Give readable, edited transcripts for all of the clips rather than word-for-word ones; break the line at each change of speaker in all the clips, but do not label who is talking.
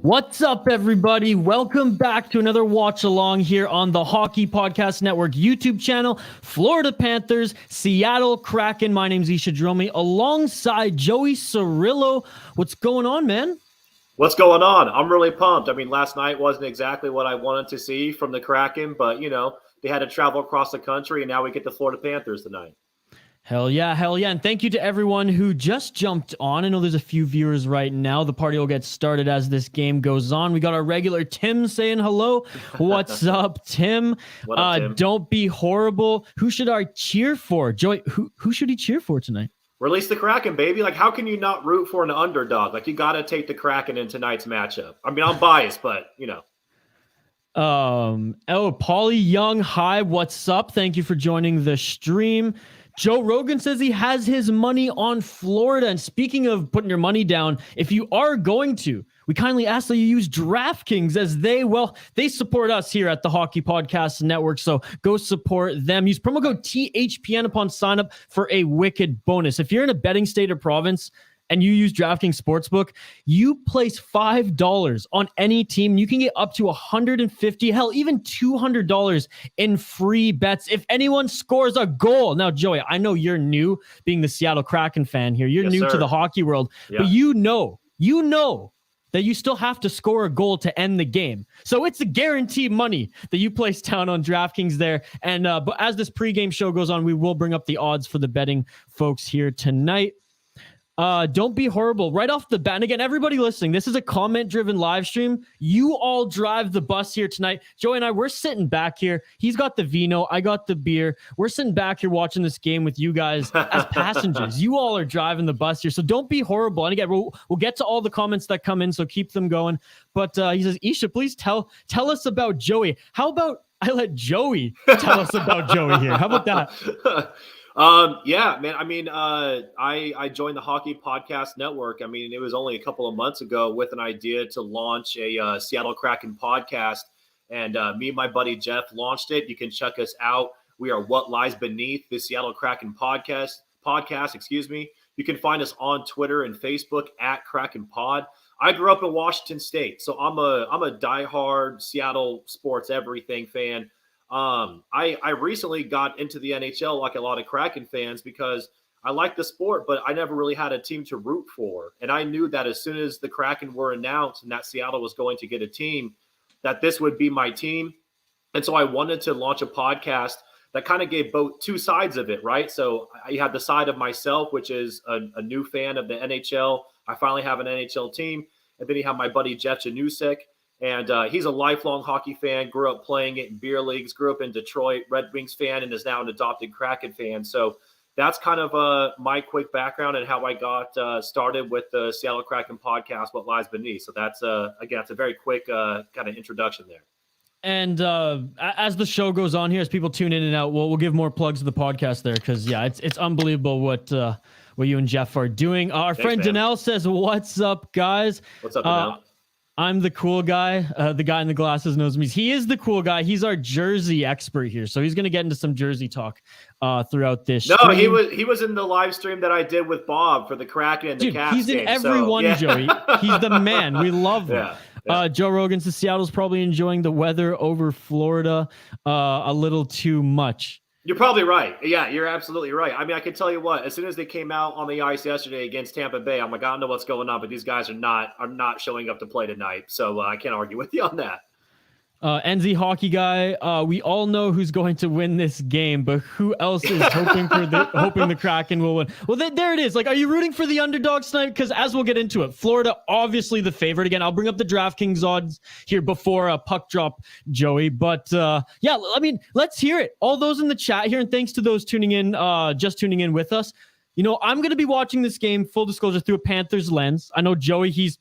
What's up, everybody? Welcome back to another watch along here on the Hockey Podcast Network YouTube channel. Florida Panthers, Seattle Kraken. My name's Isha Dromi, alongside Joey Cirillo. What's going on, man?
What's going on? I'm really pumped. I mean, last night wasn't exactly what I wanted to see from the Kraken, but, they had to travel across the country, and now we get the Florida Panthers tonight.
Hell yeah. And thank you to everyone who just jumped on. I know there's a few viewers right now. The party will get started as this game goes on. We got our regular Tim saying hello. What's up, Tim?
What up, Tim?
Don't be horrible. Who should I cheer for? Joey, who should he cheer for tonight?
Release the Kraken, baby. Like, how can you not root for an underdog? Like, you got to take the Kraken in tonight's matchup. I mean, I'm biased, but,
Paulie Young, hi, what's up? Thank you for joining the stream. Joe Rogan says he has his money on Florida. And speaking of putting your money down, if you are going to, we kindly ask that you use DraftKings as they support us here at the Hockey Podcast Network. So go support them. Use promo code THPN upon sign up for a wicked bonus. If you're in a betting state or province and you use DraftKings Sportsbook, you place $5 on any team. You can get up to $150, hell, even $200 in free bets if anyone scores a goal. Now, Joey, I know you're new, being the Seattle Kraken fan here. You're new to the hockey world, but you know that you still have to score a goal to end the game. So it's a guaranteed money that you place down on DraftKings there. And but as this pregame show goes on, we will bring up the odds for the betting folks here tonight. Don't be horrible right off the bat. And again, everybody listening, this is a comment-driven live stream. You all drive the bus here tonight. Joey and I, we're sitting back here. He's got the vino. I got the beer. We're sitting back here watching this game with you guys as passengers. You all are driving the bus here. So don't be horrible. And again, we'll get to all the comments that come in, so keep them going. But he says, Isha, please tell us about Joey. How about I let Joey tell us about Joey here? How about that?
Yeah, man. I mean, I joined the Hockey Podcast Network. I mean, it was only a couple of months ago with an idea to launch a Seattle Kraken podcast. And me and my buddy Jeff launched it. You can check us out. We are What Lies Beneath, the Seattle Kraken podcast. You can find us on Twitter and Facebook at Kraken Pod. I grew up in Washington State, so I'm a diehard Seattle sports everything fan. I recently got into the NHL like a lot of Kraken fans because I like the sport, but I never really had a team to root for. And I knew that as soon as the Kraken were announced and that Seattle was going to get a team, that this would be my team. And so I wanted to launch a podcast that kind of gave both two sides of it, right? So you have the side of myself, which is a new fan of the NHL. I finally have an NHL team. And then you have my buddy Jeff Janusik. And he's a lifelong hockey fan, grew up playing it in beer leagues, grew up in Detroit, Red Wings fan, and is now an adopted Kraken fan. So that's kind of my quick background and how I got started with the Seattle Kraken podcast, What Lies Beneath. So that's, again, it's a very quick kind of introduction there.
And as the show goes on here, as people tune in and out, we'll give more plugs to the podcast there because, yeah, it's unbelievable what you and Jeff are doing. Thanks, friend man. Danelle says, what's up, guys?
What's up, Danelle?
I'm the cool guy. The guy in the glasses knows me. He is the cool guy. He's our jersey expert here. So he's going to get into some jersey talk throughout this stream.
No, he was in the live stream that I did with Bob for the Kraken and the Caps
he's in
game,
every one,
yeah.
Joey. He's the man. We love him.
Yeah.
Joe Rogan says Seattle's probably enjoying the weather over Florida a little too much.
You're probably right. Yeah, you're absolutely right. I mean, I can tell you what, as soon as they came out on the ice yesterday against Tampa Bay, I'm like, I don't know what's going on, but these guys are not showing up to play tonight. So I can't argue with you on that.
NZ Hockey Guy, we all know who's going to win this game, but who else is hoping the Kraken will win? Well, there it is. Like, are you rooting for the underdogs tonight? Because as we'll get into it, Florida obviously the favorite. Again, I'll bring up the DraftKings odds here before a puck drop, Joey. But yeah, I mean, let's hear it. All those in the chat here, and thanks to those tuning in, just tuning in with us. You know, I'm going to be watching this game, full disclosure, through a Panthers lens. I know Joey, he's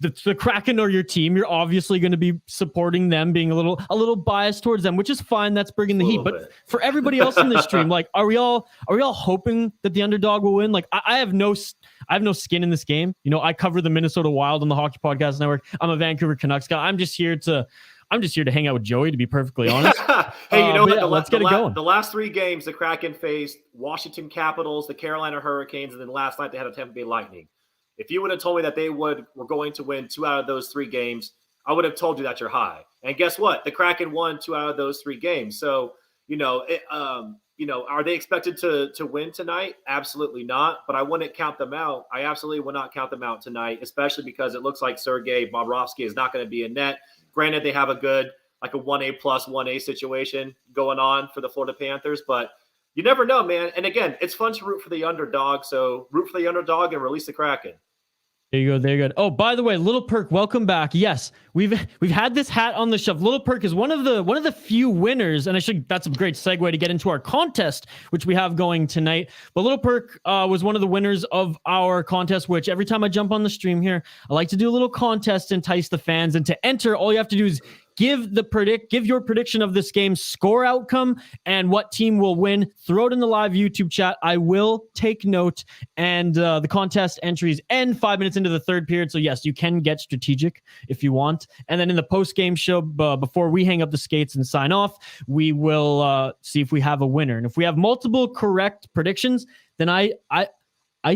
the Kraken or your team. You're obviously going to be supporting them, being a little biased towards them, which is fine. That's bringing the heat. But for everybody else in this stream, like, are we all hoping that the underdog will win? Like, I have no skin in this game. You know, I cover the Minnesota Wild on the Hockey Podcast Network. I'm a Vancouver Canucks guy. I'm just here to hang out with Joey, to be perfectly honest.
Hey, you know what?
Yeah, let's get it going.
The last three games, the Kraken faced Washington Capitals, the Carolina Hurricanes, and then last night they had a Tampa Bay Lightning. If you would have told me that were going to win 2 out of those 3 games, I would have told you that you're high. And guess what? The Kraken won 2 out of those 3 games. So, are they expected to win tonight? Absolutely not. But I wouldn't count them out. I absolutely will not count them out tonight, especially because it looks like Sergei Bobrovsky is not going to be in net. Granted, they have a good, like a 1A plus 1A situation going on for the Florida Panthers, but you never know, man. And again, it's fun to root for the underdog. So root for the underdog and release the Kraken.
There you go. There you go. Oh, by the way, Little Perk, welcome back. Yes, we've had this hat on the shelf. Little Perk is one of the few winners, and that's a great segue to get into our contest, which we have going tonight. But Little Perk was one of the winners of our contest, which every time I jump on the stream here, I like to do a little contest to entice the fans. And to enter, all you have to do is give your prediction of this game's score outcome and what team will win. Throw it in the live YouTube chat. I will take note. And the contest entries end 5 minutes into the third period. So yes, you can get strategic if you want. And then in the post-game show, before we hang up the skates and sign off, we will see if we have a winner. And if we have multiple correct predictions, then I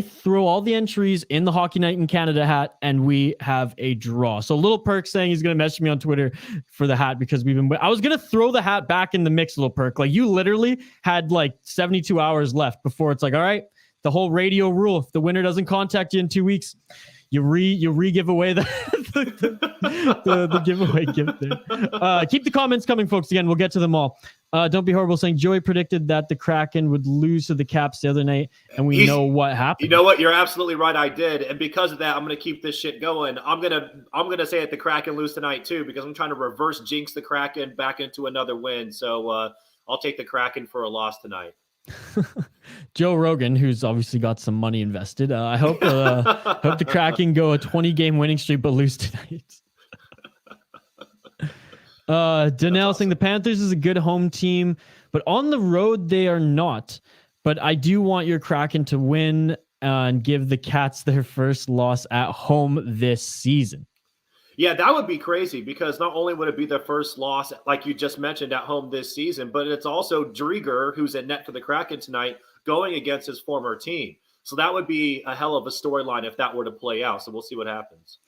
throw all the entries in the Hockey Night in Canada hat, and we have a draw. So Little Perk saying he's going to message me on Twitter for the hat because I was going to throw the hat back in the mix, Little Perk. Like, you literally had like 72 hours left before it's like, all right, the whole radio rule. If the winner doesn't contact you in 2 weeks, you re-give away the giveaway gift there. Keep the comments coming, folks. Again, we'll get to them all. Don't Be Horrible saying Joey predicted that the Kraken would lose to the Caps the other night, and we know what happened.
You know what? You're absolutely right. I did, and because of that, I'm going to keep this shit going. I'm gonna say that the Kraken lose tonight too, because I'm trying to reverse jinx the Kraken back into another win. So I'll take the Kraken for a loss tonight.
Joe Rogan, who's obviously got some money invested. I hope the Kraken go a 20-game winning streak but lose tonight. Danelle saying the Panthers is a good home team, but on the road they are not. But I do want your Kraken to win and give the Cats their first loss at home this season.
Yeah, that would be crazy, because not only would it be their first loss, like you just mentioned, at home this season, but it's also Drieger, who's in net for the Kraken tonight, going against his former team. So that would be a hell of a storyline if that were to play out. So we'll see what happens.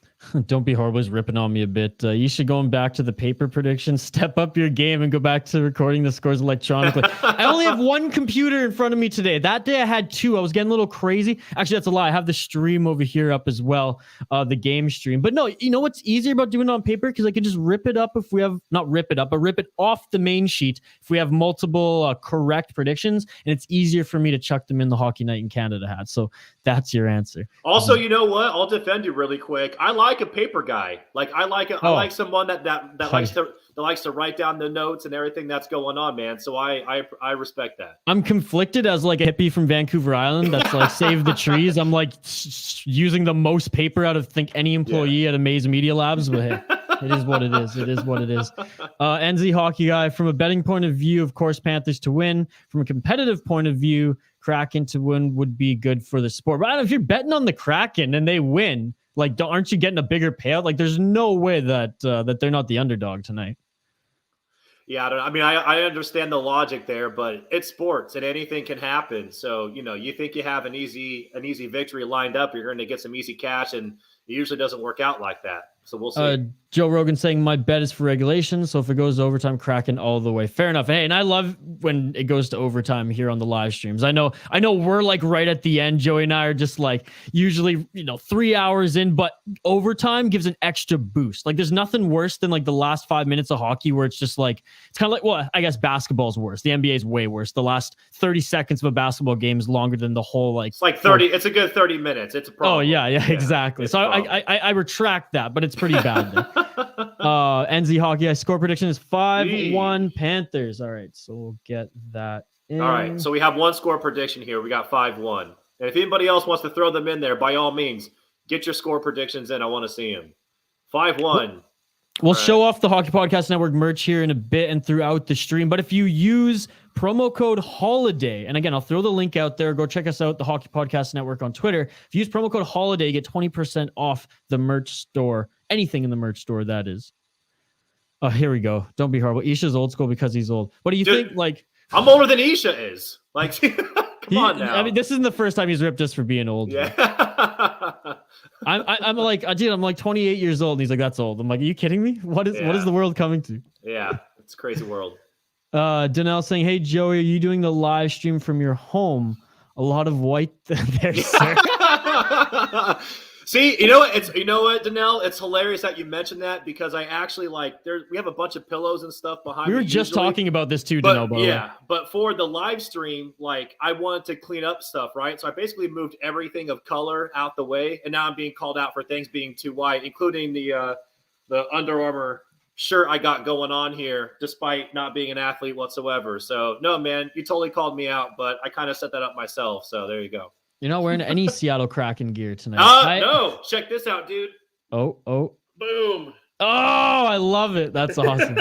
Don't Be Horrible is ripping on me a bit. You should go back to the paper predictions, step up your game, and go back to recording the scores electronically. I only have one computer in front of me today. That day I had 2. I was getting a little crazy. Actually, that's a lie. I have the stream over here up as well, the game stream. But no, you know what's easier about doing it on paper? Because I can just rip it up if we have, not rip it up, but rip it off the main sheet if we have multiple correct predictions. And it's easier for me to chuck them in the Hockey Night in Canada hat. So that's your answer.
Also, you know what? I'll defend you really quick. I like a paper guy. Like, I like someone that likes to write down the notes and everything that's going on, man. So I respect that.
I'm conflicted as like a hippie from Vancouver Island that's like save the trees. I'm like using the most paper out of any employee at Amaze Media Labs, but hey, it is what it is. It is what it is. NZ Hockey Guy, from a betting point of view, of course, Panthers to win. From a competitive point of view, Kraken to win would be good for the sport. But I don't know, if you're betting on the Kraken and they win, like, aren't you getting a bigger payout? Like, there's no way that they're not the underdog tonight.
Yeah, I understand the logic there, but it's sports and anything can happen. So, you think you have an easy victory lined up, you're going to get some easy cash, and it usually doesn't work out like that. So we'll see.
Joe Rogan saying my bet is for regulation, so if it goes to overtime, Kraken all the way. Fair enough. Hey, and I love when it goes to overtime here on the live streams. I know we're like right at the end. Joey and I are just like usually 3 hours in, but overtime gives an extra boost. Like, there's nothing worse than like the last 5 minutes of hockey where it's just like, it's kind of like, well, I guess basketball's worse. The NBA is way worse. The last 30 seconds of a basketball game is longer than the whole like.
It's like 30. It's a good 30 minutes. It's a problem.
Oh yeah, exactly. So I retract that, but it's pretty bad there. NZ Hockey, score prediction is 5-1 Panthers. All right, so we'll get that in.
All right, so we have one score prediction here. We got 5-1. And if anybody else wants to throw them in there, by all means, get your score predictions in. I want to see them. 5-1.
We'll show off the Hockey Podcast Network merch here in a bit and throughout the stream. But if you use promo code HOLIDAY, and again, I'll throw the link out there. Go check us out, the Hockey Podcast Network on Twitter. If you use promo code HOLIDAY, you get 20% off the merch store. Anything in the merch store, that is. Oh, here we go. Don't Be Horrible. Isha's old school because he's old. What do you think? Like,
I'm older than Isha is. Like, come on now.
I mean, this isn't the first time he's ripped us for being old.
Yeah.
I'm like, dude, I'm like 28 years old. And he's like, that's old. I'm like, are you kidding me? What is the world coming to?
Yeah, it's a crazy world.
Danelle saying, hey, Joey, are you doing the live stream from your home? A lot of white there, sir.
See, you know what, Danelle? It's hilarious that you mentioned that because I actually we have a bunch of pillows and stuff behind.
We were just talking about this too, Danelle.
Yeah, but for the live stream, I wanted to clean up stuff, right? So I basically moved everything of color out the way, and now I'm being called out for things being too white, including the Under Armour shirt I got going on here, despite not being an athlete whatsoever. So no, man, you totally called me out, but I kind of set that up myself. So there you go.
You're not wearing any Seattle Kraken gear tonight.
No. Check this out, dude.
Oh.
Boom.
Oh, I love it. That's awesome.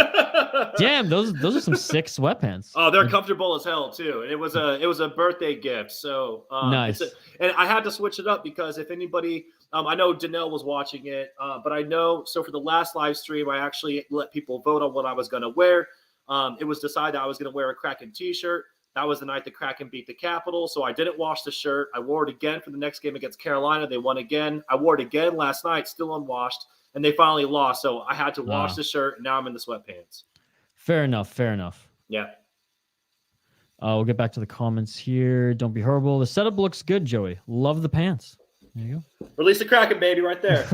Damn, those are some sick sweatpants.
Oh, they're comfortable as hell too. And it was a birthday gift. So
nice.
And I had to switch it up because if anybody, I know Danelle was watching it, but I know, so for the last live stream, I actually let people vote on what I was going to wear. It was decided I was going to wear a Kraken t-shirt. That was the night the Kraken beat the Capitals, so I didn't wash the shirt. I wore it again for the next game against Carolina. They won again. I wore it again last night, still unwashed, and they finally lost. So I had to wash the shirt, and now I'm in the sweatpants.
Fair enough.
Yeah.
We'll get back to the comments here. Don't be horrible. The setup looks good, Joey. Love the pants. There you go.
Release the Kraken, baby, right there.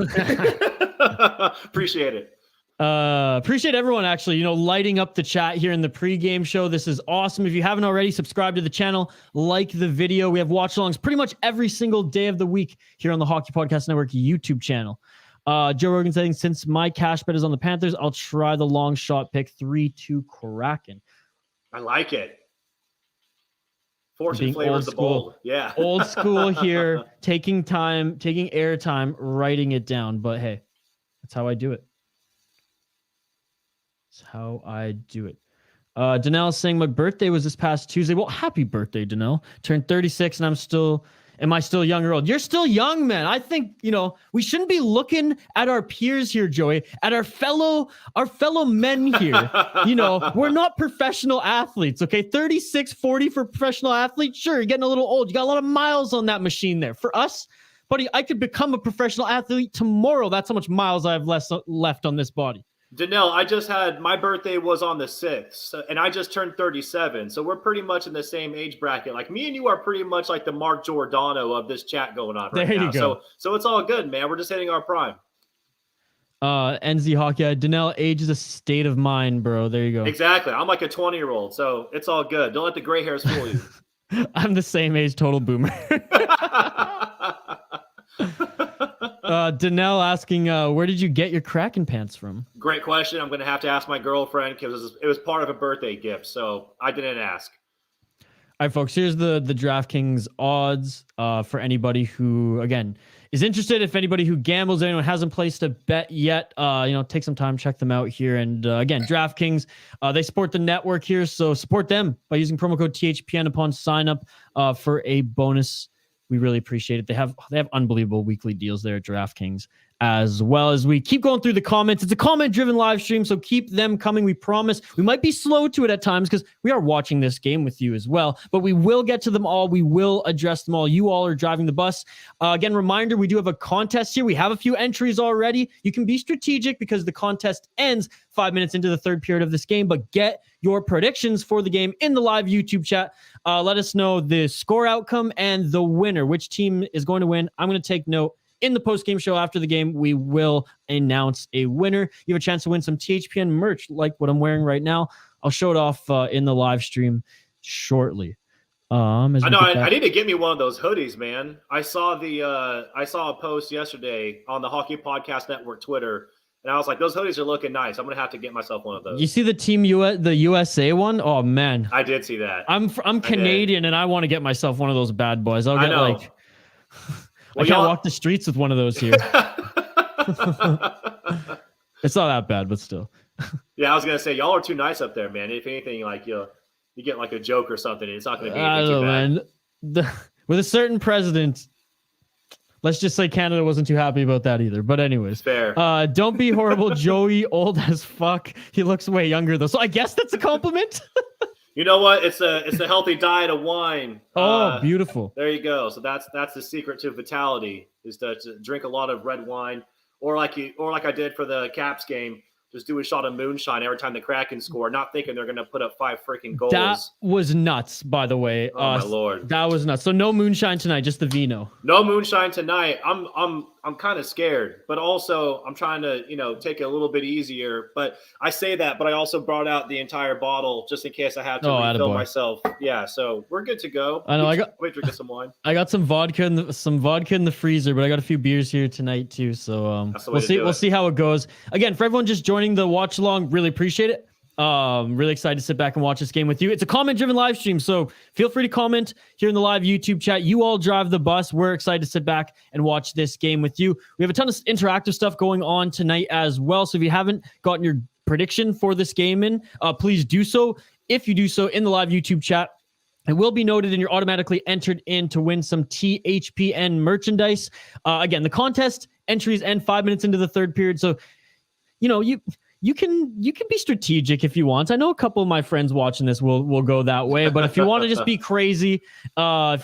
Appreciate it.
Appreciate everyone actually, lighting up the chat here in the pregame show. This is awesome. If you haven't already, subscribe to the channel, like the video. We have watch-alongs pretty much every single day of the week here on the Hockey Podcast Network YouTube channel. Joe Rogan saying, since my cash bet is on the Panthers, I'll try the long shot pick 3-2 Kraken.
I like it. Fortune flavors the bold. Yeah.
Old school here, taking time, taking airtime, writing it down. But hey, that's how I do it. Danelle saying my birthday was this past Tuesday. Well, happy birthday, Danelle. Turned 36 and am I still young or old? You're still young, man. I think, we shouldn't be looking at our peers here, Joey, at our fellow men here. We're not professional athletes, okay? 36, 40 for professional athletes. Sure, you're getting a little old. You got a lot of miles on that machine there. For us, buddy, I could become a professional athlete tomorrow. That's how much miles I have left on this body.
Danelle, my birthday was on the 6th, and I just turned 37. So we're pretty much in the same age bracket. Like me and you are pretty much like the Mark Giordano of this chat going on right now.
There you go.
So it's all good, man. We're just hitting our prime.
NZ Hockey, Danelle, age is a state of mind, bro. There you go.
Exactly. I'm like a 20-year-old, so it's all good. Don't let the gray hairs fool you.
I'm the same age, total boomer. Danelle asking, where did you get your Kraken pants from?
Great question. I'm going to have to ask my girlfriend because it was part of a birthday gift, so I didn't ask.
All right, folks, here's the DraftKings odds for anybody who, again, is interested. If anybody who gambles, anyone hasn't placed a bet yet, take some time, check them out here. And again, DraftKings, they support the network here, so support them by using promo code THPN upon sign up for a bonus. We really appreciate it. They have unbelievable weekly deals there at DraftKings, as well as we keep going through the comments. It's a comment-driven live stream, so keep them coming. We promise. We might be slow to it at times because we are watching this game with you as well, but we will get to them all. We will address them all. You all are driving the bus. Again, reminder, we do have a contest here. We have a few entries already. You can be strategic because the contest ends 5 minutes into the third period of this game, but get your predictions for the game in the live YouTube chat. Let us know the score outcome and the winner, which team is going to win. I'm going to take note. In the post-game show after the game, we will announce a winner. You have a chance to win some THPN merch like what I'm wearing right now. I'll show it off in the live stream shortly.
I need to get me one of those hoodies, man. I saw a post yesterday on the Hockey Podcast Network Twitter, and I was like, those hoodies are looking nice. I'm going to have to get myself one of those.
You see the the USA one? Oh, man.
I did see that.
I'm Canadian, and I want to get myself one of those bad boys. I'll get
Well,
I can't walk the streets with one of those here. It's not that bad, but still.
Yeah, I was gonna say y'all are too nice up there, man. If anything, you get like a joke or something, it's not gonna be anything too bad. Man. With a certain president, let's just say Canada wasn't too happy about that either. But anyways, fair.
Don't be horrible, Joey. Old as fuck. He looks way younger though, so I guess that's a compliment.
You know what? It's a healthy diet of wine.
Oh, beautiful.
There you go. So that's the secret to vitality is to drink a lot of red wine, or like I did for the Caps game, just do a shot of moonshine every time the Kraken score, not thinking they're going to put up 5 freaking goals.
That was nuts, by the way.
Oh my lord,
that was nuts. So no moonshine tonight, just the vino.
No moonshine tonight. I'm kind of scared, but also I'm trying to take it a little bit easier. But I say that, but I also brought out the entire bottle just in case I have to refill myself. Yeah, so we're good to go.
I know.
Wait, drinking some wine.
I got some vodka in the freezer, but I got a few beers here tonight too. So we'll see how it goes. Again, for everyone just joining the watch along, really appreciate it. Really excited to sit back and watch this game with you. It's a comment-driven live stream, so feel free to comment here in the live YouTube chat. You all drive the bus. We're excited to sit back and watch this game with you. We have a ton of interactive stuff going on tonight as well, so if you haven't gotten your prediction for this game in, please do so. If you do so in the live YouTube chat, it will be noted and you're automatically entered in to win some THPN merchandise. Again, the contest entries end 5 minutes into the third period, so you can be strategic if you want. I know a couple of my friends watching this will go that way, but if you want to just be crazy, if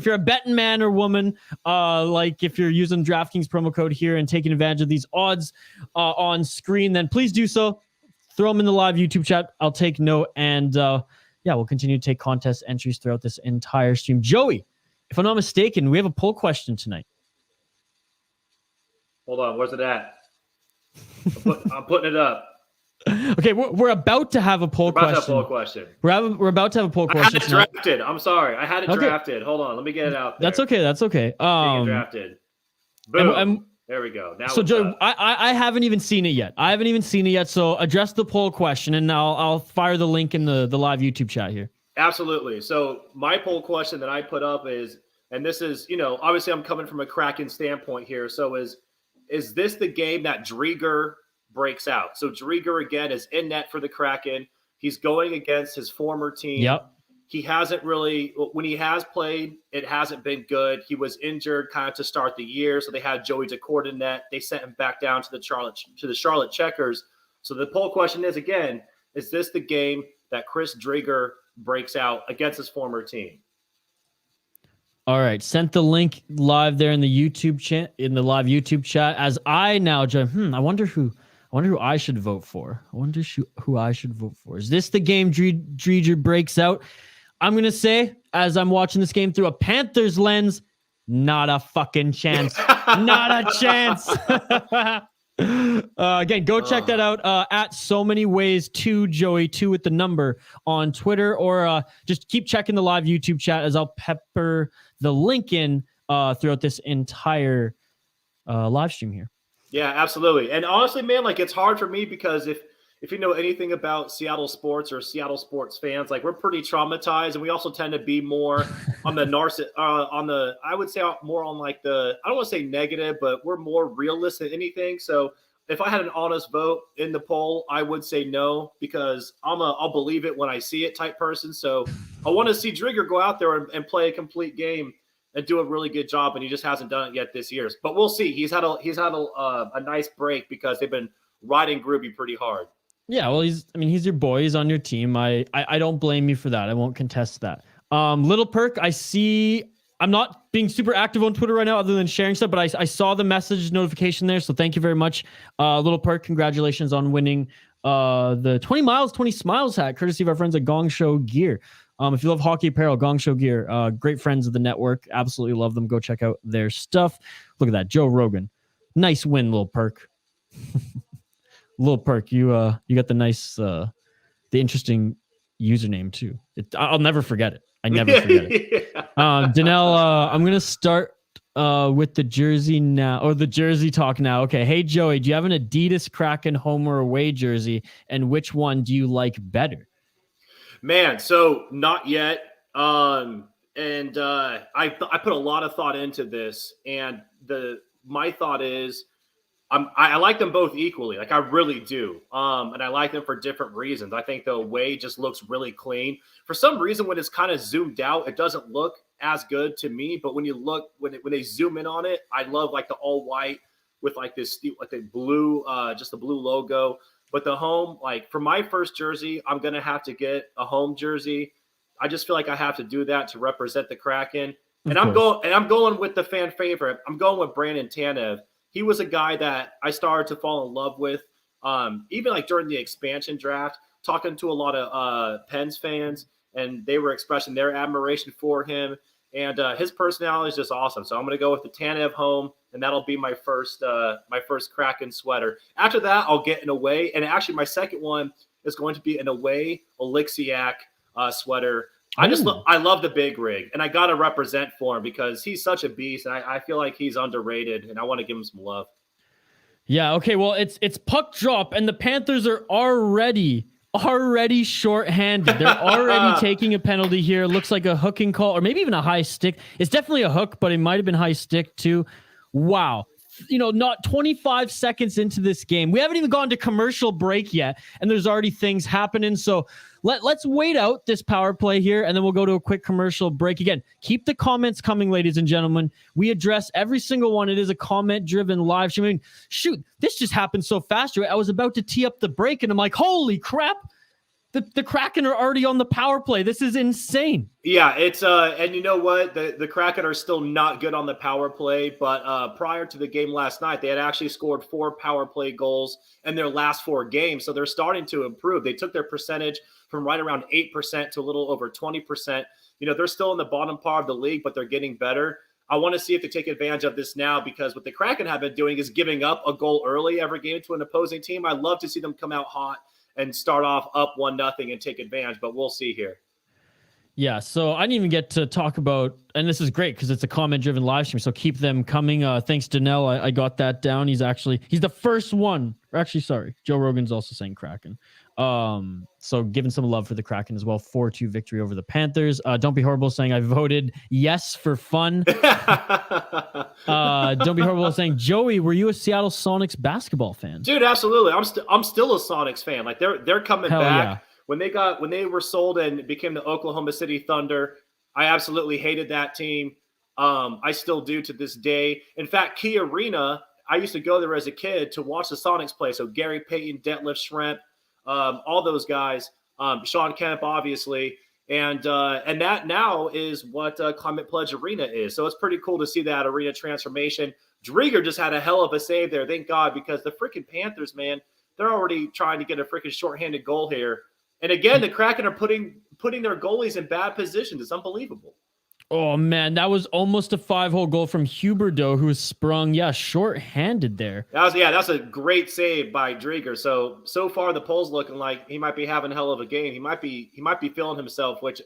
you're a betting man or woman, like if you're using DraftKings promo code here and taking advantage of these odds on screen, then please do so. Throw them in the live YouTube chat. I'll take note, and we'll continue to take contest entries throughout this entire stream. Joey, if I'm not mistaken, we have a poll question tonight.
Hold on, where's it at? I'm putting it up.
Okay, we're about to have a poll question. We're about to have a poll question.
I had it drafted. I'm sorry. I had it drafted. Hold on. Let me get it out there.
That's okay.
Drafted. Boom. There we go. Now
so, Joe, I haven't even seen it yet. So address the poll question, and I'll fire the link in the live YouTube chat here.
Absolutely. So my poll question that I put up is, and this is, obviously I'm coming from a Kraken standpoint here. So is this the game that Driedger breaks out? So Driedger, again, is in net for the Kraken. He's going against his former team.
Yep.
He hasn't really, when he has played, it hasn't been good. He was injured kind of to start the year, so they had Joey Daccord in net. They sent him back down to the Charlotte Checkers. So the poll question is, again, is this the game that Chris Driedger breaks out against his former team?
All right, sent the link live there in the YouTube chat. As I now, I wonder who I should vote for. Is this the game Driedger breaks out? I'm gonna say, as I'm watching this game through a Panthers lens, not a fucking chance. Not a chance. Again, go check that out at So Many Ways 2 Joey 2 with the number on Twitter, or just keep checking the live YouTube chat as I'll pepper the link in throughout this entire live stream here.
Yeah, absolutely. And honestly, man, like, it's hard for me because if you know anything about Seattle sports or Seattle sports fans, like, we're pretty traumatized, and we also tend to be more on the I would say more on like I don't want to say negative, but we're more realist than anything. So if I had an honest vote in the poll, I would say no, because I'll believe it when I see it type person. So I want to see Driedger go out there and play a complete game and do a really good job, and he just hasn't done it yet this year. But we'll see. He's had a nice break because they've been riding Groovy pretty hard.
Yeah, well, he's your boy. He's on your team. I don't blame you for that. I won't contest that. Little Perk, I'm not being super active on Twitter right now other than sharing stuff, but I saw the message notification there, so thank you very much. Little Perk, congratulations on winning the 20 Miles, 20 Smiles hat, courtesy of our friends at Gong Show Gear. If you love hockey apparel, Gong Show Gear, great friends of the network. Absolutely love them. Go check out their stuff. Look at that. Joe Rogan. Nice win, Little Perk. Little Perk, you got the nice, the interesting username too. I'll never forget it. I never forget it. Danelle, I'm going to start with the jersey now, or the jersey talk now. Okay. Hey, Joey, do you have an Adidas Kraken home or away jersey, and which one do you like better?
Man, so not yet. I put a lot of thought into this, and my thought is I like them both equally. Like, I really do. And I like them for different reasons. I think the away just looks really clean. For some reason, when it's kind of zoomed out, it doesn't look as good to me. But when you look, when they zoom in on it, I love like the all white with like this, like the blue, just the blue logo. But the home, like for my first jersey, I'm going to have to get a home jersey. I just feel like I have to do that to represent the Kraken. And I'm going with the fan favorite. I'm going with Brandon Tanev. He was a guy that I started to fall in love with, even like during the expansion draft, talking to a lot of Pens fans, and they were expressing their admiration for him. And his personality is just awesome. So I'm going to go with the Tanev home, and that'll be my first Kraken sweater. After that, I'll get an away. And actually, my second one is going to be an away Oleksiak sweater. I love the big rig, and I got to represent for him because he's such a beast. And I feel like he's underrated, and I want to give him some love.
Yeah. Okay. Well, it's puck drop, and the Panthers are already shorthanded. They're already taking a penalty here. Looks like a hooking call, or maybe even a high stick. It's definitely a hook, but it might have been high stick too. Wow. Not 25 seconds into this game. We haven't even gone to commercial break yet, and there's already things happening. So let's wait out this power play here, and then we'll go to a quick commercial break. Again, keep the comments coming, ladies and gentlemen. We address every single one. It is a comment-driven live stream. I mean, shoot, this just happened so fast. I was about to tee up the break, and I'm like, holy crap. The Kraken are already on the power play. This is insane.
Yeah, it's and you know what? The Kraken are still not good on the power play, but prior to the game last night, they had actually scored 4 power play goals in their last 4 games. So they're starting to improve. They took their percentage from right around 8% to a little over 20%. They're still in the bottom part of the league, but they're getting better. I want to see if they take advantage of this now, because what the Kraken have been doing is giving up a goal early every game to an opposing team. I love to see them come out hot and start off up 1-0 and take advantage, but we'll see here.
Yeah, so I didn't even get to talk about, and this is great because it's a comment-driven live stream, so keep them coming. Thanks, Danelle. I got that down. He's the first one. Or actually, sorry, Joe Rogan's also saying Kraken. So giving some love for the Kraken as well. 4-2 victory over the Panthers. Don't Be Horrible saying I voted yes for fun. Don't Be Horrible saying, Joey, were you a Seattle Sonics basketball fan?
Dude, absolutely. I'm still a Sonics fan. Like they're coming
Hell
back.
Yeah.
When they were sold and became the Oklahoma City Thunder, I absolutely hated that team. I still do to this day. In fact, Key Arena, I used to go there as a kid to watch the Sonics play. So Gary Payton, Detlef Schrempf, all those guys, Sean Kemp, obviously. And that now is what Climate Pledge Arena is. So it's pretty cool to see that arena transformation. Drieger just had a hell of a save there. Thank God, because the freaking Panthers, man, they're already trying to get a freaking shorthanded goal here. And again, the Kraken are putting their goalies in bad positions. It's unbelievable.
Oh, man, that was almost a 5-hole goal from Huberdeau, who was sprung, short-handed there.
That's a great save by Drieger. So far the poll's looking like he might be having a hell of a game. He might be feeling himself, which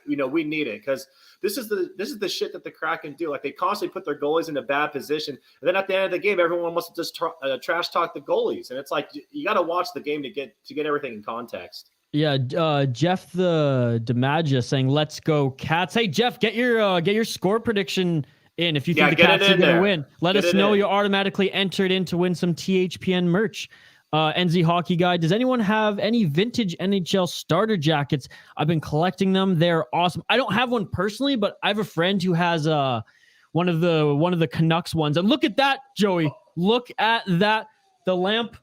we need it, because this is the shit that the Kraken do. Like, they constantly put their goalies in a bad position, and then at the end of the game, everyone wants to just trash talk the goalies, and it's like you got to watch the game to get everything in context.
Yeah, Jeff the DiMaggio saying, "Let's go Cats." Hey, Jeff, get your score prediction in. If you think the Cats are going to win, let us know. You're automatically entered in to win some THPN merch. NZ Hockey Guy, does anyone have any vintage NHL starter jackets? I've been collecting them. They're awesome. I don't have one personally, but I have a friend who has one of the Canucks ones. And look at that, Joey. Look at that. The lamp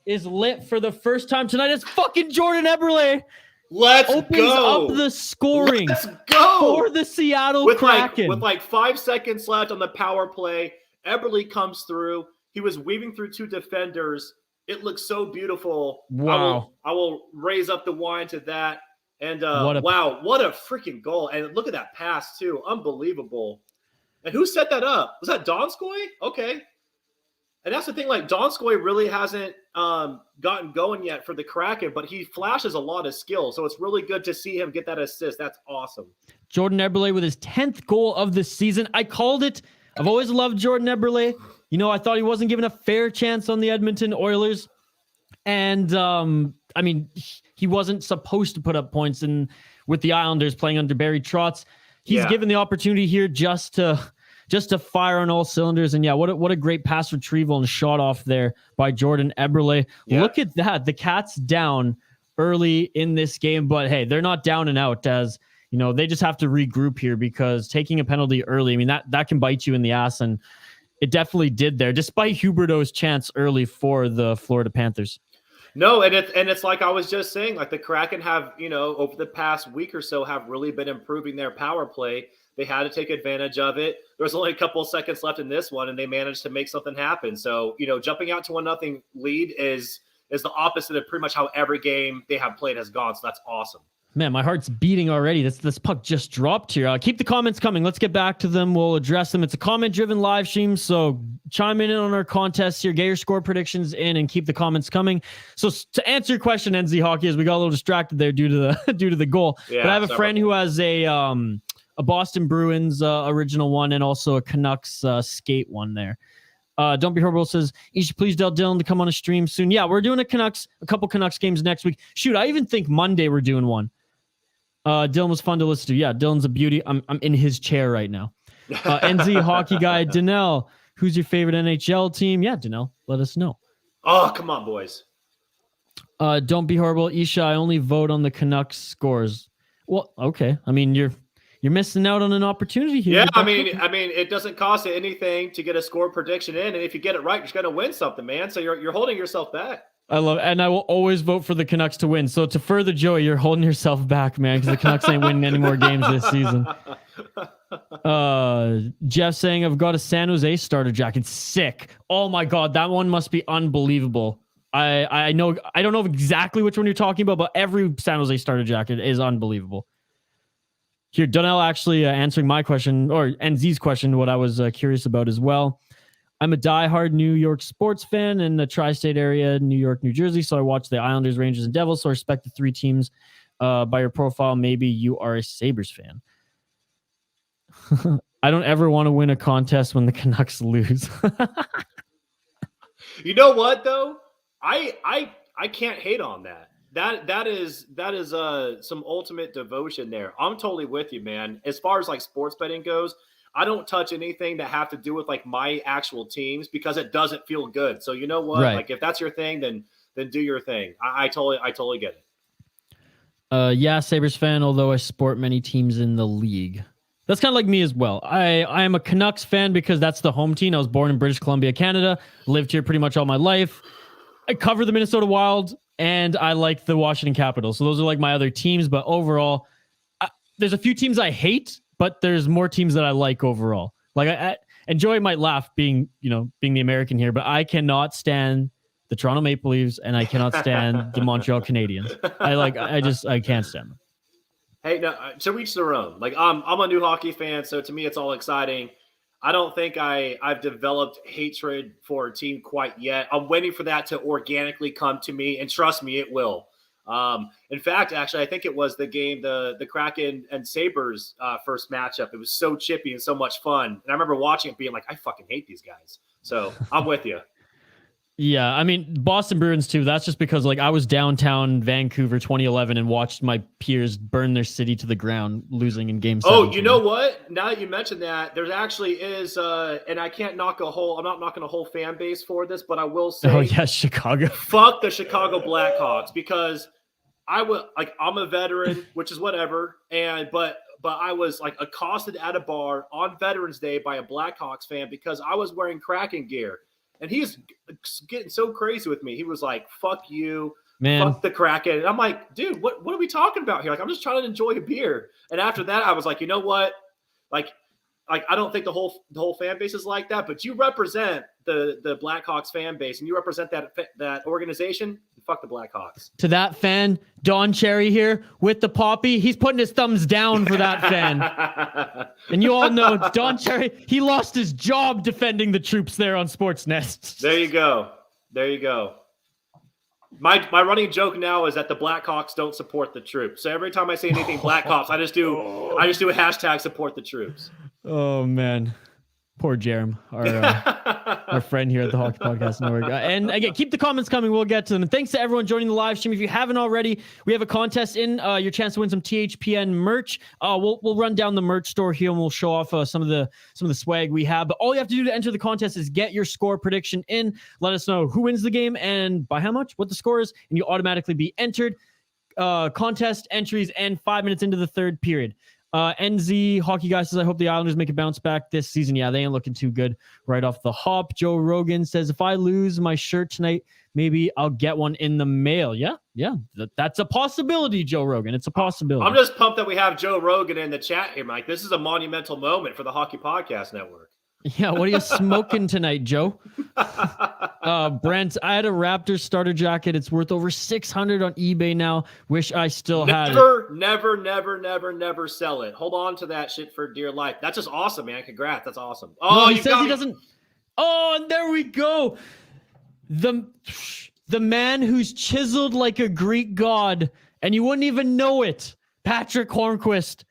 is lit for the first time tonight. It's fucking Jordan Eberle. Opens up the scoring.
Let's go
for the Seattle Kraken.
With like 5 seconds left on the power play, Eberle comes through. He was weaving through 2 defenders. It looks so beautiful.
Wow.
I will raise up the wine to that. And what a freaking goal. And look at that pass too. Unbelievable. And who set that up? Was that Donskoy? Okay. And that's the thing, like, Donskoy really hasn't gotten going yet for the Kraken, but he flashes a lot of skill. So it's really good to see him get that assist. That's awesome. Jordan
Eberle with his 10th goal of the season. I called it. I've always loved Jordan Eberle. I thought he wasn't given a fair chance on the Edmonton Oilers. And, he wasn't supposed to put up points with the Islanders playing under Barry Trotz. He's given the opportunity here just to fire on all cylinders. And what a great pass retrieval and shot off there by Jordan Eberle. Yeah. Look at that. The Cats down early in this game, but hey, they're not down and out, as they just have to regroup here, because taking a penalty early, that can bite you in the ass. And it definitely did there, despite Huberdeau's chance early for the Florida Panthers.
No, and it's like I was just saying, like the Kraken have, over the past week or so have really been improving their power play. They had to take advantage of it. There's only a couple of seconds left in this one, and they managed to make something happen. So, jumping out to 1-0 lead is the opposite of pretty much how every game they have played has gone. So that's awesome.
Man, my heart's beating already. This puck just dropped here. Keep the comments coming. Let's get back to them. We'll address them. It's a comment-driven live stream, so chime in on our contest here. Get your score predictions in and keep the comments coming. So to answer your question, NZ Hockey, as we got a little distracted there due to the goal. Yeah, but I have a friend who has a Boston Bruins original one and also a Canucks skate one there. Don't Be Horrible says, you should please tell Dylan to come on a stream soon. Yeah, we're doing a couple Canucks games next week. Shoot, I even think Monday we're doing one. Dylan was fun to listen to. Yeah, Dylan's a beauty. I'm in his chair right now. NZ Hockey Guy, Danelle, who's your favorite NHL team? Yeah, Danelle, let us know.
Oh, come on, boys.
Don't Be Horrible. Isha, I only vote on the Canucks scores. Well, okay. I mean, you're missing out on an opportunity here.
Yeah, I mean, it doesn't cost you anything to get a score prediction in, and if you get it right, you're going to win something, man. So you're holding yourself back.
I love it. And I will always vote for the Canucks to win. So to further Joey, you're holding yourself back, man, because the Canucks ain't winning any more games this season. Jeff saying, I've got a San Jose starter jacket. Sick. Oh my God, that one must be unbelievable. I know, I don't know exactly which one you're talking about, but every San Jose starter jacket is unbelievable. Here, Donnell actually answering my question, or NZ's question, what I was curious about as well. I'm a diehard New York sports fan in the tri-state area, New York, New Jersey. So I watch the Islanders, Rangers, and Devils. So I respect the three teams. By your profile, maybe you are a Sabres fan. I don't ever want to win a contest when the Canucks lose.
You know what though? I can't hate on that. That is some ultimate devotion there. I'm totally with you, man. As far as like sports betting goes, I don't touch anything that have to do with like my actual teams because it doesn't feel good. So you know what? Right. Like if that's your thing, then do your thing. I totally get
it. Yeah, Sabres fan, although I support many teams in the league. That's kind of like me as well. I am a Canucks fan because that's the home team. I was born in British Columbia, Canada, lived here pretty much all my life. I cover the Minnesota Wild and I like the Washington Capitals. So those are like my other teams, but overall, there's a few teams I hate, but there's more teams that I like overall. Like and Joey might laugh being the American here, but I cannot stand the Toronto Maple Leafs and I cannot stand the Montreal Canadiens. I can't stand them.
Hey, no, to each their own. Like I'm a new hockey fan, so to me it's all exciting. I don't think I've developed hatred for a team quite yet. I'm waiting for that to organically come to me, and trust me, it will. In fact, actually, I think it was the game, the Kraken and Sabres first matchup. It was so chippy and so much fun. And I remember watching it being like, I fucking hate these guys. So I'm with you.
Yeah, I mean, Boston Bruins too. That's just because like I was downtown Vancouver 2011 and watched my peers burn their city to the ground, losing in game 7.
Oh, you know what? Now that you mentioned that, there actually is, and I can't I'm not knocking a whole fan base for this, but I will say,
oh yeah, Chicago.
Fuck the Chicago Blackhawks, because I'm a veteran, which is whatever, but I was like accosted at a bar on Veterans Day by a Blackhawks fan because I was wearing Kraken gear. And he's getting so crazy with me. He was like, fuck you, man. Fuck the Kraken. And I'm like, dude, what are we talking about here? Like, I'm just trying to enjoy a beer. And after that, I was like, you know what? Like I don't think the whole fan base is like that, but you represent the Blackhawks fan base and you represent that organization. Fuck the Blackhawks.
To that fan, Don Cherry here with the poppy. He's putting his thumbs down for that fan. And you all know Don Cherry, he lost his job defending the troops there on Sportsnet.
There you go. My running joke now is that the Blackhawks don't support the troops. So every time I say anything Blackhawks, I just do a hashtag support the troops.
Oh man. Poor Jerem, our friend here at the Hockey Podcast Network. And again, keep the comments coming. We'll get to them. And thanks to everyone joining the live stream. If you haven't already, we have a contest in your chance to win some THPN merch. We'll run down the merch store here and we'll show off some of the swag we have. But all you have to do to enter the contest is get your score prediction in. Let us know who wins the game and by how much, what the score is, and you'll automatically be entered. Contest entries and 5 minutes into the third period. NZ Hockey Guy says, I hope the Islanders make a bounce back this season. Yeah, they ain't looking too good right off the hop. Joe Rogan says, if I lose my shirt tonight, maybe I'll get one in the mail. Yeah, that's a possibility, Joe Rogan. It's a possibility.
I'm just pumped that we have Joe Rogan in the chat here, Mike. This is a monumental moment for the Hockey Podcast Network.
Yeah, what are you smoking tonight, Joe? Brent, I had a Raptors starter jacket. It's worth over $600 on eBay now. Wish I still had it.
Never sell it. Hold on to that shit for dear life. That's just awesome, man. Congrats. That's awesome.
Oh, no, he says he doesn't. Oh, and there we go. The man who's chiseled like a Greek god, and you wouldn't even know it. Patrick Hornqvist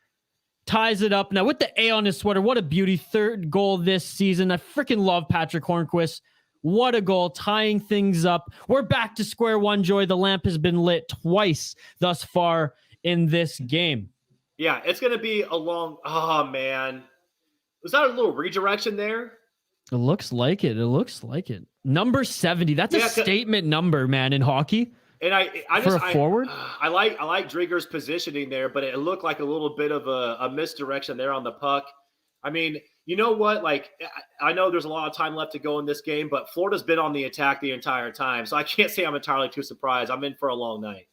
ties it up now with the A on his sweater. What a beauty. Third goal this season. I freaking love Patrick Hornqvist. What a goal, tying things up. We're back to square one, Joy. The lamp has been lit twice thus far in this game.
Yeah, it's going to be a long... Oh, man. Was that a little redirection there?
It looks like it. Number 70. That's a statement number, man, in hockey.
And I
for a forward,
I like Drieger's positioning there, but it looked like a little bit of a misdirection there on the puck. I mean, you know what? Like, I know there's a lot of time left to go in this game, but Florida's been on the attack the entire time, so I can't say I'm entirely too surprised. I'm in for a long night.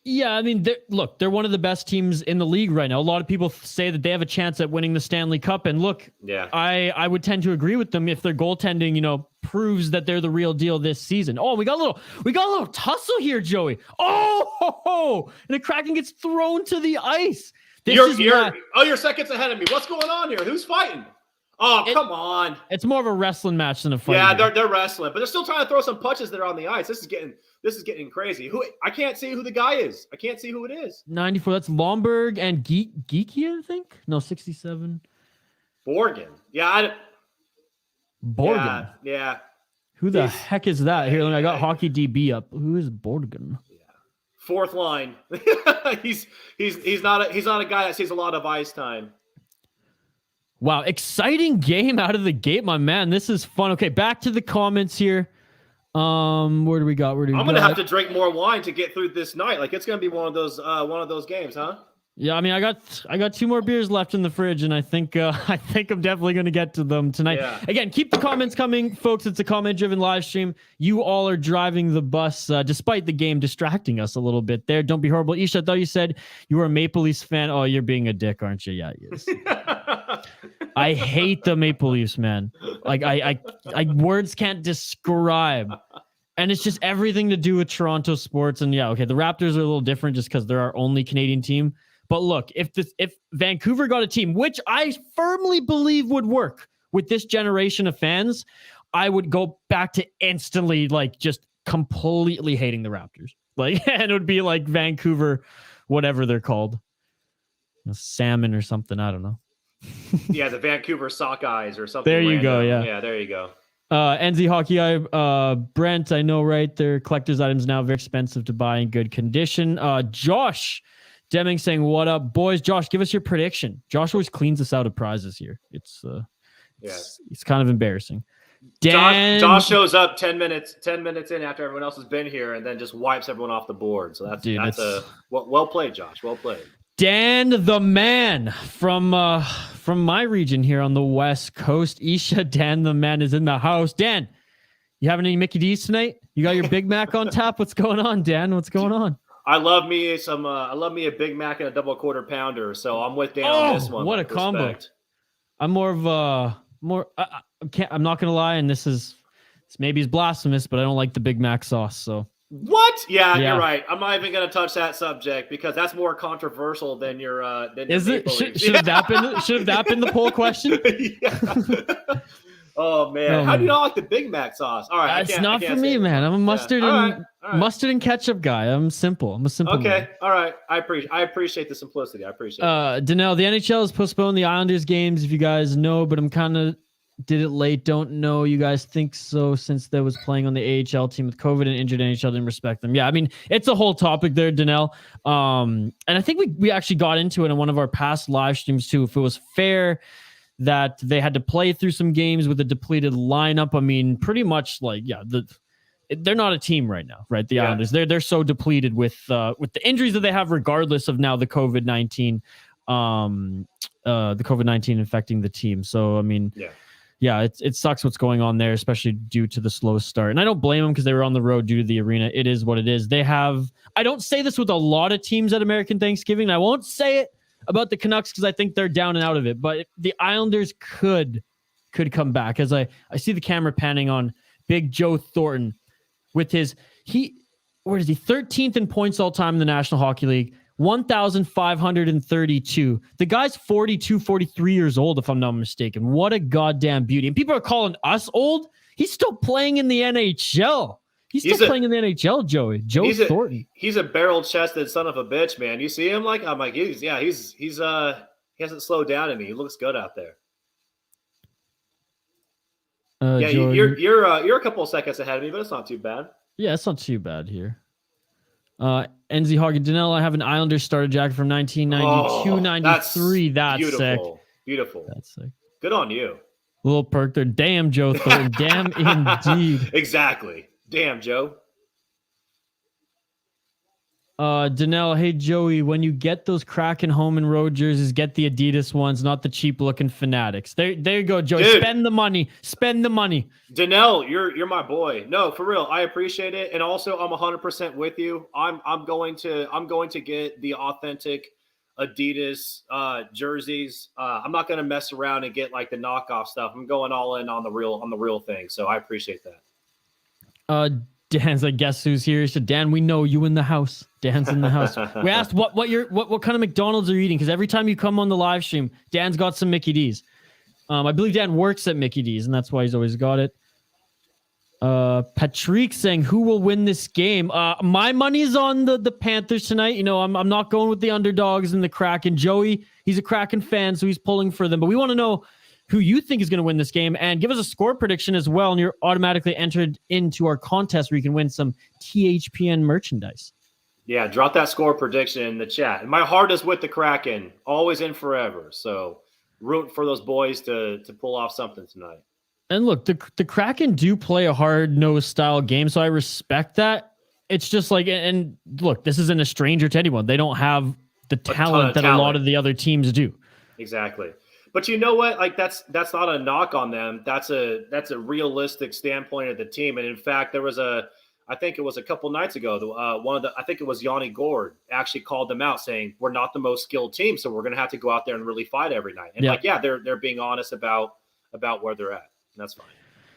Yeah, I mean, they're one of the best teams in the league right now. A lot of people say that they have a chance at winning the Stanley Cup, and look,
yeah,
I would tend to agree with them if their goaltending, proves that they're the real deal this season. Oh, we got a little tussle here, Joey. Oh, and the Kraken gets thrown to the ice.
You're seconds ahead of me. What's going on here? Who's fighting? Oh, come on.
It's more of a wrestling match than a fight.
Yeah, they're wrestling, but they're still trying to throw some punches there on the ice. This is getting crazy. I can't see who the guy is. I can't see who it is.
94. That's Lomberg and Geeky, I think. No, 67.
Borgen. Yeah.
Borgen.
Yeah.
Who the heck is that? Here, I got Hockey DB up. Who is Borgen?
Yeah. Fourth line. he's not a guy that sees a lot of ice time.
Wow, exciting game out of the gate, my man. This is fun. Okay, back to the comments here. Where do we go? I'm
gonna have to drink more wine to get through this night. Like, it's gonna be one of those games, huh?
Yeah, I mean, I got 2 more beers left in the fridge, and I think I'm definitely gonna get to them tonight.
Yeah.
Again, keep the comments coming, folks. It's a comment-driven live stream. You all are driving the bus, despite the game distracting us a little bit there. Don't be horrible, Isha. I thought you said you were a Maple Leafs fan. Oh, you're being a dick, aren't you? Yeah, yes. I hate the Maple Leafs, man. Like I words can't describe. And it's just everything to do with Toronto sports. And yeah, okay, the Raptors are a little different just because they're our only Canadian team. But look, if Vancouver got a team, which I firmly believe would work with this generation of fans, I would go back to instantly just completely hating the Raptors. And it would be like Vancouver, whatever they're called. Salmon or something, I don't know.
Yeah, the Vancouver Sockeyes or something.
There you go. Yeah.
Yeah, there you go.
NZ Hockey Eye, Brent, I know, right? They're collector's items now, very expensive to buy in good condition. Josh Deming saying, what up, boys? Josh, give us your prediction. Josh always cleans us out of prizes here. It's kind of embarrassing.
Josh shows up 10 minutes in after everyone else has been here and then just wipes everyone off the board. So that's well played, Josh. Well played.
Dan the man from my region here on the West Coast. Isha, Dan the man is in the house. Dan, you having any Mickey D's tonight? You got your Big Mac on tap? What's going on, Dan? What's going on?
I love me a Big Mac and a double quarter pounder. So I'm with Dan on this one.
What a combo! I'm more of I'm not gonna lie, and this maybe is blasphemous, but I don't like the Big Mac sauce. So.
What? Yeah, you're right. I'm not even going to touch that subject because that's more controversial than your.
Is it? Should have that been the poll question?
Oh man, how do you not like the Big Mac sauce? All right,
it's not for me, man. I'm a mustard and ketchup guy. I'm simple. I'm a simple.
Okay,
man.
All right. I appreciate the simplicity. I appreciate it.
Danelle, the NHL has postponed the Islanders games, if you guys know, but I'm kind of. Did it late. Don't know. You guys think so since they was playing on the AHL team with COVID and injured NHL didn't respect them. Yeah, I mean, it's a whole topic there, Danelle. And I think we actually got into it in one of our past live streams too. If it was fair that they had to play through some games with a depleted lineup, I mean, pretty much they're not a team right now, right? The Islanders, they're so depleted with the injuries that they have, regardless of now the COVID-19. the COVID-19 infecting the team. So I mean, yeah, it sucks what's going on there, especially due to the slow start. And I don't blame them because they were on the road due to the arena. It is what it is. They have. I don't say this with a lot of teams at American Thanksgiving. I won't say it about the Canucks because I think they're down and out of it. But the Islanders could come back, as I see the camera panning on Big Joe Thornton with where is he? 13th in points all time in the National Hockey League. 1,532. The guy's 42, 43 years old, if I'm not mistaken. What a goddamn beauty. And people are calling us old. He's still playing in the NHL. He's still playing in the NHL, Joey. Joe Thornton.
He's a barrel-chested son of a bitch, man. You see him? I'm like, he hasn't slowed down any. He looks good out there. Joey, you're a couple of seconds ahead of me, but it's not too bad.
Yeah, it's not too bad here. NZ Hockey Danell, I have an Islanders starter jacket from 1992-93. That's
beautiful.
Sick.
Beautiful.
That's sick.
Good on you.
Little perk there. Damn, Joe Thornton. Damn, indeed.
Exactly. Damn, Joe.
Danell, hey, Joey, when you get those Kraken home and road jerseys, get the Adidas ones, not the cheap-looking Fanatics. There you go, Joey. Dude. Spend the money.
Danell, you're my boy. No, for real. I appreciate it. And also, I'm 100% with you. I'm going to get the authentic Adidas jerseys. I'm not going to mess around and get like the knockoff stuff. I'm going all in on the real thing. So I appreciate that.
Dan's like, guess who's here? He said, Dan, we know you in the house. Dan's in the house. We asked what kind of McDonald's are you eating? Because every time you come on the live stream, Dan's got some Mickey D's. I believe Dan works at Mickey D's, and that's why he's always got it. Patrick saying, who will win this game? My money's on the Panthers tonight. You know, I'm not going with the underdogs and the Kraken. Joey, he's a Kraken fan, so he's pulling for them. But we want to know who you think is going to win this game, and give us a score prediction as well, and you're automatically entered into our contest where you can win some THPN merchandise.
Yeah, drop that score prediction in the chat. And my heart is with the Kraken, always and forever. So rooting for those boys to pull off something tonight.
And look, the Kraken do play a hard-nosed style game, so I respect that. It's just like, and look, this isn't a stranger to anyone. They don't have the talent that a lot of the other teams do.
Exactly. But you know what? Like that's not a knock on them. That's a realistic standpoint of the team. And in fact, there was I think it was a couple nights ago, I think it was Yanni Gord actually called them out saying, we're not the most skilled team, so we're going to have to go out there and really fight every night. And they're being honest about where they're at. And that's fine.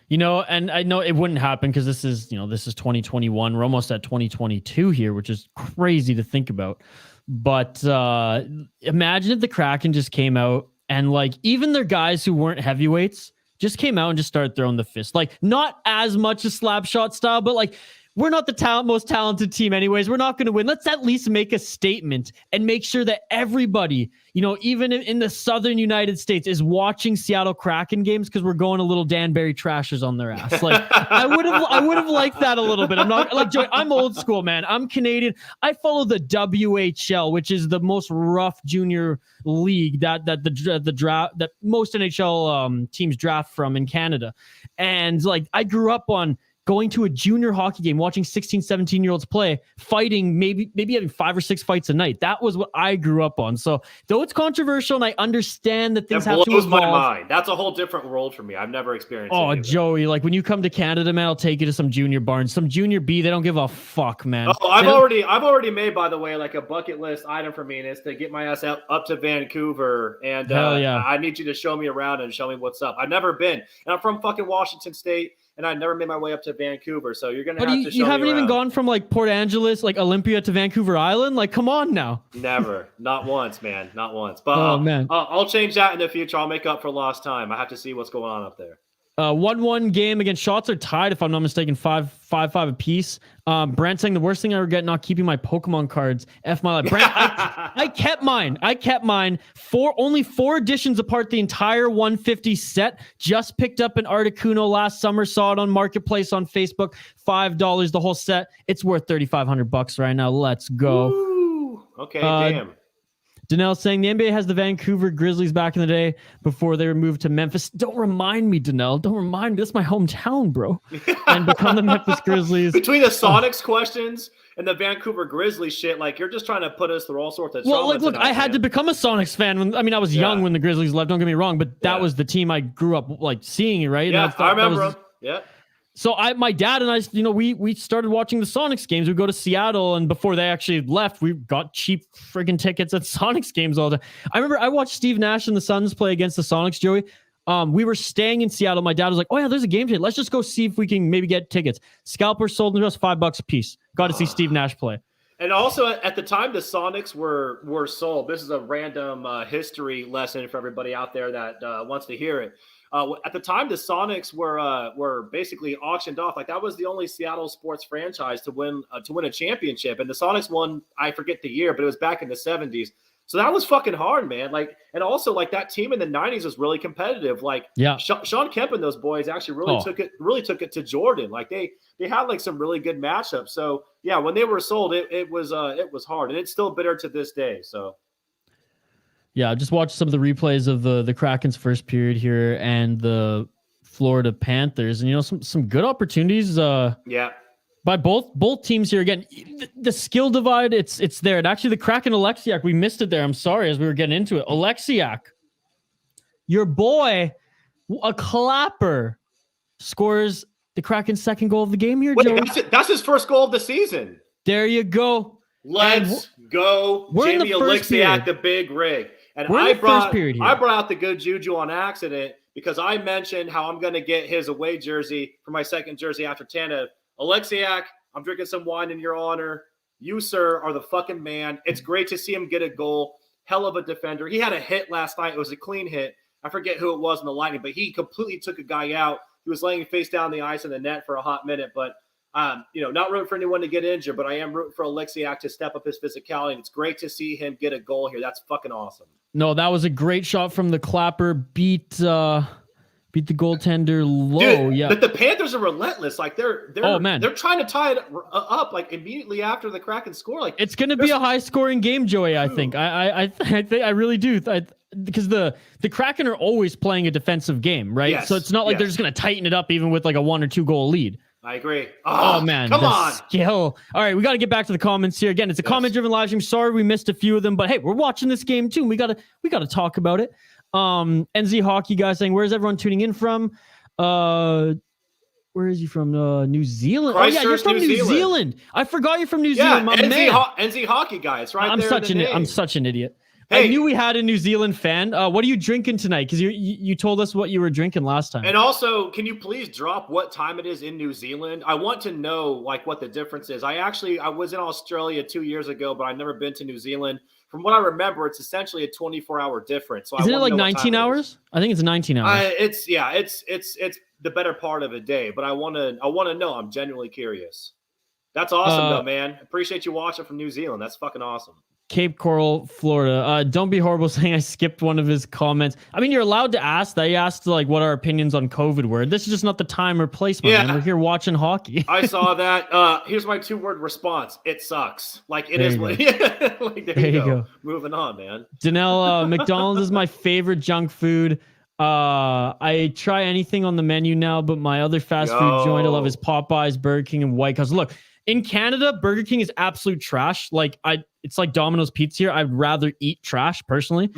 You know, and I know it wouldn't happen because this is 2021. We're almost at 2022 here, which is crazy to think about. But imagine if the Kraken just came out and like even their guys who weren't heavyweights just came out and just started throwing the fist. Like not as much a slap shot style, but like we're not the most talented team anyways. We're not going to win. Let's at least make a statement and make sure that everybody, even in the Southern United States is watching Seattle Kraken games because we're going a little Danbury Trashers on their ass. Like I would have liked that a little bit. I'm not like Joey, I'm old school, man. I'm Canadian. I follow the WHL, which is the most rough junior league that the draft that most NHL teams draft from in Canada. And like I grew up on going to a junior hockey game, watching 16, 17-year-olds play, fighting, maybe having 5 or 6 fights a night. That was what I grew up on. So though it's controversial and I understand that things have to evolve.
My mind. That's a whole different world for me. I've never experienced it.
Oh, Joey, like when you come to Canada, man, I'll take you to some junior barns, some junior B. They don't give a fuck, man.
Oh, I've already made, by the way, like a bucket list item for me, and it's to get my ass up to Vancouver. And I need you to show me around and show me what's up. I've never been. And I'm from fucking Washington State. And I never made my way up to Vancouver, so you're gonna have to show me.
You haven't even gone from like Port Angeles, like Olympia, to Vancouver Island. Like, come on now.
Never, not once, man, not once. But man, I'll change that in the future. I'll make up for lost time. I have to see what's going on up there.
1-1 game against Shots are tied, if I'm not mistaken, 5-5 apiece. Brent saying the worst thing I regret not keeping my Pokemon cards. F my life. Brent, I kept mine. Only 4 editions apart the entire 150 set. Just picked up an Articuno last summer. Saw it on Marketplace on Facebook. $5 the whole set. It's worth $3,500 right now. Let's go.
Ooh, okay, damn.
Danelle saying the NBA has the Vancouver Grizzlies back in the day before they were moved to Memphis. Don't remind me, Danelle. Don't remind me. That's my hometown, bro. And become the Memphis Grizzlies.
Between the Sonics questions and the Vancouver Grizzlies shit, like you're just trying to put us through all sorts of
well,
trauma.
Look, I had to become a Sonics fan when I was young when the Grizzlies left. Don't get me wrong, but that was the team I grew up like seeing, right?
Yeah, I remember them. Yeah.
So my dad and I, we started watching the Sonics games. We go to Seattle, and before they actually left, we got cheap friggin' tickets at Sonics games all the time. I remember I watched Steve Nash and the Suns play against the Sonics, Joey. We were staying in Seattle. My dad was like, "Oh yeah, there's a game today. Let's just go see if we can maybe get tickets." Scalper sold them to us $5 a piece. Got to see Steve Nash play.
And also at the time the Sonics were sold. This is a random history lesson for everybody out there that wants to hear it. At the time, the Sonics were basically auctioned off. Like that was the only Seattle sports franchise to win a championship, and the Sonics won. I forget the year, but it was back in the 70s. So that was fucking hard, man. Like, and also like that team in the 90s was really competitive. Like, Sean Kemp and those boys actually really took it to Jordan. Like they had like some really good matchups. So yeah, when they were sold, it was hard, and it's still bitter to this day. So.
Yeah, just watch some of the replays of the Kraken's first period here and the Florida Panthers, and some good opportunities. By both teams here. Again, the skill divide, it's there. And actually, the Kraken Oleksiak, we missed it there. I'm sorry as we were getting into it. Oleksiak, your boy, a clapper, scores the Kraken's second goal of the game here. Joey.
That's his first goal of the season.
There you go.
Let's go, Jamie Oleksiak, the big rig. And I brought out the good juju on accident because I mentioned how I'm going to get his away jersey for my second jersey after Tanev. Oleksiak, I'm drinking some wine in your honor. You, sir, are the fucking man. It's great to see him get a goal. Hell of a defender. He had a hit last night. It was a clean hit. I forget who it was in the Lightning, but he completely took a guy out. He was laying face down the ice in the net for a hot minute, but not rooting for anyone to get injured, but I am rooting for Oleksiak to step up his physicality. And it's great to see him get a goal here. That's fucking awesome.
No, that was a great shot from the clapper. Beat the goaltender low.
Dude, but the Panthers are relentless. Like they're trying to tie it up like immediately after the Kraken score. Like
it's going to be a high scoring game, Joey. I think. I really do. Because the Kraken are always playing a defensive game, right? Yes, so it's not like they're just going to tighten it up even with like a 1 or 2 goal lead.
I agree.
Oh man,
come on.
Skill. All right, we got to get back to the comments here. Again, it's a comment-driven live stream. Sorry we missed a few of them, but hey, we're watching this game too. And we gotta talk about it. NZ Hockey guy saying, "Where's everyone tuning in from?" Where is he from? New Zealand. You're from New Zealand. I forgot you're from New Zealand, my man.
NZ Hockey guy. It's right there.
I'm such an idiot.
Hey.
I knew we had a New Zealand fan. What are you drinking tonight? Because you told us what you were drinking last time.
And also, can you please drop what time it is in New Zealand? I want to know like what the difference is. I was in Australia 2 years ago, but I've never been to New Zealand. From what I remember, it's essentially a 24-hour difference. So
Isn't it like 19 hours? I think it's 19 hours.
It's the better part of a day, but I want to know. I'm genuinely curious. That's awesome though, man. Appreciate you watching from New Zealand. That's fucking awesome.
Cape Coral, Florida. Don't be horrible saying I skipped one of his comments. I mean, you're allowed to ask that. He asked like what our opinions on COVID were. This is just not the time or place, man. We're here watching hockey.
I saw that. Here's my 2-word response. It sucks. Like it is. Like, there you go. Moving on, man. Danelle,
McDonald's is my favorite junk food. I try anything on the menu now, but my other fast food joint I love is Popeyes, Burger King, and White House. Look, in Canada, Burger King is absolute trash. Like it's like Domino's Pizza here. I'd rather eat trash personally.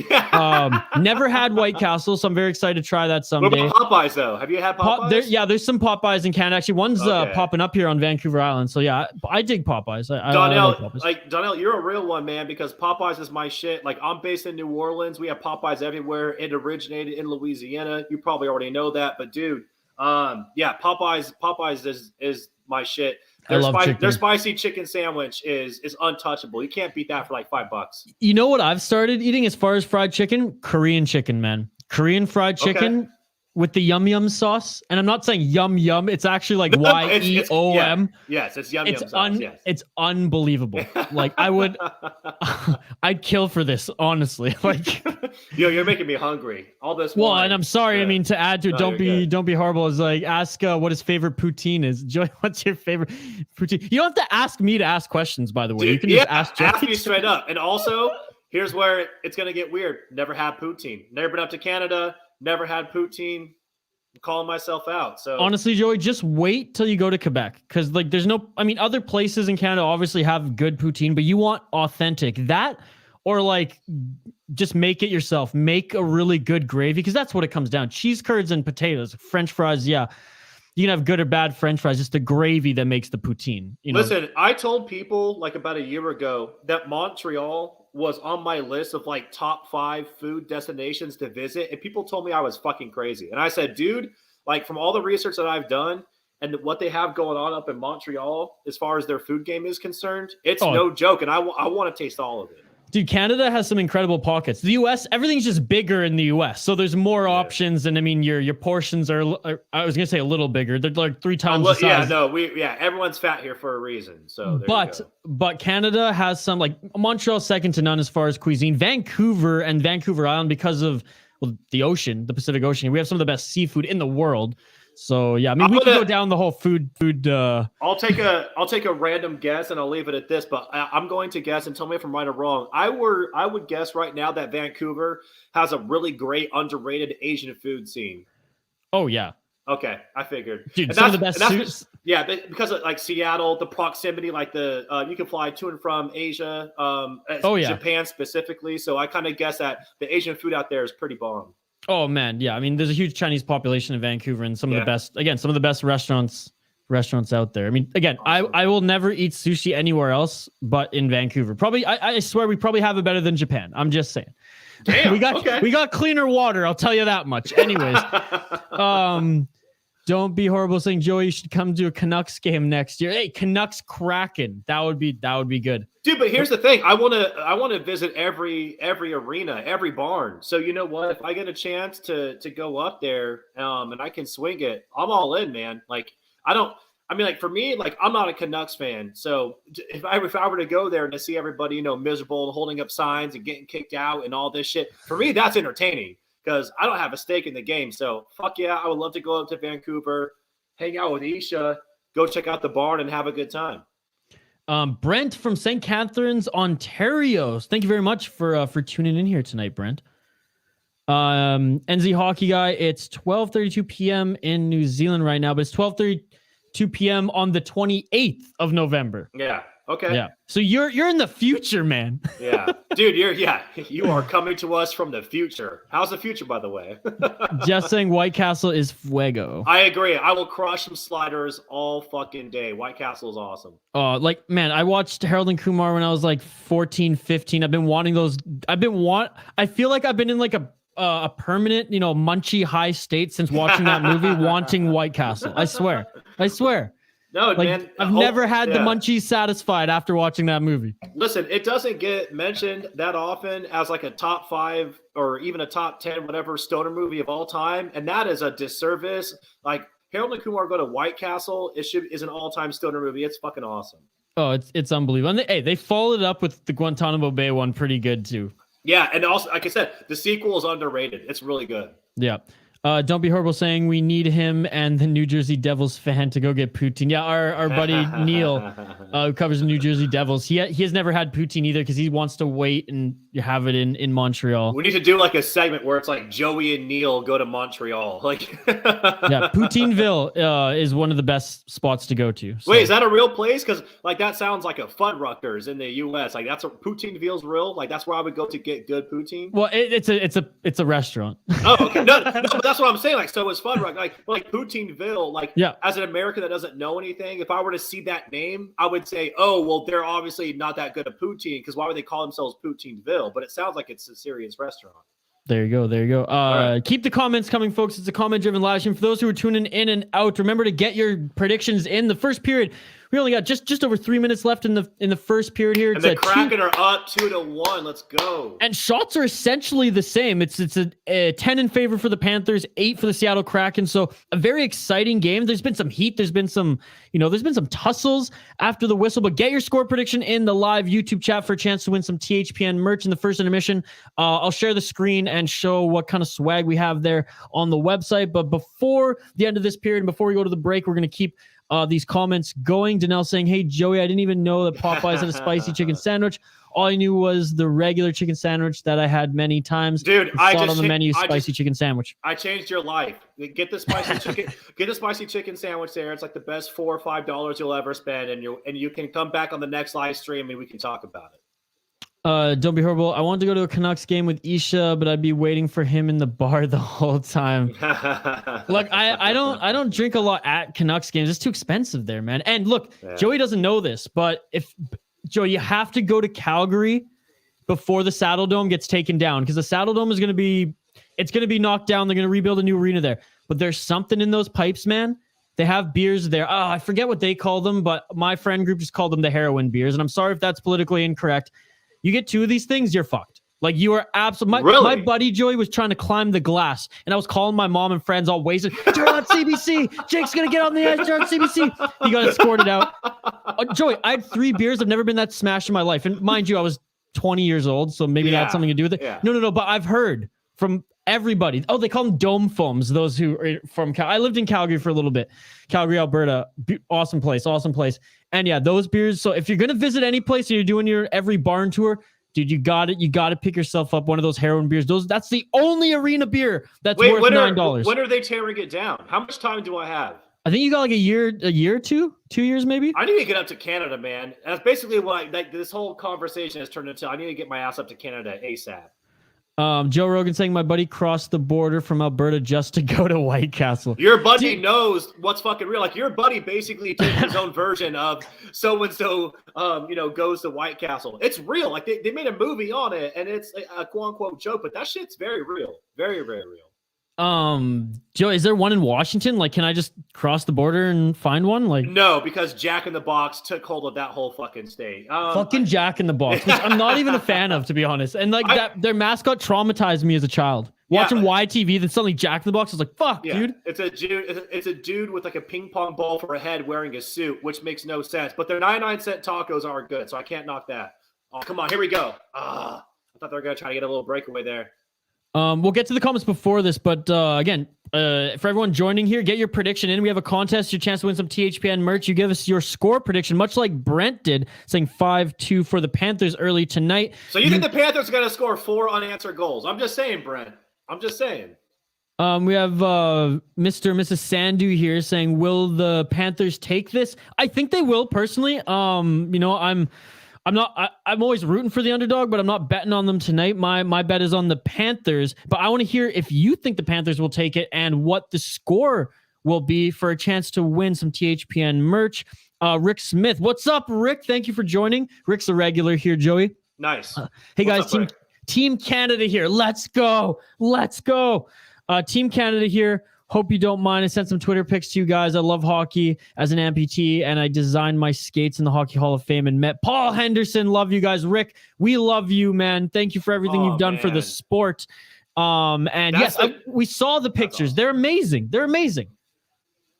Never had White Castle, so I'm very excited to try that someday.
What about Popeyes though? Have you had Popeyes?
There's some Popeyes in Canada. Actually, one's popping up here on Vancouver Island. So yeah, I dig Popeyes.
Donnell, you're a real one, man, because Popeyes is my shit. Like I'm based in New Orleans. We have Popeyes everywhere. It originated in Louisiana. You probably already know that, but dude, Popeyes is my shit. Their spicy chicken sandwich is untouchable. You can't beat that for like $5.
You know what I've started eating as far as fried chicken? Korean chicken, man. Korean fried chicken with the yum yum sauce. And I'm not saying yum yum. It's actually like YEOM.
Yes, it's yum yum sauce.
It's unbelievable. Like I'd kill for this, honestly. Like
you're making me hungry. All this.
Well, and I'm sorry. I mean, to add to it, don't be horrible. Is like ask what his favorite poutine is. Joey, what's your favorite poutine? You don't have to ask me to ask questions, by the way.
Dude,
you can just ask Joey.
Ask me straight up. And also, Here's where it's going to get weird. Never had poutine. Never been up to Canada. Never had poutine. I'm calling myself out. So
honestly, Joey, just wait till you go to Quebec, because like there's no. I mean, other places in Canada obviously have good poutine, but you want authentic. That or like just make it yourself. Make a really good gravy, because that's what it comes down. Cheese curds and potatoes, French fries. Yeah, you can have good or bad French fries. Just the gravy that makes the poutine.
Listen, I told people like about a year ago that Montreal was on my list of like top 5 food destinations to visit, and people told me I was fucking crazy. And I said, dude, like from all the research that I've done and what they have going on up in Montreal as far as their food game is concerned, it's no joke. And I want to taste all of it.
Dude, Canada has some incredible pockets. The U.S., everything's just bigger in the U.S., so there's more options. And I mean, your portions are, I was gonna say a little bigger. They're like 3 times the size.
Everyone's fat here for a reason. So,
but Canada has some, like Montreal's second to none as far as cuisine. Vancouver and Vancouver Island, because of the ocean, the Pacific Ocean, we have some of the best seafood in the world. So yeah, I mean, we can go down the whole food.
I'll take a random guess and I'll leave it at this, but I'm going to guess, and tell me if I'm right or wrong. I would guess right now that Vancouver has a really great underrated Asian food scene.
Oh yeah.
Okay, I figured.
Dude, some of the best.
Because of like Seattle, the proximity, like you can fly to and from Asia, Japan specifically. So I kind of guess that the Asian food out there is pretty bomb.
Oh man, yeah. I mean, there's a huge Chinese population in Vancouver, and some of the best restaurants out there. I mean, again, awesome. I will never eat sushi anywhere else but in Vancouver. Probably, I swear we probably have it better than Japan. I'm just saying.
Damn,
we got cleaner water, I'll tell you that much. Anyways, don't be horrible saying, Joey, you should come to a Canucks game next year. Hey, Canucks Kraken. That would be good.
Dude, but here's the thing. I want to visit every arena, every barn. So you know what? If I get a chance to go up there and I can swing it, I'm all in, man. Like for me, like I'm not a Canucks fan. So if I were to go there and to see everybody, miserable and holding up signs and getting kicked out and all this shit, for me, that's entertaining. Because I don't have a stake in the game. So, fuck yeah, I would love to go up to Vancouver, hang out with Isha, go check out the barn, and have a good time.
Brent from St. Catharines, Ontario. Thank you very much for tuning in here tonight, Brent. NZ Hockey Guy, it's 12:32 p.m. in New Zealand right now, but it's 12:32 p.m. on the 28th of November.
Yeah. Okay.
Yeah. So you're in the future, man.
Yeah. Dude, you are coming to us from the future. How's the future, by the way?
Just saying White Castle is fuego.
I agree. I will crush some sliders all fucking day. White Castle is awesome.
I watched Harold and Kumar when I was like 14, 15. I've been wanting those. I feel like I've been in like a permanent, munchy high state since watching that movie, wanting White Castle. I swear. No, man. I've never had the munchies satisfied after watching that movie.
Listen, it doesn't get mentioned that often as like a top 5 or even a top 10, whatever stoner movie of all time. And that is a disservice. Like Harold and Kumar go to White Castle. Is an all-time stoner movie. It's fucking awesome.
Oh, it's unbelievable. And they followed it up with the Guantanamo Bay one pretty good too.
Yeah. And also, like I said, the sequel is underrated. It's really good.
Yeah. Don't be horrible saying we need him and the New Jersey Devils fan to go get poutine. Yeah, our buddy Neil, who covers the New Jersey Devils, he has never had poutine either because he wants to wait and have it in Montreal.
We need to do like a segment where it's like Joey and Neil go to Montreal. Like,
yeah, Poutineville is one of the best spots to go to. So.
Wait, is that a real place? Because like that sounds like a Fuddruckers in the U.S. Like that's Poutineville's real. Like that's where I would go to get good poutine.
Well, it's a restaurant.
Oh, okay. No, but that's what I'm saying. Like, so it's Fuddruckers. Like Poutineville. Like, as an American that doesn't know anything, if I were to see that name, I would say, oh, well, they're obviously not that good at poutine because why would they call themselves Poutineville? But it sounds like it's a serious restaurant.
There you go. Right. Keep the comments coming, folks. It's a comment-driven live stream. For those who are tuning in and out, remember to get your predictions in the first period. We only got just over 3 minutes left in the first period here.
And the Kraken are up 2-1. Let's go.
And shots are essentially the same. It's a 10 in favor for the Panthers, 8 for the Seattle Kraken. So a very exciting game. There's been some heat. There's been some tussles after the whistle. But get your score prediction in the live YouTube chat for a chance to win some THPN merch in the first intermission. I'll share the screen and show what kind of swag we have there on the website. But before the end of this period, before we go to the break, we're going to keep these comments going. Danelle saying, "Hey Joey, I didn't even know that Popeyes had a spicy chicken sandwich. All I knew was the regular chicken sandwich that I had many times.
Dude,
I saw it on the menu, spicy chicken sandwich.
I changed your life. Get the spicy chicken. Get the spicy chicken sandwich there. It's like the best $4 or $5 you'll ever spend, and you can come back on the next live stream and we can talk about it.
Don't be horrible. I wanted to go to a Canucks game with Isha, but I'd be waiting for him in the bar the whole time. Look, I don't drink a lot at Canucks games. It's too expensive there, man. And look, Joey doesn't know this, but Joey, you have to go to Calgary before the Saddle Dome gets taken down, because the Saddle Dome is going to be knocked down. They're going to rebuild a new arena there. But there's something in those pipes, man. They have beers there. Oh, I forget what they call them, but my friend group just called them the heroin beers. And I'm sorry if that's politically incorrect. You get 2 of these things, you're fucked. Like, you are absolutely... My buddy Joey was trying to climb the glass, and I was calling my mom and friends all wasted. Turn on CBC. Jake's going to get on the ice. Turn on CBC. He got escorted out. Joey, I had 3 beers. I've never been that smashed in my life. And mind you, I was 20 years old, so maybe that had something to do with it.
Yeah.
No. But I've heard from everybody. Oh, they call them dome foams, those who are from I lived in Calgary for a little bit. Calgary, Alberta. Awesome place. And yeah, those beers. So if you're going to visit any place and you're doing your every barn tour, dude, you got it. You got to pick yourself up one of those heroin beers. That's the only arena beer that's worth $9.
When are they tearing it down? How much time do I have?
I think you got like a year or 2 years maybe.
I need to get up to Canada, man. That's basically what this whole conversation has turned into. I need to get my ass up to Canada ASAP.
Joe Rogan saying my buddy crossed the border from Alberta just to go to White Castle.
Your buddy knows what's fucking real. Like, your buddy basically did his own version of so-and-so, goes to White Castle. It's real. Like, they made a movie on it, and it's a quote-unquote joke, but that shit's very real. Very, very real.
Joe, is there one in Washington? Like, can I just cross the border and find one? Like,
no, because Jack in the Box took hold of that whole fucking state.
Fucking Jack in the Box, which I'm not even a fan of, to be honest. And like their mascot traumatized me as a child. Watching YTV, then suddenly Jack in the Box, I was like, fuck, dude.
It's a dude with like a ping pong ball for a head wearing a suit, which makes no sense. But their 99-cent tacos are good, so I can't knock that. Oh, come on, here we go. I thought they were gonna try to get a little breakaway there.
We'll get to the comments before this, but again, for everyone joining here, get your prediction in. We have a contest, your chance to win some THPN merch. You give us your score prediction, much like Brent did, saying 5-2 for the Panthers early tonight.
So you think the Panthers are going to score 4 unanswered goals? I'm just saying, Brent. I'm just saying.
We have Mr. and Mrs. Sandu here saying, will the Panthers take this? I think they will, personally. I'm always rooting for the underdog, but I'm not betting on them tonight. My bet is on the Panthers, but I want to hear if you think the Panthers will take it and what the score will be for a chance to win some THPN merch. Rick Smith. What's up, Rick? Thank you for joining. Rick's a regular here, Joey.
Nice.
Hey, guys, Team Canada here. Let's go. Team Canada here. Hope you don't mind. I sent some Twitter pics to you guys. I love hockey as an amputee, and I designed my skates in the Hockey Hall of Fame and met Paul Henderson. Love you guys. Rick, we love you, man. Thank you for everything you've done for the sport. We saw the pictures. Awesome. They're amazing.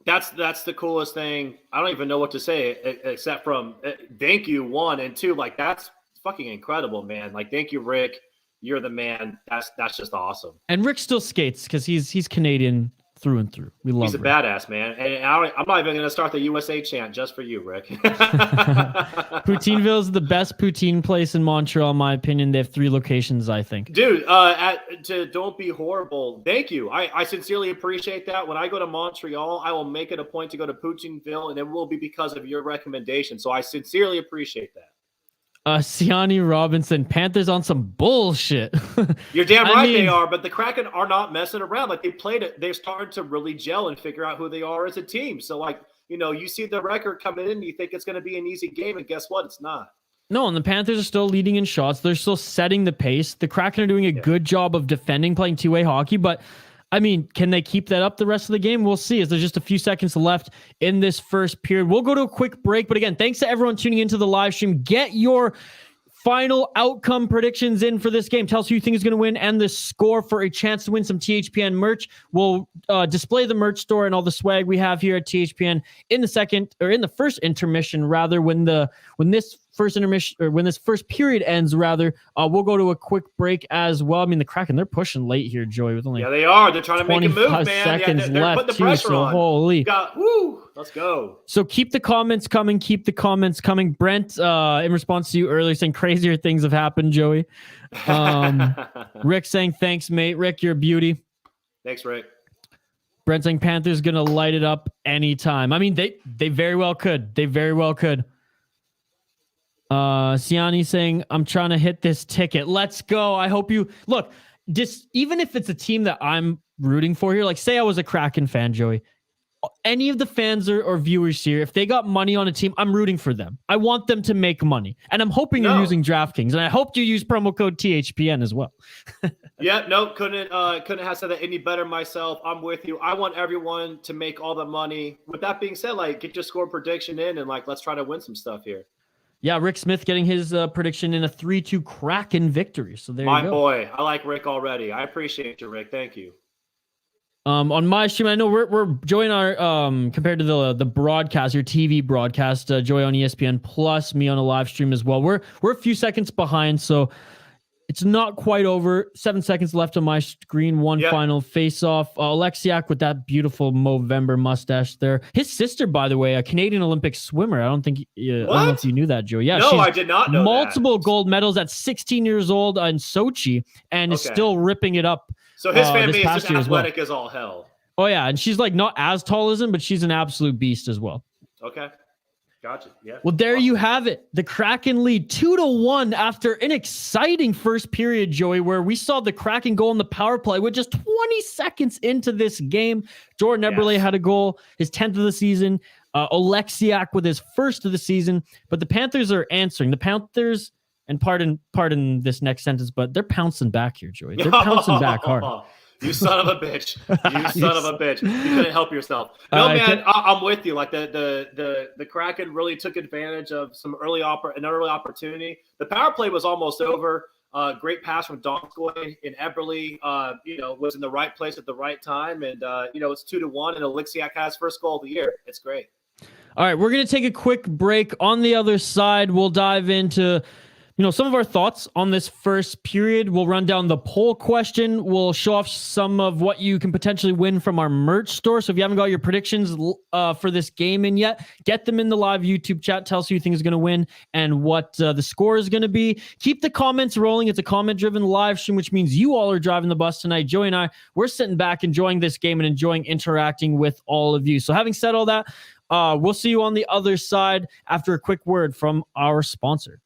That's the coolest thing. I don't even know what to say except from thank you, 1 and 2. Like, that's fucking incredible, man. Like, thank you, Rick. You're the man. That's just awesome.
And Rick still skates because he's Canadian through and through. We love.
He's a badass, man. And I'm not even going to start the USA chant just for you, Rick.
Poutineville is the best poutine place in Montreal, in my opinion. They have 3 locations, I think.
Dude, don't be horrible. Thank you. I sincerely appreciate that. When I go to Montreal, I will make it a point to go to Poutineville, and it will be because of your recommendation. So I sincerely appreciate that.
Siani Robinson, Panthers on some bullshit.
You're damn right they are, but the Kraken are not messing around. Like, they played it. They're starting to really gel and figure out who they are as a team. So, like, you see the record coming in, you think it's going to be an easy game, and guess what? It's not. No,
and the Panthers are still leading in shots. They're still setting the pace. The Kraken are doing a good job of defending, playing two-way hockey, but I mean, can they keep that up the rest of the game? We'll see, as there's just a few seconds left in this first period. We'll go to a quick break, but again, thanks to everyone tuning into the live stream. Get your final outcome predictions in for this game. Tell us who you think is going to win and the score for a chance to win some THPN merch. We'll display the merch store and all the swag we have here at THPN in the first intermission, rather, when this first intermission, or when this first period ends, rather, we'll go to a quick break as well. I mean, the Kraken, they're pushing late here, Joey, with only
they are. They're trying to make a move, man.
seconds
they're
left,
putting the
too,
pressure
so
on.
holy.
Let's go.
So keep the comments coming. Keep the comments coming. Brent, in response to you earlier, saying crazier things have happened, Joey. Rick saying, thanks, mate. Rick, you're a beauty.
Thanks, Rick.
Brent saying Panthers going to light it up anytime. I mean, they very well could. They very well could. Siani saying, I'm trying to hit this ticket. Let's go. I hope you... Look, even if it's a team that I'm rooting for here, like say I was a Kraken fan, Joey, any of the fans or viewers here, if they got money on a team, I'm rooting for them. I want them to make money. And I'm hoping you're using DraftKings. And I hope you use promo code THPN as well.
Yeah, no, couldn't have said that any better myself. I'm with you. I want everyone to make all the money. With that being said, like, get your score prediction in and like let's try to win some stuff here. Yeah,
Rick Smith getting his prediction in a 3-2 Kraken victory. So there you go.
My boy, I like Rick already. I appreciate you, Rick. Thank you.
On my stream, I know we're Joey and our compared to the broadcast, your TV broadcast, Joey on ESPN plus me on a live stream as well. We're a few seconds behind, so it's not quite over. 7 seconds left on my screen. Final face-off. Oleksiak with that beautiful Movember mustache there. His sister, by the way, a Canadian Olympic swimmer. I don't know if you knew that, Joey. Yeah,
no, I did not know
multiple gold medals at 16 years old in Sochi, and is still ripping it up.
So his family is just athletic as all hell.
Oh, yeah. And she's like not as tall as him, but she's an absolute beast as well.
Okay. Gotcha. Yeah.
Well, there you have it. The Kraken lead 2-1 after an exciting first period, Joey, where we saw the Kraken goal in the power play with just 20 seconds into this game. Jordan Eberle had a goal, his 10th of the season. Oleksiak with his first of the season. But the Panthers are answering. The Panthers... And pardon this next sentence, but they're pouncing back here, Joey. They're pouncing back hard.
You son of a bitch. You son of a bitch. You couldn't help yourself. No, man, I'm with you. Like the Kraken really took advantage of an early opportunity. The power play was almost over. Great pass from Donskoy and Eberle, was in the right place at the right time. And, it's 2-1 and Oleksiak has first goal of the year. It's great.
All right, we're going to take a quick break. On the other side, we'll dive into... some of our thoughts on this first period. We'll run down the poll question. We'll show off some of what you can potentially win from our merch store. So if you haven't got your predictions for this game in yet, get them in the live YouTube chat. Tell us who you think is going to win and what the score is going to be. Keep the comments rolling. It's a comment-driven live stream, which means you all are driving the bus tonight. Joey and I, we're sitting back enjoying this game and enjoying interacting with all of you. So having said all that, we'll see you on the other side after a quick word from our sponsor.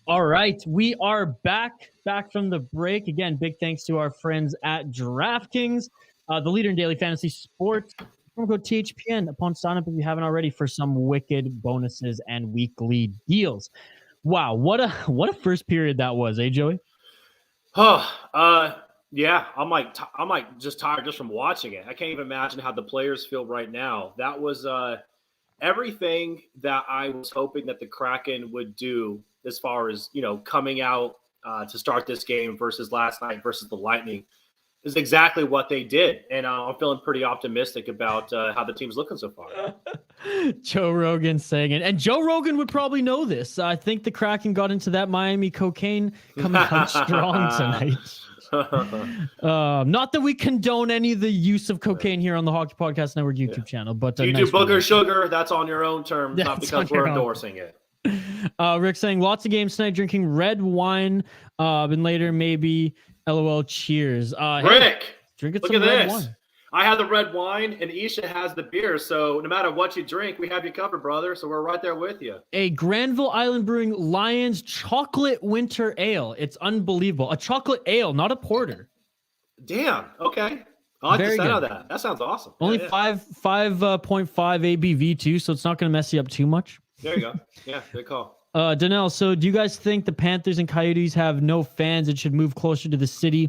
All right, we are back from the break. Again, big thanks to our friends at DraftKings, the leader in daily fantasy sports. Go THPN upon sign up if you haven't already for some wicked bonuses and weekly deals. Wow, what a first period that was, Joey?
Yeah, I'm just tired just from watching it. I can't even imagine how the players feel right now. That was everything that I was hoping that the Kraken would do as far as, coming out to start this game versus last night versus the Lightning is exactly what they did. And I'm feeling pretty optimistic about how the team's looking so far.
Joe Rogan saying it. And Joe Rogan would probably know this. I think the Kraken got into that Miami cocaine coming out strong tonight. Not that we condone any of the use of cocaine here on the Hockey Podcast Network YouTube channel, but
you
nice
do booger sugar, that's on your own terms, not because we're endorsing it.
Rick saying lots of games tonight, drinking red wine, and later maybe LOL cheers.
Rick,
drinking
look
some
at
red
this.
wine.
I have the red wine and Isha has the beer. So no matter what you drink, we have you covered, brother. So we're right there with you.
A Granville Island Brewing Lions chocolate winter ale. It's unbelievable. A chocolate ale, not a porter.
Damn. Okay. I like the sound of that. That sounds awesome.
Only 5.5 ABV too, so it's not going to mess you up too much.
There you go. Yeah, good call.
Danelle, so do you guys think the Panthers and Coyotes have no fans and should move closer to the city?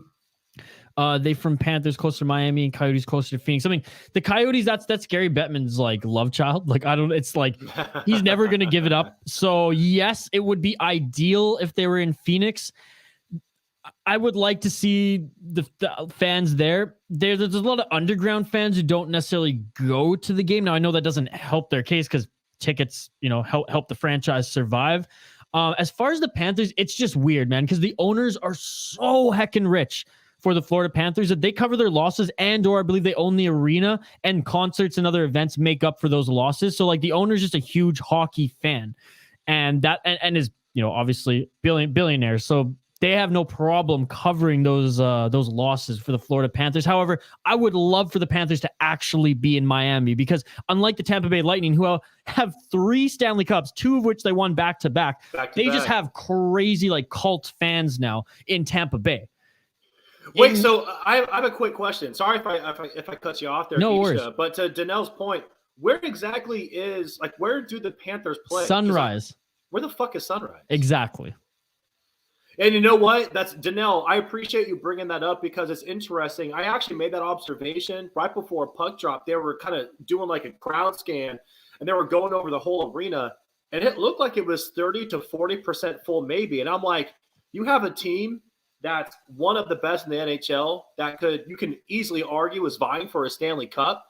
They from Panthers closer to Miami and Coyotes closer to Phoenix. I mean, the Coyotes, that's Gary Bettman's like love child. Like, it's like he's never going to give it up. So yes, it would be ideal if they were in Phoenix. I would like to see the fans there. There's a lot of underground fans who don't necessarily go to the game. Now, I know that doesn't help their case because tickets, help the franchise survive. As far as the Panthers, it's just weird, man, because the owners are so heckin' rich for the Florida Panthers that they cover their losses or I believe they own the arena, and concerts and other events make up for those losses. So like the owner's just a huge hockey fan and is, obviously billionaire. So they have no problem covering those losses for the Florida Panthers. However, I would love for the Panthers to actually be in Miami because unlike the Tampa Bay Lightning, who have 3 Stanley Cups, 2 of which they won back-to-back, they just have crazy like cult fans now in Tampa Bay.
Wait, so I have a quick question. Sorry if I cut you off there,
no
Isha,
worries.
But to Danelle's point, where exactly where do the Panthers play?
Sunrise.
Where the fuck is Sunrise?
Exactly.
And you know what? That's Danelle. I appreciate you bringing that up because it's interesting. I actually made that observation right before puck drop. They were kind of doing like a crowd scan, and they were going over the whole arena, and it looked like it was 30 to 40% full, maybe. And I'm like, you have a team that's one of the best in the NHL that you can easily argue is vying for a Stanley Cup,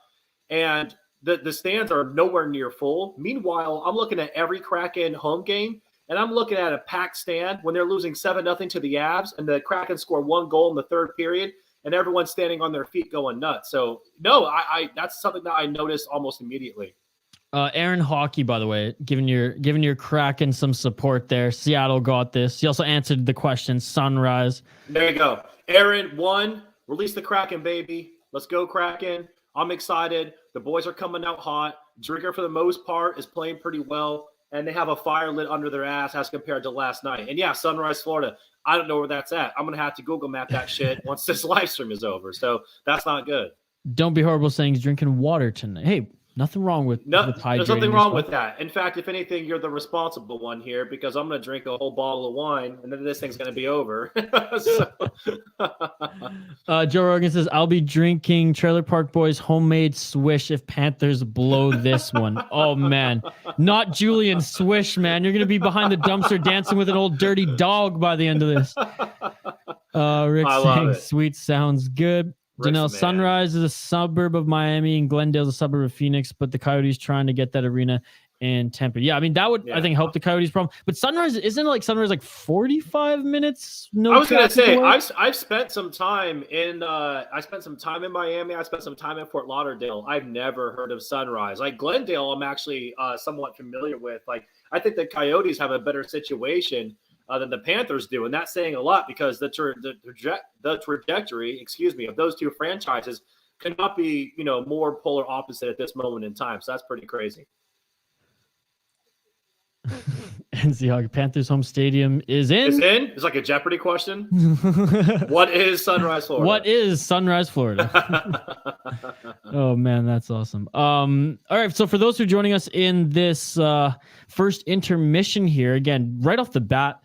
and the stands are nowhere near full. Meanwhile, I'm looking at every Kraken home game, and I'm looking at a packed stand when they're losing 7-0 to the Avs, and the Kraken score 1 goal in the third period, and everyone's standing on their feet going nuts. So, no, I that's something that I noticed almost immediately.
Aaron Hockey, by the way, giving your Kraken some support there. Seattle got this. He also answered the question, Sunrise.
There you go. Aaron, 1, release the Kraken, baby. Let's go, Kraken. I'm excited. The boys are coming out hot. Drigger, for the most part, is playing pretty well, and they have a fire lit under their ass as compared to last night. And, yeah, Sunrise, Florida. I don't know where that's at. I'm going to have to Google map that shit once this live stream is over. So that's not good.
Don't be horrible saying he's drinking water tonight. Hey, nothing wrong with hydrating.
There's nothing wrong with that. In fact, if anything, you're the responsible one here because I'm going to drink a whole bottle of wine and then this thing's going to be over.
Joe Rogan says, I'll be drinking Trailer Park Boys homemade swish if Panthers blow this one. Oh, man. Not Julian Swish, man. You're going to be behind the dumpster dancing with an old dirty dog by the end of this. Rick saying, sweet, sounds good. Danelle, Sunrise is a suburb of Miami and Glendale is a suburb of Phoenix, but the Coyotes trying to get that arena in Tempe. Yeah, I mean, that would, I think, help the Coyotes' problem. But Sunrise, isn't it like Sunrise like 45 minutes? No,
I was going to say, I've spent some time in Miami. I spent some time in Fort Lauderdale. I've never heard of Sunrise. Like Glendale, I'm actually somewhat familiar with. Like, I think the Coyotes have a better situation than the Panthers do. And that's saying a lot because the trajectory, of those two franchises cannot be, more polar opposite at this moment in time. So that's pretty crazy.
against the Hawks. Panthers home stadium is in.
It's in? It's like a Jeopardy question. What is Sunrise, Florida?
What is Sunrise, Florida? Oh man, that's awesome. All right. So for those who are joining us in this first intermission here, again, right off the bat,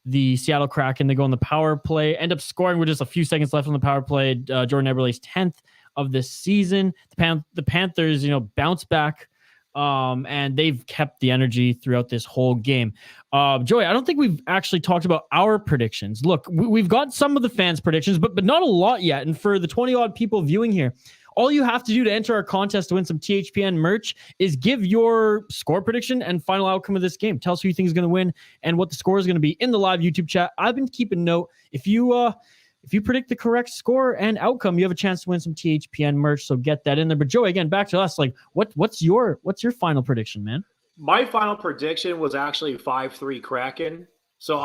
the Seattle Kraken, they go on the power play, end up scoring with just a few seconds left on the power play. Jordan Eberle's 10th of this season. The Panthers, bounce back. And they've kept the energy throughout this whole game. Joey, I don't think we've actually talked about our predictions. Look, we've got some of the fans' predictions, but not a lot yet. And for the 20-odd people viewing here, all you have to do to enter our contest to win some THPN merch is give your score prediction and final outcome of this game. Tell us who you think is going to win and what the score is going to be in the live YouTube chat. I've been keeping note. If you predict the correct score and outcome, you have a chance to win some THPN merch. So get that in there. But Joey, again, back to us. Like, what's your final prediction, man?
My final prediction was actually 5-3 Kraken. So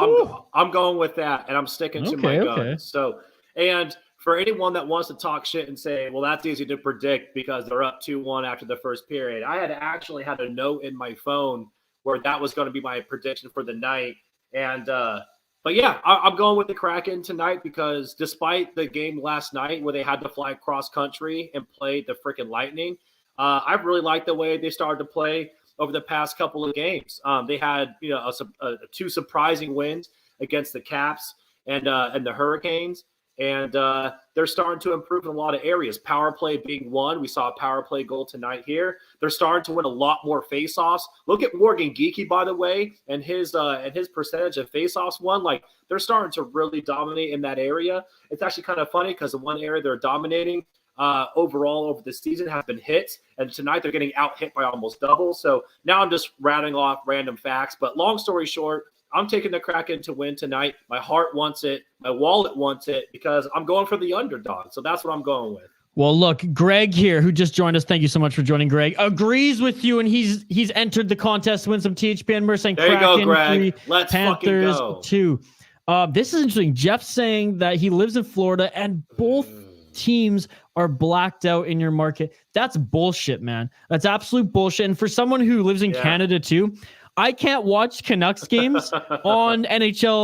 I'm going with that, and I'm sticking to my guns. Okay. So, and for anyone that wants to talk shit and say, well, that's easy to predict because they're up 2-1 after the first period, I had actually had a note in my phone where that was going to be my prediction for the night. And but yeah, I'm going with the Kraken tonight because despite the game last night where they had to fly cross country and play the freaking Lightning, I really liked the way they started to play over the past couple of games. They had two surprising wins against the Caps and the Hurricanes. And they're starting to improve in a lot of areas. Power play being one. We saw a power play goal tonight here. They're starting to win a lot more faceoffs. Look at Morgan Geekie, by the way, and his percentage of faceoffs won. Like, they're starting to really dominate in that area. It's actually kind of funny because the one area they're dominating overall over the season has been hits. And tonight they're getting out hit by almost double. So now I'm just rattling off random facts. But long story short, I'm taking the Kraken to win tonight. My heart wants it. My wallet wants it because I'm going for the underdog. So that's what I'm going with.
Well, look, Greg here, who just joined us. Thank you so much for joining, Greg. Agrees with you, and he's entered the contest to win some THPN merch. There
you go, Greg. Let's
Panthers
fucking go.
2. This is interesting. Jeff saying that he lives in Florida and both teams are blacked out in your market. That's bullshit, man. That's absolute bullshit. And for someone who lives in Canada too, I can't watch Canucks games on NHL.com.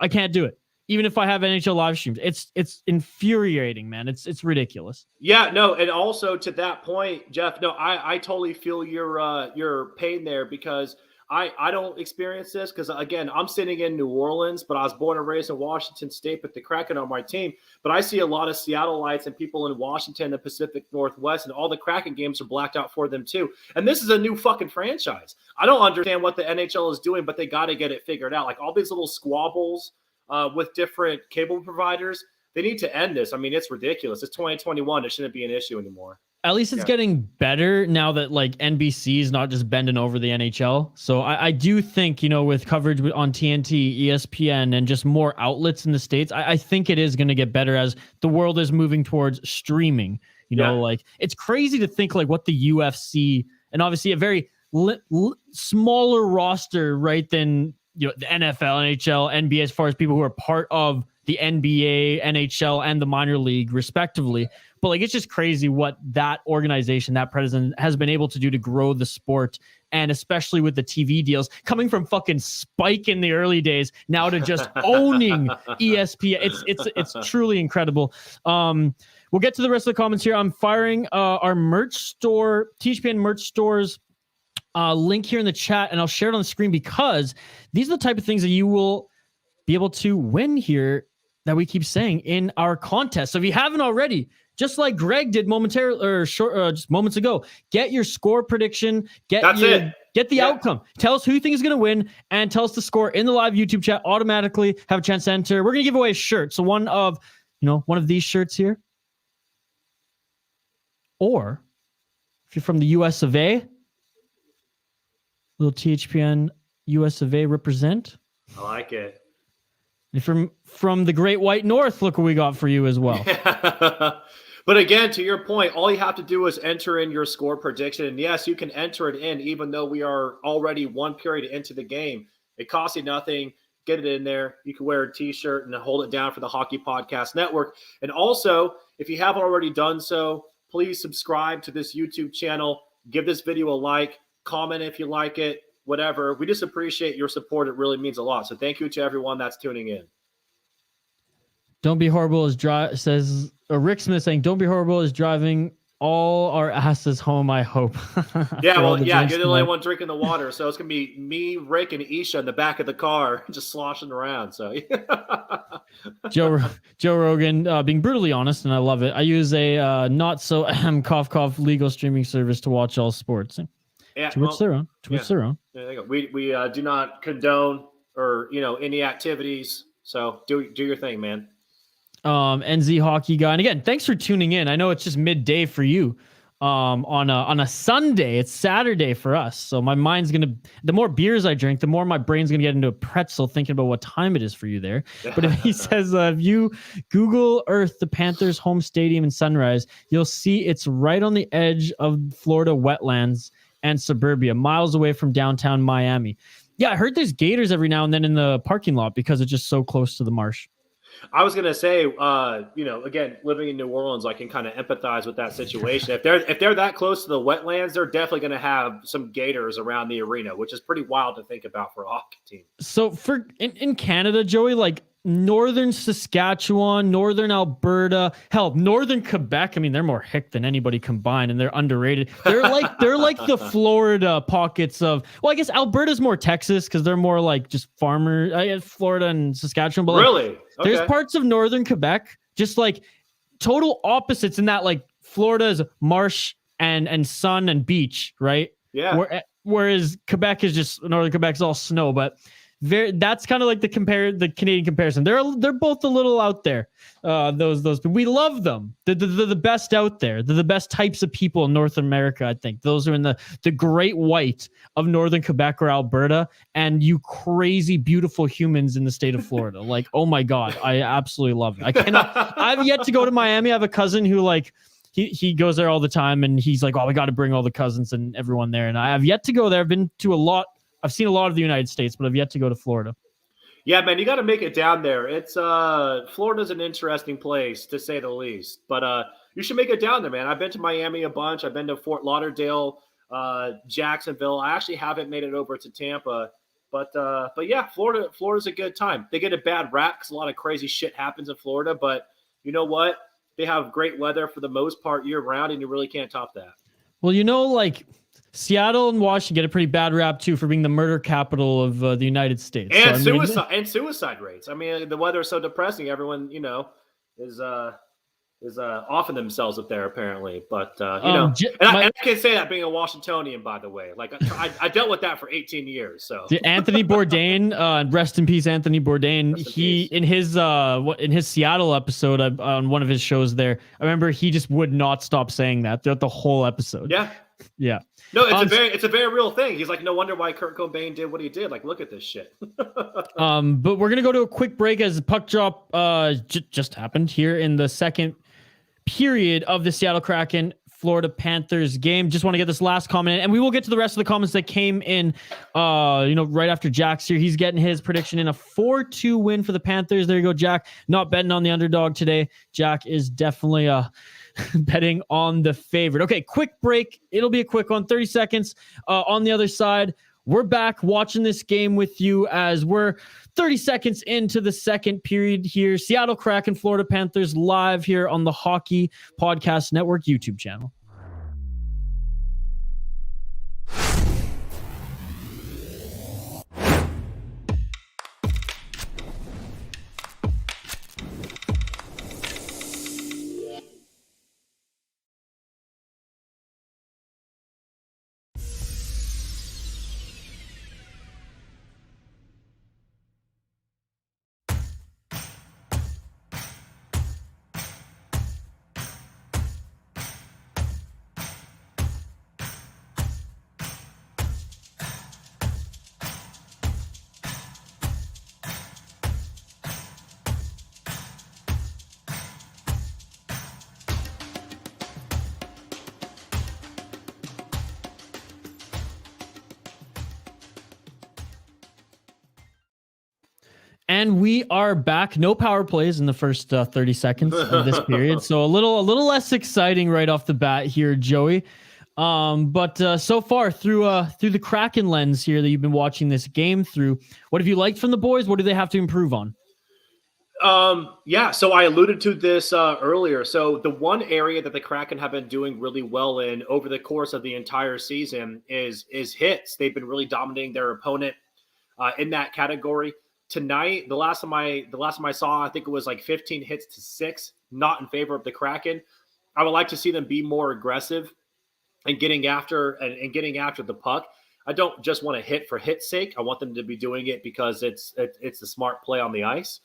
I can't do it. Even if I have NHL live streams. It's infuriating, man. It's ridiculous.
Yeah, no, and also to that point, Jeff, no, I totally feel your pain there because I don't experience this because, again, I'm sitting in New Orleans, but I was born and raised in Washington State with the Kraken on my team. But I see a lot of Seattleites and people in Washington, the Pacific Northwest, and all the Kraken games are blacked out for them too. And this is a new fucking franchise. I don't understand what the NHL is doing, but they got to get it figured out. Like all these little squabbles with different cable providers, they need to end this. I mean, it's ridiculous. It's 2021. It shouldn't be an issue anymore.
At least it's getting better now that like NBC is not just bending over the NHL. So I do think, with coverage on TNT, ESPN, and just more outlets in the States, I think it is going to get better as the world is moving towards streaming. Like it's crazy to think like what the UFC and obviously a very smaller roster, right, than the NFL, NHL, NBA, as far as people who are part of the NBA, NHL, and the minor league, respectively. But like, it's just crazy what that organization, that president has been able to do to grow the sport. And especially with the TV deals coming from fucking Spike in the early days now to just owning ESPN. It's truly incredible. We'll get to the rest of the comments here. I'm firing our merch store, THPN merch stores link here in the chat, and I'll share it on the screen because these are the type of things that you will be able to win here that we keep saying in our contest. So if you haven't already, just like Greg did just moments ago, get your score prediction, get the outcome. Tell us who you think is going to win and tell us the score in the live YouTube chat. Automatically have a chance to enter. We're going to give away a shirt. So one of these shirts here, or if you're from the US of A, little THPN US of A represent.
I like it.
And from the Great White North, look what we got for you as well.
But again, to your point, all you have to do is enter in your score prediction. And yes, you can enter it in even though we are already one period into the game. It costs you nothing. Get it in there. You can wear a T-shirt and hold it down for the Hockey Podcast Network. And also, if you haven't already done so, please subscribe to this YouTube channel. Give this video a like. Comment if you like it. whatever. We just appreciate your support. It really means a lot. So thank you to everyone that's tuning in.
Don't be horrible as says Rick Smith saying, don't be horrible as driving all our asses home, I hope.
Yeah, well, yeah, you're the only one drinking the water. So it's going to be me, Rick, and Isha in the back of the car just sloshing around. So
Joe Rogan being brutally honest, and I love it. I use a not so cough legal streaming service to watch all sports.
Yeah,
to which their own.
There you go. We do not condone or any activities. So do your thing, man.
NZ Hockey Guy, and again, thanks for tuning in. I know it's just midday for you. On a Sunday, it's Saturday for us. So my mind's the more beers I drink, the more my brain's gonna get into a pretzel thinking about what time it is for you there. But if he says, if you Google Earth the Panthers home stadium in Sunrise, you'll see it's right on the edge of Florida wetlands and suburbia, miles away from downtown Miami. Yeah, I heard there's gators every now and then in the parking lot because it's just so close to the marsh.
I was gonna say, again, living in New Orleans, I can kind of empathize with that situation. If they're that close to the wetlands, they're definitely gonna have some gators around the arena, which is pretty wild to think about for a hockey team.
So in Canada, Joey, like northern Saskatchewan, northern Alberta, hell, northern Quebec. I mean, they're more hick than anybody combined, and they're underrated. They're like the Florida pockets of. Well, I guess Alberta's more Texas because they're more like just farmers. I guess Florida and Saskatchewan, but
really, okay.
There's parts of northern Quebec just like total opposites in that like Florida's marsh and sun and beach, right?
Yeah.
Whereas Quebec is just northern Quebec's all snow, but. That's kind of like the Canadian comparison. They're both a little out there. Those we love them. They're the best out there. They're the best types of people in North America. I think those are in the great white of northern Quebec or Alberta, and you crazy beautiful humans in the state of Florida. Like, oh my God, I absolutely love it. I cannot. I've yet to go to Miami. I have a cousin who like. He goes there all the time, and he's like, "Oh, we got to bring all the cousins and everyone there." And I have yet to go there. I've been to a lot. I've seen a lot of the United States, but I've yet to go to Florida.
Yeah, man, you got to make it down there. It's Florida's an interesting place to say the least, but you should make it down there, man. I've been to Miami a bunch. I've been to Fort Lauderdale, Jacksonville. I actually haven't made it over to Tampa, but yeah, Florida's a good time. They get a bad rap because a lot of crazy shit happens in Florida, but you know what? They have great weather for the most part year round, and you really can't top that.
Well, like. Seattle and Washington get a pretty bad rap too for being the murder capital of the United States.
And suicide rates. I mean, the weather is so depressing. Everyone, is offing themselves up there apparently. But and I can't say that being a Washingtonian, by the way. Like I dealt with that for 18 years. So
Anthony Bourdain, rest in peace, Anthony Bourdain. In his Seattle episode on one of his shows there, I remember he just would not stop saying that throughout the whole episode. Yeah.
No, it's a very real thing. He's like, no wonder why Kurt Cobain did what he did. Like, look at this shit.
But we're gonna go to a quick break as the puck drop just happened here in the second period of the Seattle Kraken Florida Panthers game. Just want to get this last comment in, and we will get to the rest of the comments that came in right after Jack's here. He's getting his prediction in a 4-2 win for the Panthers. There you go, Jack. Not betting on the underdog today. Jack is definitely betting on the favorite. Okay, quick break. It'll be a quick one, 30 seconds. On the other side, we're back watching this game with you as we're 30 seconds into the second period here. Seattle Kraken, Florida Panthers live here on the Hockey Podcast Network YouTube channel. And we are back. No power plays in the first 30 seconds of this period. So a little less exciting right off the bat here, Joey. But so far through the Kraken lens here that you've been watching this game through, what have you liked from the boys? What do they have to improve on?
Yeah, so I alluded to this earlier. So the one area that the Kraken have been doing really well in over the course of the entire season is hits. They've been really dominating their opponent in that category. Tonight, the last time I saw, I think it was like 15 hits to 6, not in favor of the Kraken. I would like to see them be more aggressive and getting after the puck. I don't just want to hit for hit's sake. I want them to be doing it because it's a smart play on the ice.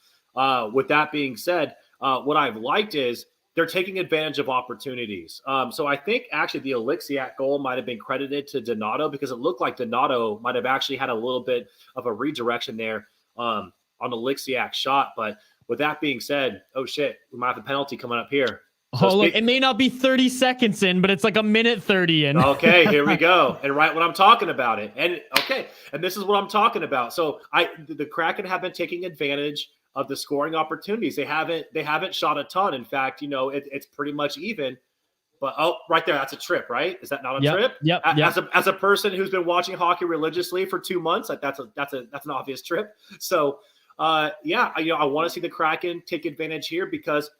With that being said, what I've liked is they're taking advantage of opportunities. So I think actually the Oleksiak goal might have been credited to Donato because it looked like Donato might have actually had a little bit of a redirection there on Oleksiak's shot. But with that being said, oh shit, we might have a penalty coming up here. So
look, it may not be 30 seconds in, but it's like a minute 30 in.
Okay, here we go. And right when I'm talking about it. And this is what I'm talking about. So the Kraken have been taking advantage of the scoring opportunities. They haven't shot a ton. In fact, it's pretty much even. But right there, that's a trip, right? Is that not a trip?
Yep.
As a person who's been watching hockey religiously for 2 months, that's an obvious trip. So I want to see the Kraken take advantage here because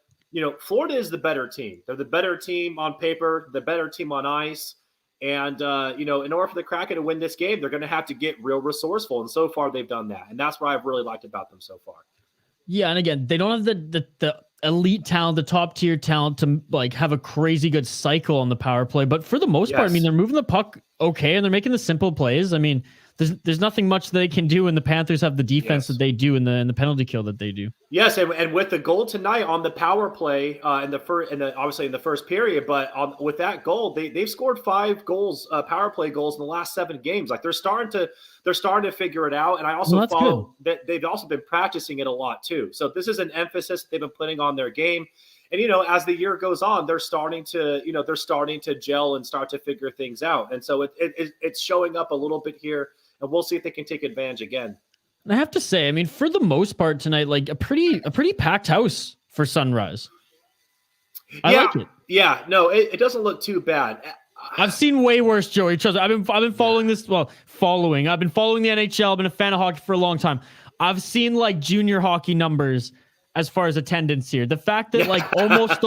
Florida is the better team. They're the better team on paper, the better team on ice. And, in order for the Kraken to win this game, they're going to have to get real resourceful. And so far they've done that. And that's what I've really liked about them so far.
Yeah, and again, they don't have the elite talent, the top tier talent to like have a crazy good cycle on the power play. But for the most part, I mean, they're moving the puck okay, and they're making the simple plays. I mean, there's nothing much they can do, and the Panthers have the defense that they do and the penalty kill that they do. Yes,
and with the goal tonight on the power play obviously in the first period, but with that goal, they've scored 5 goals, power play goals in the last 7 games. Like they're starting to figure it out, and I also follow that they've also been practicing it a lot too. So this is an emphasis they've been putting on their game. And as the year goes on, they're starting to gel and start to figure things out. And so it's showing up a little bit here, and we'll see if they can take advantage again.
And I have to say, I mean, for the most part tonight, like a pretty packed house for Sunrise. I like it.
Yeah, no, it doesn't look too bad.
I've seen way worse, Joey. Trust me, I've been following this. Well, I've been following the NHL. I've been a fan of hockey for a long time. I've seen like junior hockey numbers as far as attendance here. The fact that like almost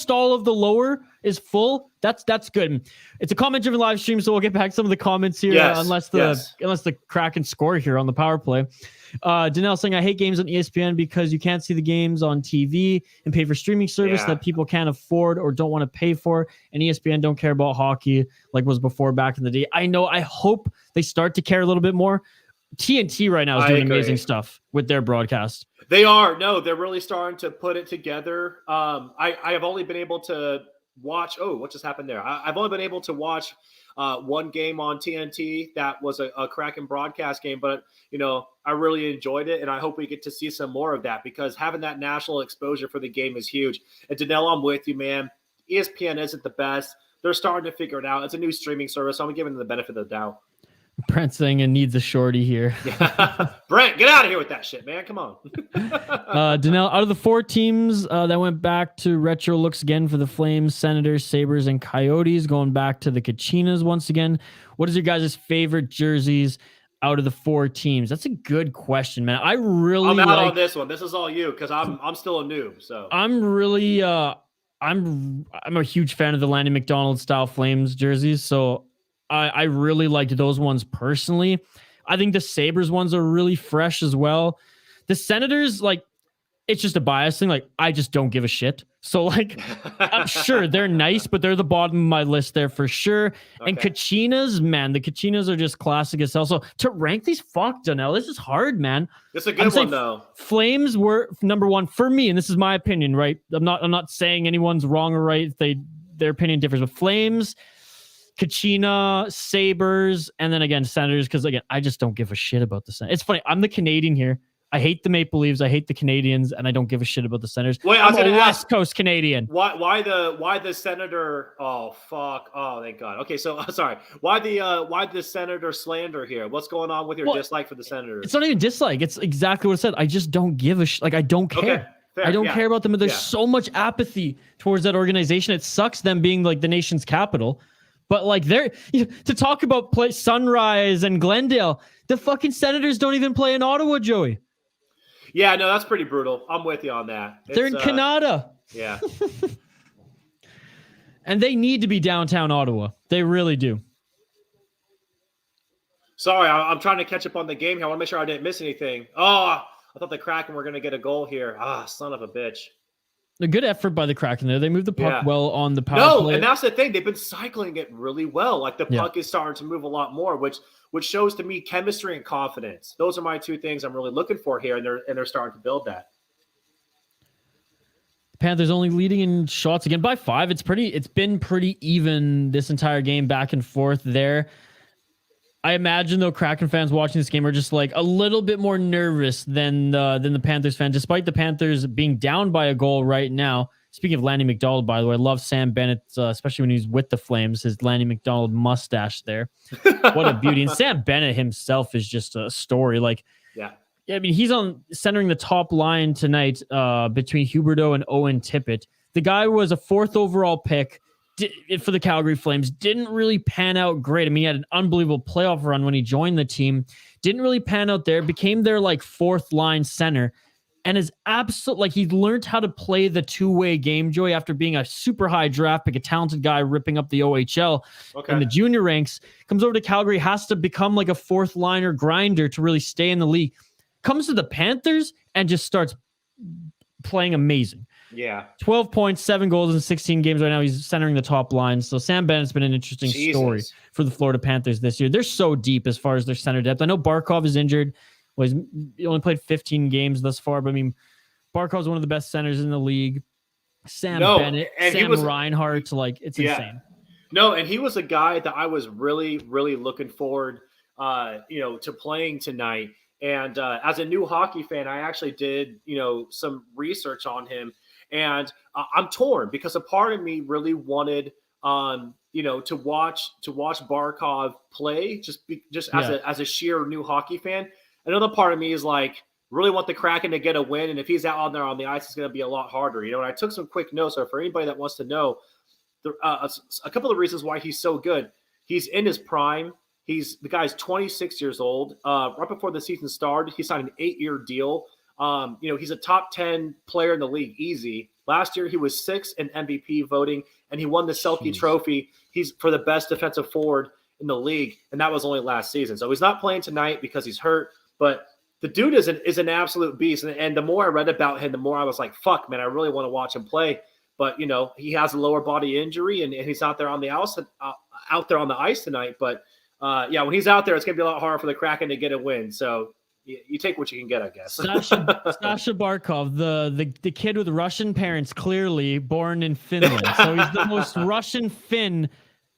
all of the lower is full, that's good. It's a comment-driven live stream, so we'll get back to some of the comments here unless the Kraken score here on the power play. Danelle saying, I hate games on ESPN because you can't see the games on TV and pay for streaming service that people can't afford or don't want to pay for. And ESPN don't care about hockey like was before back in the day. I know. I hope they start to care a little bit more. TNT right now is doing amazing stuff with their broadcast.
They are. No, they're really starting to put it together. I have only been able to watch. Oh, what just happened there? I've only been able to watch one game on TNT. That was a Kraken broadcast game, but I really enjoyed it, and I hope we get to see some more of that because having that national exposure for the game is huge. And Danelle, I'm with you, man. ESPN isn't the best. They're starting to figure it out. It's a new streaming service, so I'm giving them the benefit of the doubt.
Brent saying it needs a shorty here.
Brent, get out of here with that shit, man. Come on.
Danelle, out of the 4 teams that went back to retro looks again for the Flames, Senators, Sabres, and Coyotes, going back to the Kachinas once again. What is your guys' favorite jerseys out of the 4 teams? That's a good question, man. I'm
out on this one. This is all you because I'm still a noob. So
I'm really I'm a huge fan of the Lanny McDonald style Flames jerseys. So I really liked those ones personally. I think the Sabres ones are really fresh as well. The Senators, like, it's just a bias thing. Like, I just don't give a shit. So, like, I'm sure they're nice, but they're the bottom of my list there for sure. Okay. And Kachinas, man, the Kachinas are just classic as hell. So to rank these, Danelle, this is hard, man.
It's a good one, though.
Flames were number 1 for me, and this is my opinion, right? I'm not saying anyone's wrong or right. Their opinion differs, but Flames, Kachina, Sabres, and then again Senators, because again I just don't give a shit about the Senators. It's funny, I'm the Canadian here. I hate the Maple Leafs, I hate the Canadians, and I don't give a shit about the Senators.
Wait,
I'm a West Coast Canadian.
Why the Senator? Oh fuck! Oh thank God. Okay, so sorry. Why the Senator slander here? What's going on with your dislike for the Senators?
It's not even dislike. It's exactly what it said. I just don't give a shit. Like I don't care.
Okay. Fair,
I don't care about them. There's so much apathy towards that organization. It sucks them being like the nation's capital. But like to talk about play Sunrise and Glendale, the fucking Senators don't even play in Ottawa, Joey.
Yeah, no, that's pretty brutal. I'm with you on that.
They're in Canada.
Yeah.
And they need to be downtown Ottawa. They really do.
Sorry, I'm trying to catch up on the game here. I want to make sure I didn't miss anything. Oh, I thought the Kraken were going to get a goal here. Son of a bitch.
A good effort by the Kraken there. They moved the puck well on the power play.
And that's the thing. They've been cycling it really well. Like the puck is starting to move a lot more, which shows to me chemistry and confidence. Those are my two things I'm really looking for here, and they're starting to build that.
Panthers only leading in shots again by 5. It's been pretty even this entire game, back and forth there. I imagine though Kraken fans watching this game are just like a little bit more nervous than the Panthers fans, despite the Panthers being down by a goal right now. Speaking of Lanny McDonald, by the way, I love Sam Bennett, especially when he's with the Flames, his Lanny McDonald mustache there. What a beauty. And Sam Bennett himself is just a story. Like, yeah, I mean, he's on centering the top line tonight between Huberdeau and Owen Tippett. The guy was a 4th overall pick for the Calgary Flames. Didn't really pan out great. I mean, he had an unbelievable playoff run when he joined the team. Didn't really pan out there. Became their like 4th line center. And is absolutely like he learned how to play the two-way game, Joey, after being a super high draft pick, a talented guy ripping up the OHL in the junior ranks. Comes over to Calgary, has to become like a 4th liner grinder to really stay in the league. Comes to the Panthers and just starts playing amazing.
Yeah.
12 points, 7 goals in 16 games right now. He's centering the top line. So Sam Bennett's been an interesting story for the Florida Panthers this year. They're so deep as far as their center depth. I know Barkov is injured. Well, he only played 15 games thus far, but I mean, Barkov's one of the best centers in the league. Sam Bennett, Sam Reinhart, like it's insane.
No, and he was a guy that I was really, really looking forward, to playing tonight. And as a new hockey fan, I actually did, some research on him, and I'm torn because a part of me really wanted, to watch Barkov play just as a sheer new hockey fan. Another part of me is like, really want the Kraken to get a win. And if he's out on there on the ice, it's going to be a lot harder. And I took some quick notes. So for anybody that wants to know, a couple of reasons why he's so good. He's in his prime. The guy's 26 years old. Right before the season started, he signed an 8-year deal. He's a top 10 player in the league, easy. Last year, he was 6th in MVP voting, and he won the Selke Trophy. He's for the best defensive forward in the league, and that was only last season. So he's not playing tonight because he's hurt. But the dude is an absolute beast. And the more I read about him, the more I was like, fuck, man, I really want to watch him play. But, he has a lower body injury, and he's out there on the ice tonight. But, when he's out there, it's going to be a lot harder for the Kraken to get a win. So you take what you can get, I guess.
Sasha Barkov, the kid with Russian parents, clearly born in Finland. So he's the most Russian Finn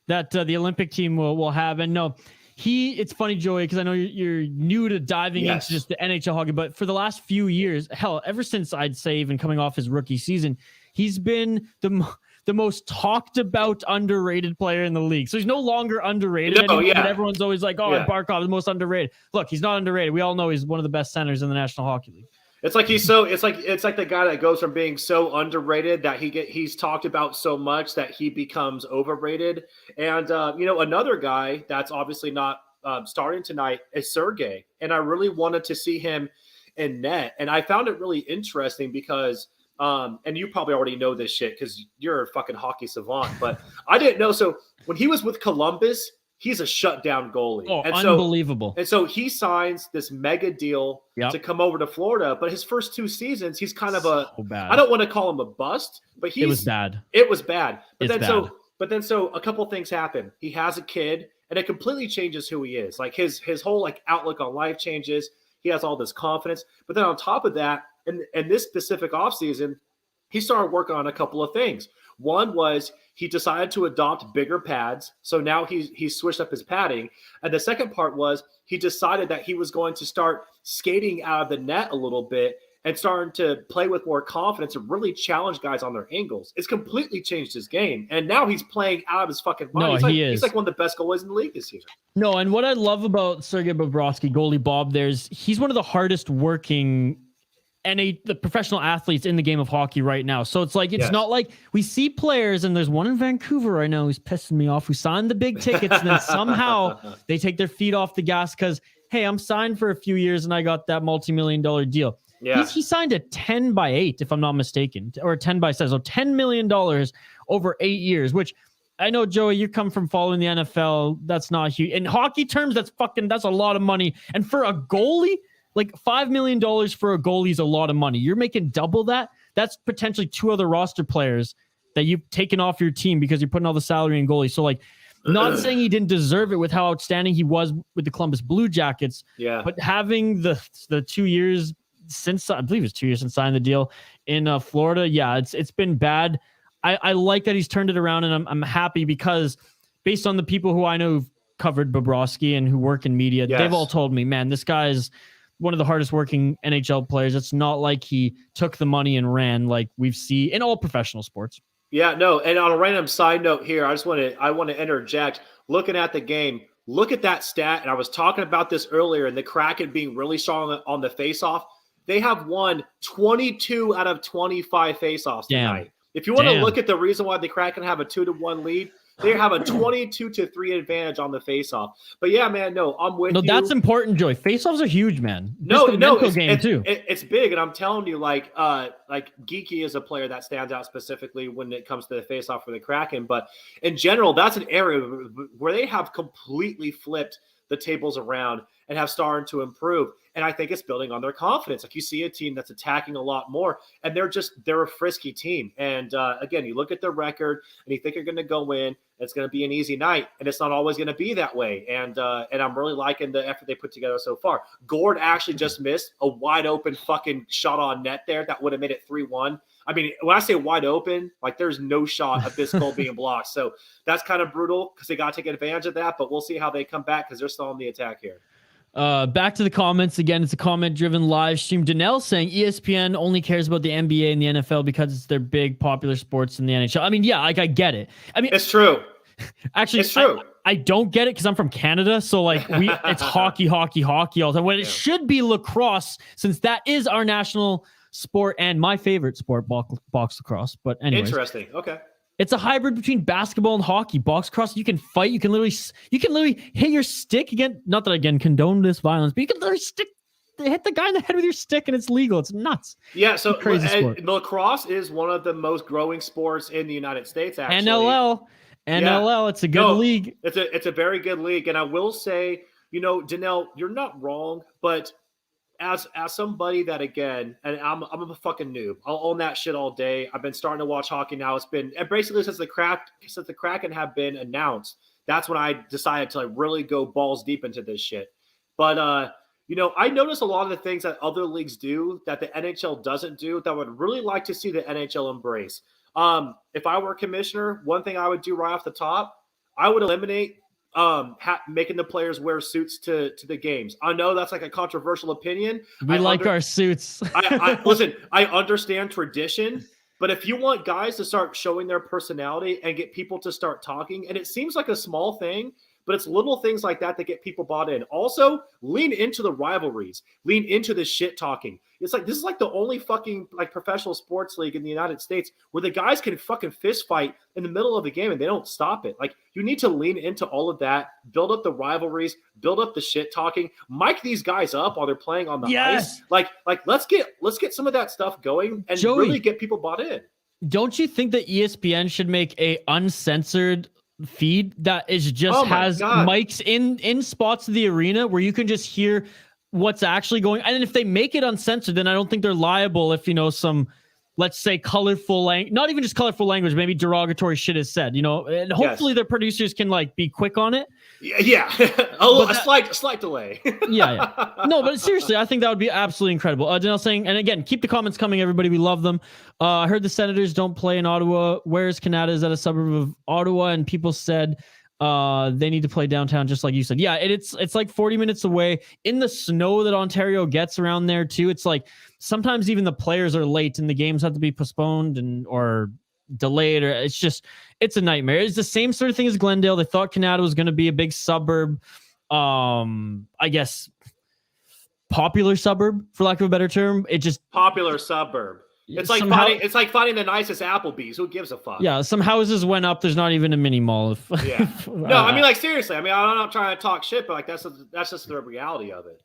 that the Olympic team will have. And no, it's funny, Joey, because I know you're new to diving into just the NHL hockey, but for the last few years, hell, ever since I'd say even coming off his rookie season, he's been the most talked about underrated player in the league. So he's no longer underrated anymore, but everyone's always like, Barkov is the most underrated. Look, he's not underrated. We all know he's one of the best centers in the National Hockey League.
It's like it's like the guy that goes from being so underrated that he's talked about so much that he becomes overrated. And another guy that's obviously not starting tonight is Sergei, and I really wanted to see him in net. And I found it really interesting because and you probably already know this shit because you're a fucking hockey savant, but I didn't know. So when he was with Columbus, he's a shutdown goalie.
Oh, and unbelievable.
So he signs this mega deal to come over to Florida, but his first 2 seasons, he's kind of I don't want to call him a bust, but it was bad. It was bad. But then a couple things happen. He has a kid, and it completely changes who he is. Like his whole like outlook on life changes. He has all this confidence. But then on top of that, in this specific offseason, he started working on a couple of things. One was he decided to adopt bigger pads. So now he's switched up his padding. And the second part was he decided that he was going to start skating out of the net a little bit and starting to play with more confidence and really challenge guys on their angles. It's completely changed his game. And now he's playing out of his fucking mind. He's like one of the best goalies in the league this year.
No, and what I love about Sergei Bobrovsky, goalie Bob, he's one of the hardest working the professional athletes in the game of hockey right now. So it's like, it's not like we see players, and there's one in Vancouver right now who's pissing me off, who signed the big tickets, and then somehow they take their feet off the gas because, hey, I'm signed for a few years and I got that multi-million-dollar deal. Yeah. He signed a 10x8, if I'm not mistaken, or a 10x7. So $10 million over 8 years, which I know, Joey, you come from following the NFL. That's not huge. In hockey terms, that's a lot of money. And for a goalie, like $5 million for a goalie is a lot of money. You're making double that. That's potentially 2 other roster players that you've taken off your team because you're putting all the salary in goalie. So, like, not saying he didn't deserve it with how outstanding he was with the Columbus Blue Jackets. Yeah. But having the 2 years since, I believe it's 2 years since signing the deal in Florida, it's been bad. I like that he's turned it around, and I'm happy because based on the people who I know who've covered Bobrovsky and who work in media, they've all told me, man, this guy is one of the hardest working NHL players. It's not like he took the money and ran like we've seen in all professional sports. Yeah, no. And on a random side note here, I want to interject. Looking at the game, look at that stat. And I was talking about this earlier, and the Kraken being really strong on the faceoff. They have won 22 out of 25 faceoffs tonight. If you want to look at the reason why the Kraken have a 2-1 lead, they have a 22-3 advantage on the faceoff. But yeah, man, no, I'm with you. No, that's important, Joey. Faceoffs are huge, man. It's big, and I'm telling you, like Geeky is a player that stands out specifically when it comes to the faceoff for the Kraken. But in general, that's an area where they have completely flipped the tables around and have started to improve. And I think it's building on their confidence. Like, you see a team that's attacking a lot more, and they're a frisky team. And again, you look at their record and you think you're going to go in, and it's going to be an easy night, and it's not always going to be that way. And I'm really liking the effort they put together so far. Gord actually just missed a wide open fucking shot on net there that would have made it 3-1. I mean, when I say wide open, like, there's no shot of this goal being blocked. So that's kind of brutal because they got to take advantage of that, but we'll see how they come back because they're still on the attack here. Back to the comments again. It's a comment-driven live stream. Danelle saying ESPN only cares about the NBA and the NFL because it's their big popular sports in the NHL. I mean, yeah, like, I get it. I mean, it's true. Actually, it's true. I don't get it because I'm from Canada, so like it's hockey all the time. When it should be lacrosse, since that is our national sport and my favorite sport, box lacrosse. But anyways, interesting. Okay. It's a hybrid between basketball and hockey. Box cross, you can fight. You can literally hit your stick again. Not that I condone this violence, but you can literally hit the guy in the head with your stick, and it's legal. It's nuts. Yeah. So crazy sport. Lacrosse is one of the most growing sports in the United States. Actually, NLL. It's a good league. It's a very good league, and I will say, Danelle, you're not wrong, but as somebody that, again, and I'm a fucking noob. I'll own that shit all day. I've been starting to watch hockey now. It's been basically since the Kraken have been announced. That's when I decided to really go balls deep into this shit. But I notice a lot of the things that other leagues do that the NHL doesn't do that I would really like to see the NHL embrace. If I were a commissioner, one thing I would do right off the top, I would eliminate making the players wear suits to the games. I know that's like a controversial opinion. We like our suits. Listen, I understand tradition, but if you want guys to start showing their personality and get people to start talking, and it seems like a small thing, but it's little things like that get people bought in. Also, lean into the rivalries. Lean into the shit talking. It's like, this is like the only fucking like professional sports league in the United States where the guys can fucking fist fight in the middle of the game and they don't stop it. Like, you need to lean into all of that, build up the rivalries, build up the shit talking, mic these guys up while they're playing on the ice. Like let's get some of that stuff going and really get people bought in. Don't you think that ESPN should make a uncensored feed that is just has mics in spots of the arena where you can just hear what's actually going? And if they make it uncensored, then I don't think they're liable if some, let's say, colorful language, not even just colorful language, maybe derogatory shit is said, and hopefully their producers can be quick on it. Yeah. A slight delay. Yeah. No, but seriously, I think that would be absolutely incredible. Janelle saying, and again, keep the comments coming, everybody. We love them. I heard the Senators don't play in Ottawa. Where's Canada? Is that a suburb of Ottawa? And people said they need to play downtown, just like you said. Yeah, it's like 40 minutes away in the snow that Ontario gets around there too. It's like sometimes even the players are late and the games have to be postponed or delayed, or it's a nightmare. It's the same sort of thing as Glendale. They thought Canada was going to be a big suburb. I guess popular suburb, for lack of a better term. It just
popular suburb. It's like finding the nicest Applebee's. Who gives a fuck?
Yeah, some houses went up. There's not even a mini mall.
Yeah. No, I mean, like, seriously. I mean, I'm not trying to talk shit, but like that's just the reality of it.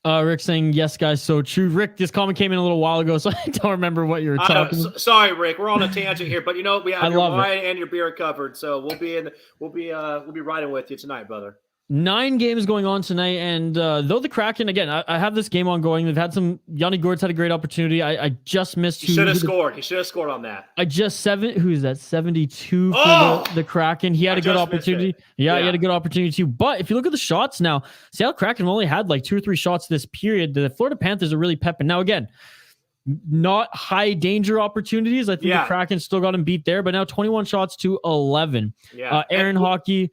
Rick saying, yes, guys, so true. Rick, this comment came in a little while ago, so I don't remember what you were talking about.
Sorry, Rick. We're on a tangent here, but we have your wine and your beer covered, so we'll be riding with you tonight, brother.
9 games going on tonight, and though the Kraken, again, I have this game ongoing. They've had some. Yanni Gourde's had a great opportunity. I just missed.
He should have scored. He should have scored on that.
Who's that? 72 for the Kraken. He had a good opportunity. Yeah, he had a good opportunity too. But if you look at the shots now, Seattle Kraken only had like 2 or 3 shots this period. The Florida Panthers are really pepping. Now, again, not high danger opportunities. I think the Kraken still got him beat there, but now 21 shots to 11.
Yeah.
Aaron Hockey.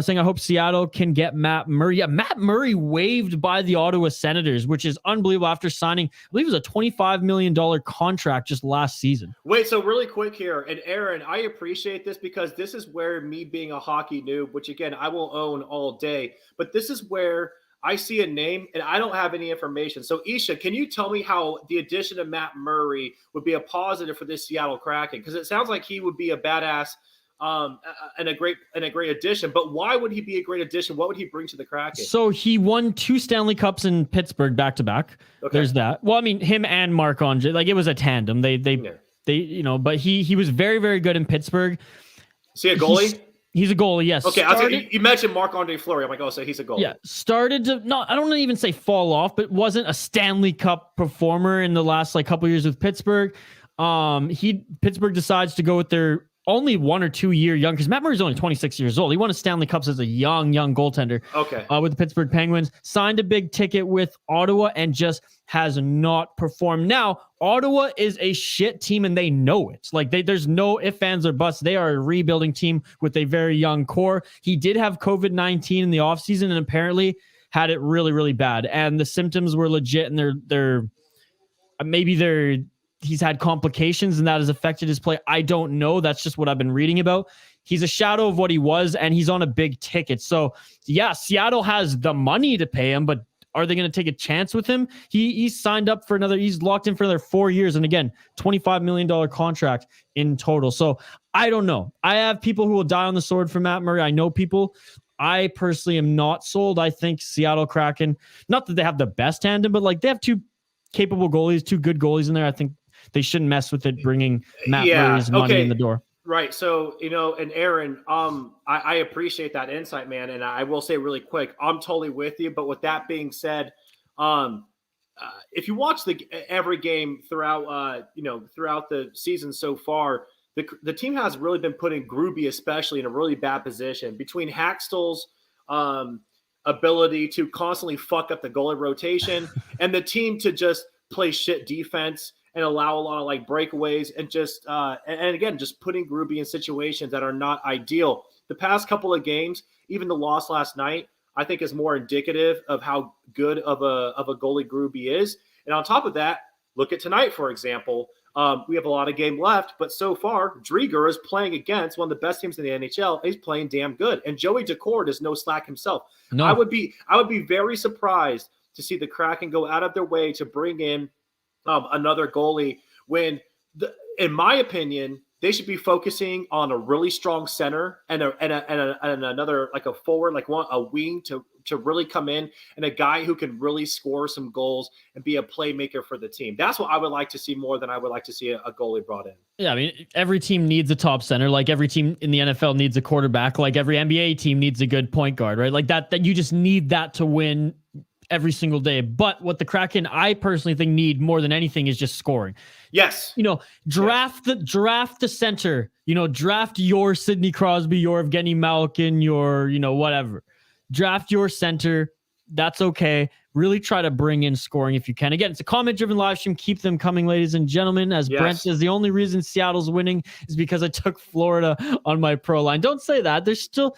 Saying, I hope Seattle can get Matt Murray. Yeah, Matt Murray waived by the Ottawa Senators, which is unbelievable after signing, I believe it was a $25 million contract just last season.
Wait, so really quick here. And Aaron, I appreciate this because this is where me being a hockey noob, which again, I will own all day, but this is where I see a name and I don't have any information. So Isha, can you tell me how the addition of Matt Murray would be a positive for this Seattle Kraken? Because it sounds like he would be a badass and a great addition, but why would he be a great addition? What would he bring to the Kraken?
So he won 2 Stanley Cups in Pittsburgh back to back. There's that. Well, I mean, him and Marc-Andre, like it was a tandem. They but he was very, very good in Pittsburgh.
Is he a goalie?
He's a goalie, yes.
Okay, you mentioned Marc-Andre Fleury. I'm like, so he's a goalie.
Yeah, started to I don't even say fall off, but wasn't a Stanley Cup performer in the last like couple years with Pittsburgh. Pittsburgh decides to go with their only 1 or 2 year young, because Matt Murray's only 26 years old. He won a Stanley Cups as a young goaltender. With the Pittsburgh Penguins, signed a big ticket with Ottawa and just has not performed. Now, Ottawa is a shit team and they know it. Like there's no ifs, ands, or buts. They are a rebuilding team with a very young core. He did have COVID-19 in the offseason and apparently had it really, really bad. And the symptoms were legit, and he's had complications and that has affected his play. I don't know. That's just what I've been reading about. He's a shadow of what he was, and he's on a big ticket. So yeah, Seattle has the money to pay him, but are they going to take a chance with him? He's signed up for he's locked in for another 4 years. And again, $25 million contract in total. So I don't know. I have people who will die on the sword for Matt Murray. I know people. I personally am not sold. I think Seattle Kraken, not that they have the best tandem, but like they have 2 capable goalies, 2 good goalies in there. I think they shouldn't mess with it, bringing Matt Murray's money in the door.
Right. So, and Aaron, I appreciate that insight, man. And I will say really quick, I'm totally with you. But with that being said, if you watch every game throughout the season so far, the team has really been putting Gruby especially in a really bad position between Hackstall's ability to constantly fuck up the goalie rotation and the team to just play shit defense and allow a lot of like breakaways and just and again just putting Gruby in situations that are not ideal. The past couple of games, even the loss last night, I think is more indicative of how good of a goalie Gruby is. And on top of that, look at tonight, for example. We have a lot of game left, but so far, Drieger is playing against one of the best teams in the NHL. He's playing damn good, and Joey Decord is no slack himself. No. I would be very surprised to see the Kraken go out of their way to bring in another goalie when, in my opinion, they should be focusing on a really strong center and another like a forward, like a wing to really come in, and a guy who can really score some goals and be a playmaker for the team. That's what I would like to see more than I would like to see a goalie brought in.
Yeah, I mean, every team needs a top center. Like every team in the NFL needs a quarterback. Like every NBA team needs a good point guard, right? Like that you just need that to win every single day. But what the Kraken, I personally think, need more than anything is just scoring.
Yes.
Draft the center, draft your Sidney Crosby, your Evgeny Malkin, your, whatever. Draft your center. That's okay. Really try to bring in scoring if you can. Again, it's a comment-driven live stream. Keep them coming, ladies and gentlemen. As Brent says, the only reason Seattle's winning is because I took Florida on my pro line. Don't say that. There's still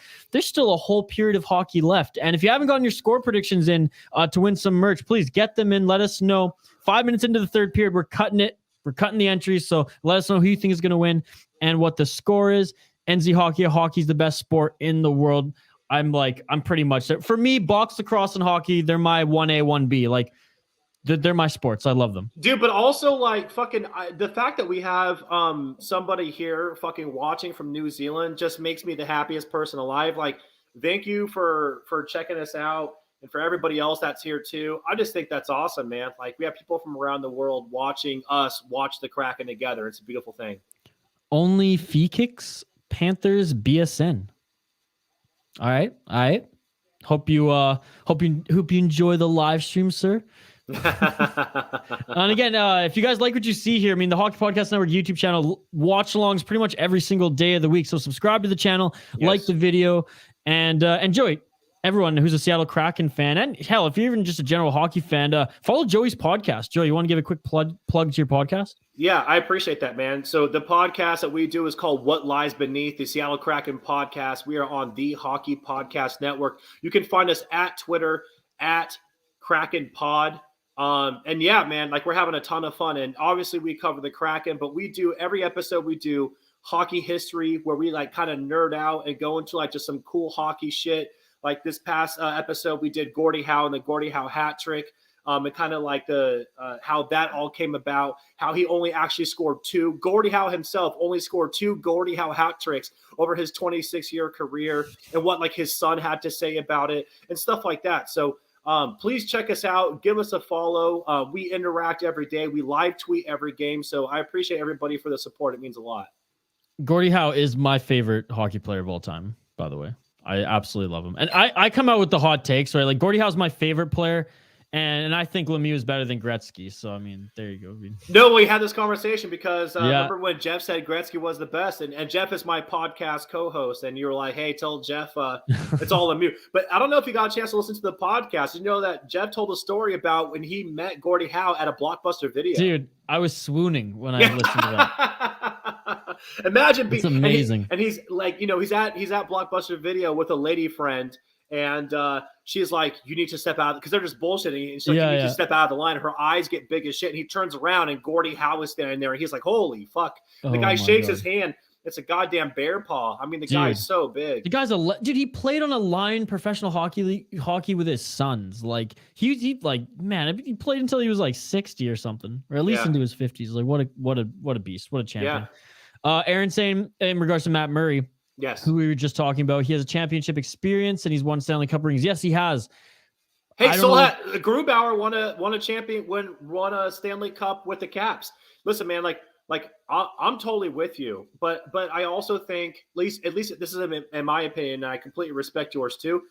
a whole period of hockey left. And if you haven't gotten your score predictions in to win some merch, please get them in. Let us know. 5 minutes into the third period, we're cutting it. We're cutting the entries. So let us know who you think is going to win and what the score is. NZ Hockey. Hockey's the best sport in the world. I'm pretty much there. For me, box lacrosse and hockey, they're my 1A, 1B. Like They're my sports. I love them.
Dude, but also like fucking the fact that we have somebody here fucking watching from New Zealand just makes me the happiest person alive. Like, thank you for checking us out, and for everybody else that's here too. I just think that's awesome, man. Like, we have people from around the world watching us watch the Kraken together. It's a beautiful thing.
Only fee kicks, Panthers, BSN. All right. Hope you enjoy the live stream, sir. And again, if you guys like what you see here, I mean, the Hockey Podcast Network YouTube channel, watch-alongs pretty much every single day of the week. So subscribe to the channel, like the video, and enjoy. Everyone who's a Seattle Kraken fan, and hell, if you're even just a general hockey fan, follow Joey's podcast. Joey, you want to give a quick plug to your podcast?
Yeah, I appreciate that, man. So the podcast that we do is called What Lies Beneath, the Seattle Kraken podcast. We are on the Hockey Podcast Network. You can find us at Twitter, at Kraken Pod. And yeah, man, like, we're having a ton of fun. And obviously we cover the Kraken, but we do every episode, we do hockey history where we like kind of nerd out and go into like just some cool hockey shit. Like this past episode, we did Gordie Howe and the Gordie Howe hat trick. And kind of like the how that all came about, how he only actually scored 2. Gordie Howe himself only scored 2 Gordie Howe hat tricks over his 26-year career, and what like his son had to say about it and stuff like that. So please check us out. Give us a follow. We interact every day. We live tweet every game. So I appreciate everybody for the support. It means a lot.
Gordie Howe is my favorite hockey player of all time, by the way. I absolutely love him. And I come out with the hot takes, right? Like, Gordie Howe's my favorite player, and I think Lemieux is better than Gretzky. So, I mean, there you go.
No, we had this conversation because remember when Jeff said Gretzky was the best, and Jeff is my podcast co-host, and you were like, hey, tell Jeff it's all Lemieux. But I don't know if you got a chance to listen to the podcast. You know that Jeff told a story about when he met Gordie Howe at a Blockbuster video.
Dude, I was swooning when I listened to that.
Imagine
it's amazing.
And he's like, you know, he's at Blockbuster Video with a lady friend, and she's like, you need to step out because they're just bullshitting. And she's like, you need to step out of the line. Her eyes get big as shit, and he turns around and Gordie Howe is standing there, and he's like, holy fuck. The guy shakes his hand. It's a goddamn bear paw. I mean, the guy's so big.
The guy's dude. He played on a line professional hockey with his sons. Like he like, man, he played until he was like 60 or something, or at least into his 50s. Like, what a beast, what a champion. Aaron saying in regards to Matt Murray,
yes,
who we were just talking about, he has a championship experience and he's won Stanley Cup rings. Yes, he has.
Hey, Grubauer won a Stanley Cup with the Caps. Listen, man, like I'm totally with you, but I also think at least this is in my opinion, and I completely respect yours too.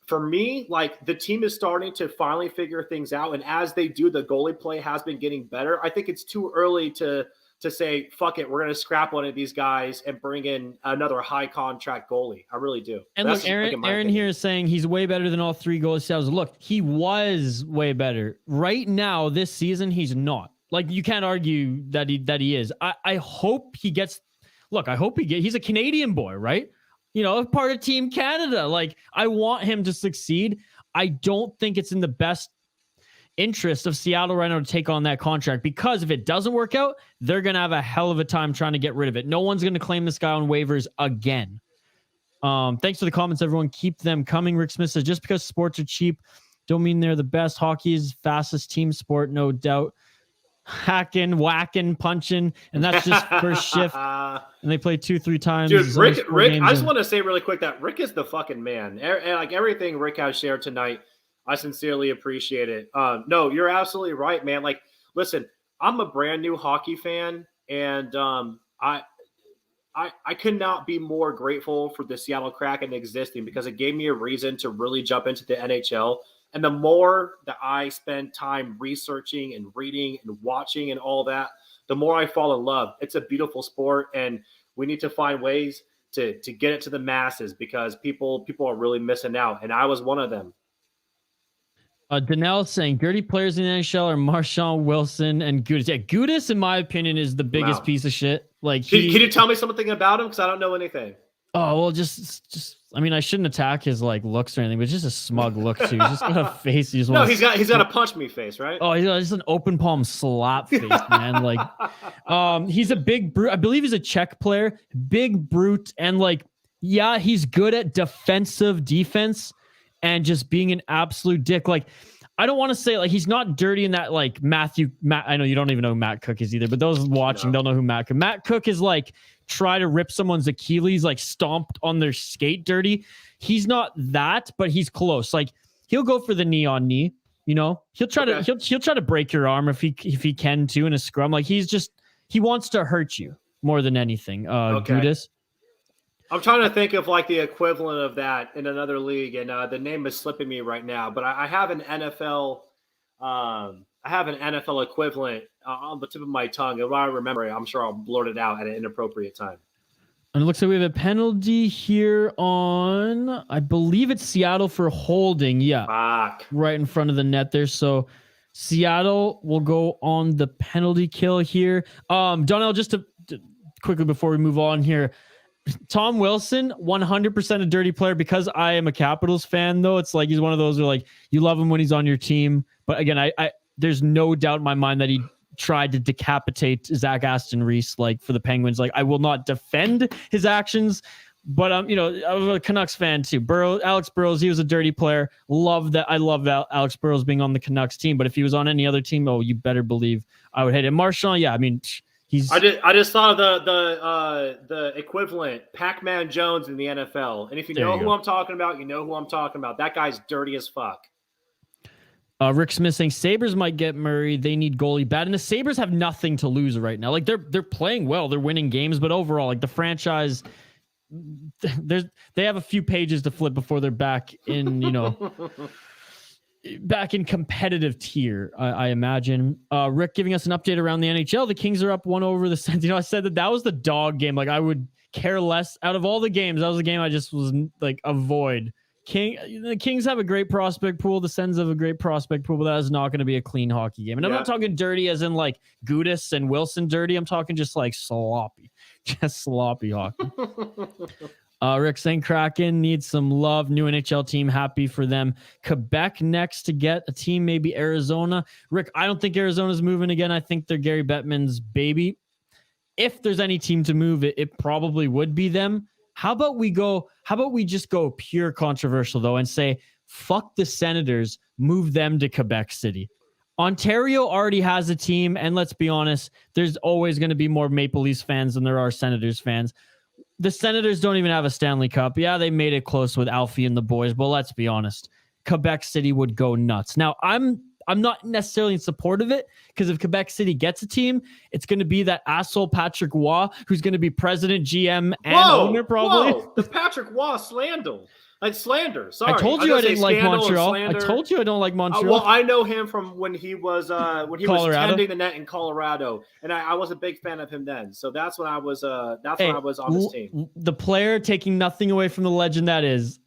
For me, like, the team is starting to finally figure things out, and as they do, the goalie play has been getting better. I think it's too early to say, fuck it, we're going to scrap one of these guys and bring in another high contract goalie. I really do.
And look, Aaron here is saying he's way better than all 3 goalies. Look, he was way better. Right now, this season, he's not. Like, you can't argue that he is. I hope he gets. Look, I hope he's a Canadian boy, right? You know, part of Team Canada. Like, I want him to succeed. I don't think it's in the best interest of Seattle right now to take on that contract, because if it doesn't work out, they're going to have a hell of a time trying to get rid of it. No one's going to claim this guy on waivers again. Thanks for the comments, everyone. Keep them coming. Rick Smith says, just because sports are cheap don't mean they're the best. Hockey is fastest team sport, no doubt. Hacking, whacking, punching, and that's just first shift. And they play 2-3 times.
Dude, Rick, I just want to say really quick that Rick is the fucking man. Like, everything Rick has shared tonight, I sincerely appreciate it. No, you're absolutely right, man. Like, listen, I'm a brand new hockey fan, and I could not be more grateful for the Seattle Kraken existing, because it gave me a reason to really jump into the NHL. And the more that I spend time researching and reading and watching and all that, the more I fall in love. It's a beautiful sport, and we need to find ways to get it to the masses, because people are really missing out, and I was one of them.
Danelle saying dirty players in the NHL are Marchand, Wilson, and Gudis. Yeah, Gudis, in my opinion, is the biggest piece of shit. Like,
can you tell me something about him? Because I don't know anything.
Oh, well, just I mean, I shouldn't attack his like looks or anything, but it's just a smug look too. He's just got a face. He's got
a punch me face, right?
Oh, he's got just an open palm slap face, man. Like, he's a big brute. I believe he's a Czech player, big brute, and like, yeah, he's good at defense and just being an absolute dick. Like, I don't want to say like he's not dirty in that like Matt. I know you don't even know who Matt Cook is either, but those watching don't know who Matt Cook. Matt Cook is like try to rip someone's Achilles, like stomped on their skate dirty. He's not that, but he's close. Like he'll go for the knee on knee. You know, he'll try to he'll try to break your arm if he can too in a scrum. Like he wants to hurt you more than anything. Gudas.
I'm trying to think of like the equivalent of that in another league, and the name is slipping me right now. But I have an NFL, equivalent on the tip of my tongue. And when I remember it, I'm sure I'll blurt it out at an inappropriate time.
And it looks like we have a penalty here on, I believe it's Seattle for holding. Yeah, right in front of the net there. So Seattle will go on the penalty kill here. Donnell, just to quickly before we move on here. Tom Wilson, 100% a dirty player because I am a Capitals fan, though. It's like he's one of those who like you love him when he's on your team. But again, I there's no doubt in my mind that he tried to decapitate Zach Aston Reese like for the Penguins. Like I will not defend his actions, but I was a Canucks fan too. Alex Burrows, he was a dirty player. Love that. I love Alex Burrows being on the Canucks team, but if he was on any other team, you better believe I would hate him. Marchand, yeah, I mean.
I just thought of the equivalent, Pac-Man Jones in the NFL. And if you know who I'm talking about, you know who I'm talking about. That guy's dirty as fuck.
Rick Smith saying Sabres might get Murray. They need goalie bad. And the Sabres have nothing to lose right now. Like they're playing well. They're winning games, but overall, like the franchise, they have a few pages to flip before they're back in, back in competitive tier, I imagine. Rick giving us an update around the NHL. The Kings are up 1 over the Sens. I said that was the dog game. Like I would care less out of all the games. That was a game I just was like avoid. The Kings have a great prospect pool. The Sens have a great prospect pool, but that is not going to be a clean hockey game. And I'm not talking dirty as in like Gudas and Wilson dirty. I'm talking just like sloppy, just sloppy hockey. Rick saying Kraken needs some love. New NHL team, happy for them. Quebec next to get a team, maybe Arizona. Rick, I don't think Arizona's moving again. I think they're Gary Bettman's baby. If there's any team to move, it probably would be them. How about we just go pure controversial though and say, fuck the Senators, move them to Quebec City. Ontario already has a team, and let's be honest, there's always going to be more Maple Leafs fans than there are Senators fans. The Senators don't even have a Stanley Cup. Yeah, they made it close with Alfie and the boys, but let's be honest. Quebec City would go nuts. Now, I'm not necessarily in support of it because if Quebec City gets a team, it's going to be that asshole Patrick Waugh, who's going to be president, GM, and owner probably.
Whoa, the Patrick Waugh slander. Sorry,
I told you I didn't like Montreal. I told you I don't like Montreal.
Well, I know him from when he was tending the net in Colorado, and I was a big fan of him then. So that's when I was when I was on his team.
The player, taking nothing away from the legend that is.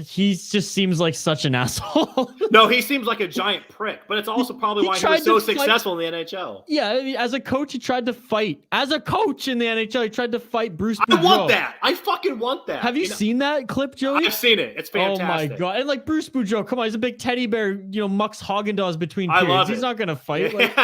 He just seems like such an asshole.
No, he seems like a giant prick, but it's also probably why he was so successful in the NHL.
Yeah, I mean, as a coach, he tried to fight. As a coach in the NHL, he tried to fight Bruce Boudreau.
I want that. I fucking want that.
Have you seen that clip, Joey?
I've seen it. It's fantastic.
Oh my God. And like Bruce Boudreau, come on, he's a big teddy bear, mucks Haagen-Dazs between periods. He's not going to fight. Like,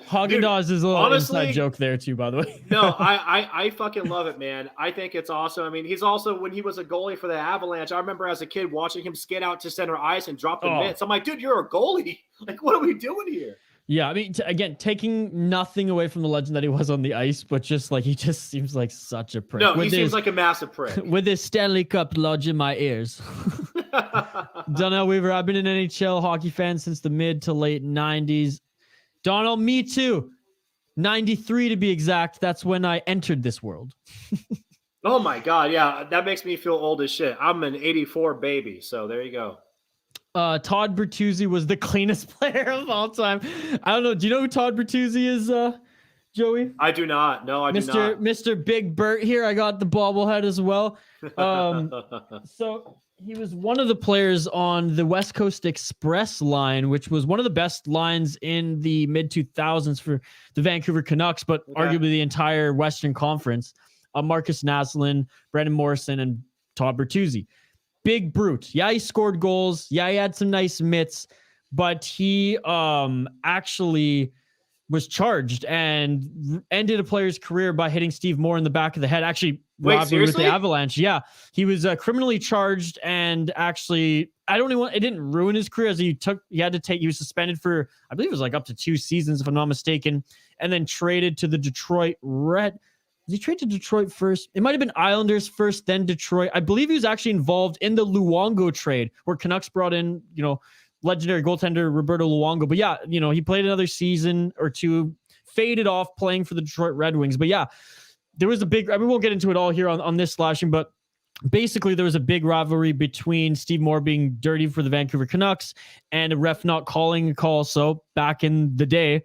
Haagen-Dazs is a little inside joke there too, by the way.
No, I fucking love it, man. I think it's awesome. I mean, he's also, when he was a goalie for the Avalanche, I remember as a kid watching him skate out to center ice and drop the mitts. I'm like, dude, you're a goalie. Like, what are we doing here?
Yeah, I mean, again, taking nothing away from the legend that he was on the ice, but just like he just seems like such a prick.
No, he seems like a massive prick.
With his Stanley Cup lodge in my ears. Donnell Weaver, I've been an NHL hockey fan since the mid to late 90s. Donald, me too. 93 to be exact. That's when I entered this world.
Oh my God. Yeah. That makes me feel old as shit. I'm an 84 baby. So there you go.
Todd Bertuzzi was the cleanest player of all time. I don't know. Do you know who Todd Bertuzzi is, Joey?
I do not. No, I do not.
Mr. Big Bert here. I got the bobblehead as well. So he was one of the players on the West Coast Express line, which was one of the best lines in the mid 2000s for the Vancouver Canucks, but arguably the entire Western Conference. Marcus Naslund, Brandon Morrison, and Todd Bertuzzi. Big brute. Yeah, he scored goals. Yeah, he had some nice mitts, but he actually was charged and ended a player's career by hitting Steve Moore in the back of the head. Actually, rivalry with the Avalanche. Yeah, he was criminally charged, and actually, it didn't ruin his career as he was suspended for, I believe it was like up to 2 seasons, if I'm not mistaken, and then traded to the Detroit Red. Was he traded to Detroit first? It might have been Islanders first, then Detroit. I believe he was actually involved in the Luongo trade where Canucks brought in, legendary goaltender Roberto Luongo. But yeah, he played another season or 2, faded off playing for the Detroit Red Wings. But yeah, there was we won't get into it all here on this slashing, but basically there was a big rivalry between Steve Moore being dirty for the Vancouver Canucks and a ref not calling a call. So back in the day,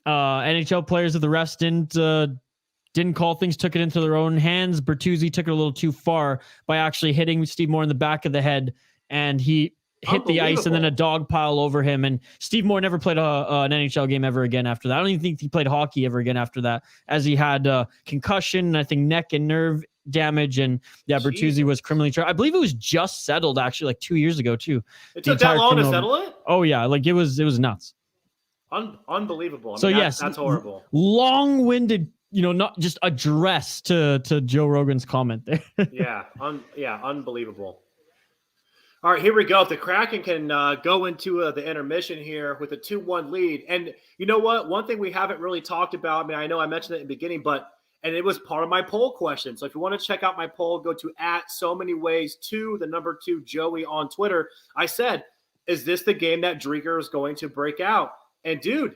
NHL players of the refs didn't call things, took it into their own hands. Bertuzzi took it a little too far by actually hitting Steve Moore in the back of the head, and he hit the ice, and then a dog pile over him. And Steve Moore never played an NHL game ever again after that. I don't even think he played hockey ever again after that, as he had concussion, I think neck and nerve damage. And yeah, Bertuzzi was criminally charged. I believe it was just settled actually like 2 years ago too.
It took that long to settle it?
Oh yeah, like it was nuts.
Unbelievable.
So yes,
that's horrible.
Long-winded, not just address to Joe Rogan's comment there.
Yeah, unbelievable. All right, here we go. If the Kraken can go into the intermission here with a 2-1 lead. And you know what? One thing we haven't really talked about, I know I mentioned it in the beginning, and it was part of my poll question. So if you want to check out my poll, go to @SoManyWays2 Joey on Twitter. I said, is this the game that Drieger is going to break out? And dude,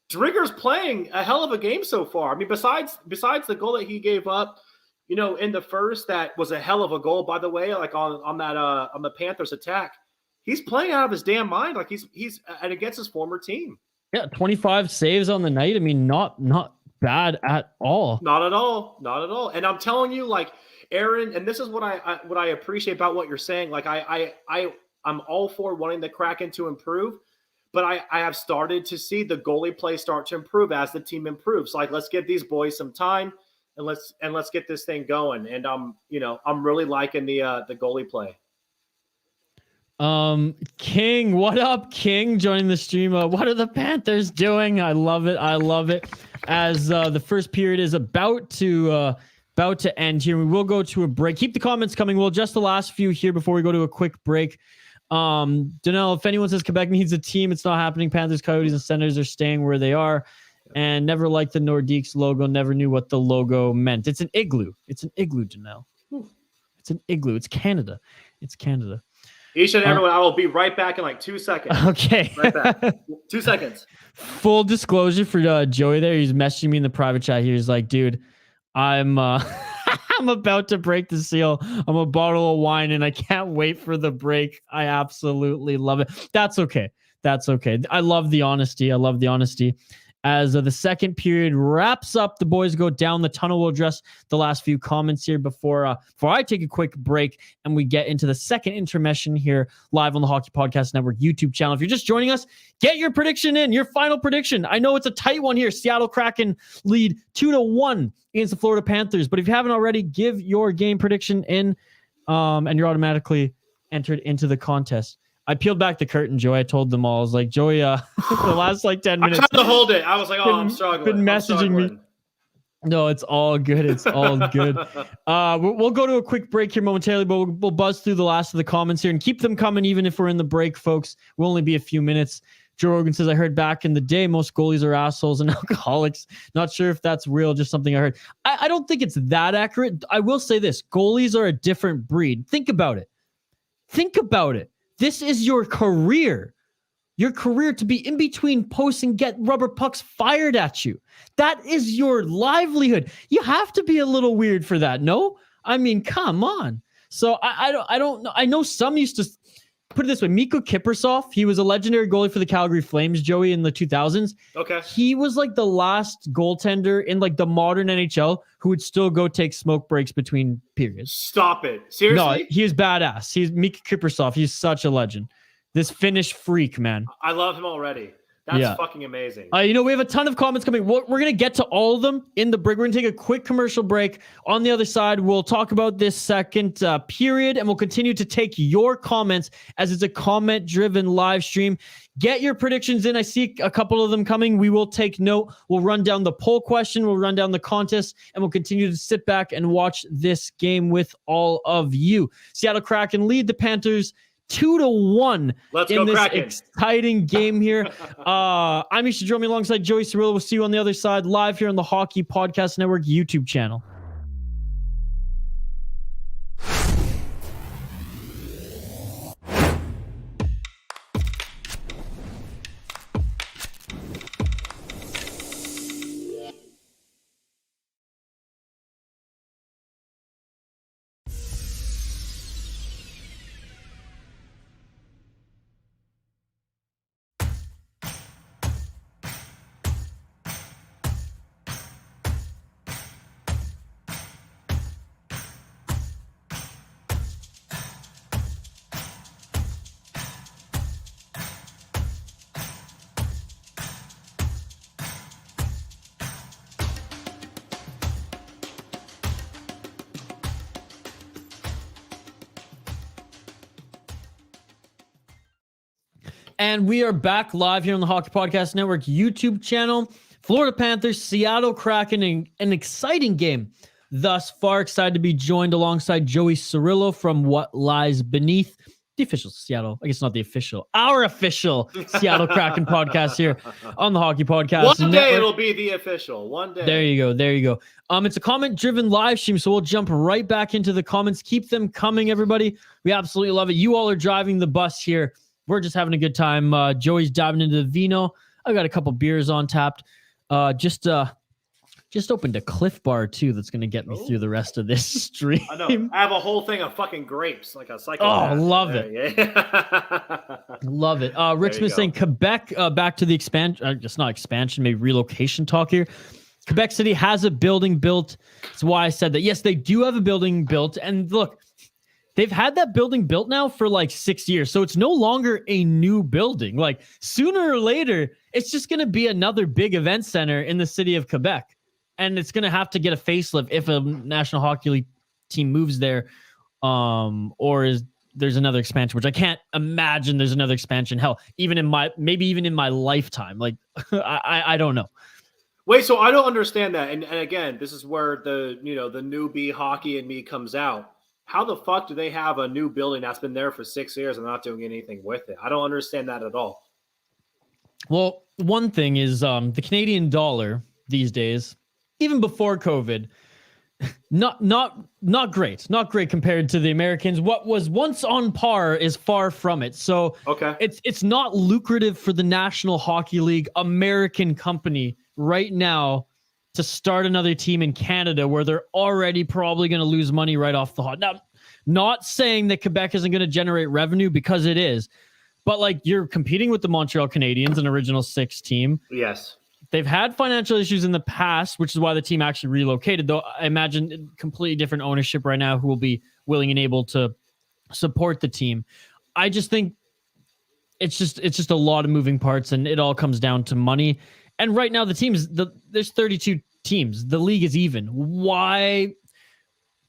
Drieger's playing a hell of a game so far. Besides the goal that he gave up, in the first, that was a hell of a goal, by the way, like on the Panthers attack. He's playing out of his damn mind. Like he's and against his former team.
Yeah, 25 saves on the night. Not bad at all.
Not at all. And I'm telling you, like, Aaron, and this is what I appreciate about what you're saying. Like I'm all for wanting the Kraken to improve, but I have started to see the goalie play start to improve as the team improves. Like, let's give these boys some time. And let's get this thing going. And I'm really liking the goalie play.
King, what up, King? Joining the stream. What are the Panthers doing? I love it. As the first period is about to end here, we will go to a break. Keep the comments coming. We'll adjust the last few here before we go to a quick break. Danelle, if anyone says Quebec needs a team, it's not happening. Panthers, Coyotes, and Senators are staying where they are. And never liked the Nordiques logo, never knew what the logo meant. It's an igloo. Janelle. It's an igloo. It's Canada.
Each and everyone, I will be right back in like 2 seconds.
Okay.
Right back. 2 seconds.
Full disclosure for Joey there. He's messaging me in the private chat here. He's like, dude, I'm I'm about to break the seal. I'm a bottle of wine and I can't wait for the break. I absolutely love it. That's okay. I love the honesty. As the second period wraps up, the boys go down the tunnel. We'll address the last few comments here before I take a quick break and we get into the second intermission here live on the Hockey Podcast Network YouTube channel. If you're just joining us, get your prediction in, your final prediction. I know it's a tight one here. Seattle Kraken lead 2-1 against the Florida Panthers. But if you haven't already, give your game prediction in and you're automatically entered into the contest. I peeled back the curtain, Joey. I told them all. I was like, Joey, the last 10 minutes.
I tried to hold it. I was like, I'm struggling.
Been messaging me. No, it's all good. We'll go to a quick break here momentarily, but we'll buzz through the last of the comments here and keep them coming even if we're in the break, folks. We'll only be a few minutes. Joe Rogan says, I heard back in the day, most goalies are assholes and alcoholics. Not sure if that's real, just something I heard. I don't think it's that accurate. I will say this. Goalies are a different breed. Think about it. This is your career. Your career to be in between posts and get rubber pucks fired at you. That is your livelihood. You have to be a little weird for that. No? I mean, come on. So I don't know. I know some used to put it this way. Mikko Kiprusoff, he was a legendary goalie for the Calgary Flames, Joey, in the 2000s.
Okay.
He was like the last goaltender in like the modern NHL who would still go take smoke breaks between periods.
Stop it. Seriously?
No, he is badass. He's Mikko Kiprusoff. He's such a legend. This Finnish freak, man.
I love him already. That's fucking amazing.
We have a ton of comments coming. We're going to get to all of them in the break. We're going to take a quick commercial break. On the other side, we'll talk about this second period, and we'll continue to take your comments as it's a comment-driven live stream. Get your predictions in. I see a couple of them coming. We will take note. We'll run down the poll question. We'll run down the contest, and we'll continue to sit back and watch this game with all of you. Seattle Kraken lead the Panthers 2-1 in this
Kraken.
Exciting game here. I'm Isha Dromi alongside Joey Cirillo. We'll see you on the other side live here on the Hockey Podcast Network YouTube channel. And we are back live here on the Hockey Podcast Network YouTube channel. Florida Panthers, Seattle Kraken, an exciting game thus far. Excited to be joined alongside Joey Cirillo from What Lies Beneath, the official Seattle, I guess not the official, our official Seattle Kraken podcast here on the Hockey Podcast
One day
Network.
it'll be the official. One day.
There you go. It's a comment-driven live stream, so we'll jump right back into the comments. Keep them coming, everybody. We absolutely love it. You all are driving the bus here. We're just having a good time. Joey's diving into the vino. I've got a couple beers on tapped. Just opened a Cliff Bar too. That's going to get me through the rest of this stream.
I know. I have a whole thing of fucking grapes, like a psychopath.
Oh, love it.
Yeah.
Love it. Rick Smith saying Quebec, back to the expansion. It's not expansion, maybe relocation talk here. Quebec City has a building built. That's why I said that. Yes, they do have a building built. And look, they've had that building built now for like 6 years. So it's no longer a new building. Like sooner or later, it's just going to be another big event center in the city of Quebec. And it's going to have to get a facelift if a National Hockey League team moves there. There's another expansion, which I can't imagine there's another expansion. Hell, even in my lifetime. Like, I don't know.
Wait, so I don't understand that. And again, this is where the newbie hockey in me comes out. How the fuck do they have a new building that's been there for 6 years and not doing anything with it? I don't understand that at all.
Well, one thing is the Canadian dollar these days, even before COVID, not great. Not great compared to the Americans. What was once on par is far from it. So it's not lucrative for the National Hockey League, American company right now, to start another team in Canada where they're already probably going to lose money right off the hop. Now, not saying that Quebec isn't going to generate revenue, because it is, but like you're competing with the Montreal Canadiens, an original six team.
Yes.
They've had financial issues in the past, which is why the team actually relocated, though I imagine completely different ownership right now who will be willing and able to support the team. I just think it's just a lot of moving parts, and it all comes down to money. And right now, there's 32 teams. The league is even. Why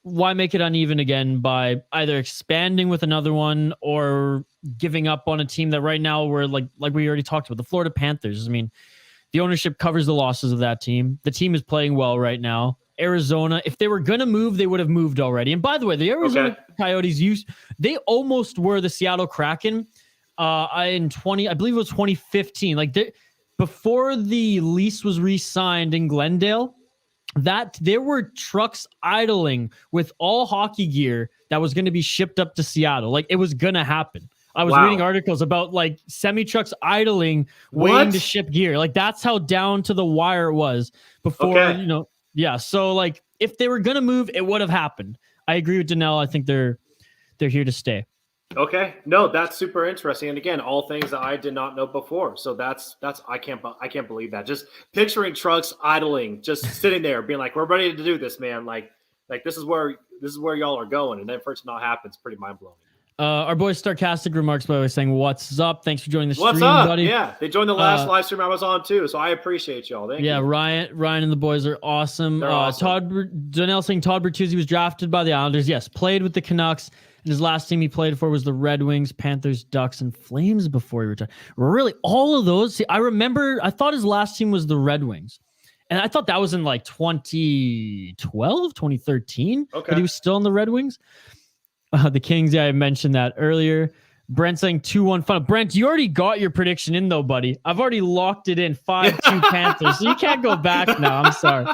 make it uneven again by either expanding with another one or giving up on a team that right now we're like we already talked about, the Florida Panthers? I mean, the ownership covers the losses of that team. The team is playing well right now. Arizona, if they were going to move, they would have moved already. And by the way, the Arizona Coyotes they almost were the Seattle Kraken I believe it was 2015. Like before the lease was re-signed in Glendale, that there were trucks idling with all hockey gear that was going to be shipped up to Seattle. Like it was going to happen. I was reading articles about like semi-trucks idling, waiting to ship gear. Like that's how down to the wire it was before, Yeah. So like if they were going to move, it would have happened. I agree with Danelle. I think they're here to stay.
Okay. No, that's super interesting. And again, all things that I did not know before. So that's I can't believe that. Just picturing trucks idling, just sitting there being like, we're ready to do this, man. Like this is where y'all are going. And then for it to not happen, it's pretty mind blowing.
Our boy Starcastic Remarks, by the way, saying, what's up? Thanks for joining the stream,
What's up,
buddy.
Yeah, they joined the last live stream I was on, too, so I appreciate y'all. Thank you.
Ryan and the boys are awesome.
Awesome.
Donnell saying Todd Bertuzzi was drafted by the Islanders. Yes, played with the Canucks. And his last team he played for was the Red Wings, Panthers, Ducks, and Flames before he retired. Really, all of those? See, I thought his last team was the Red Wings. And I thought that was in like 2012, 2013 that he was still in the Red Wings. The Kings, I mentioned that earlier. Brent saying 2-1 final. Brent, you already got your prediction in though, buddy. I've already locked it in 5-2 Panthers. So you can't go back now. I'm sorry.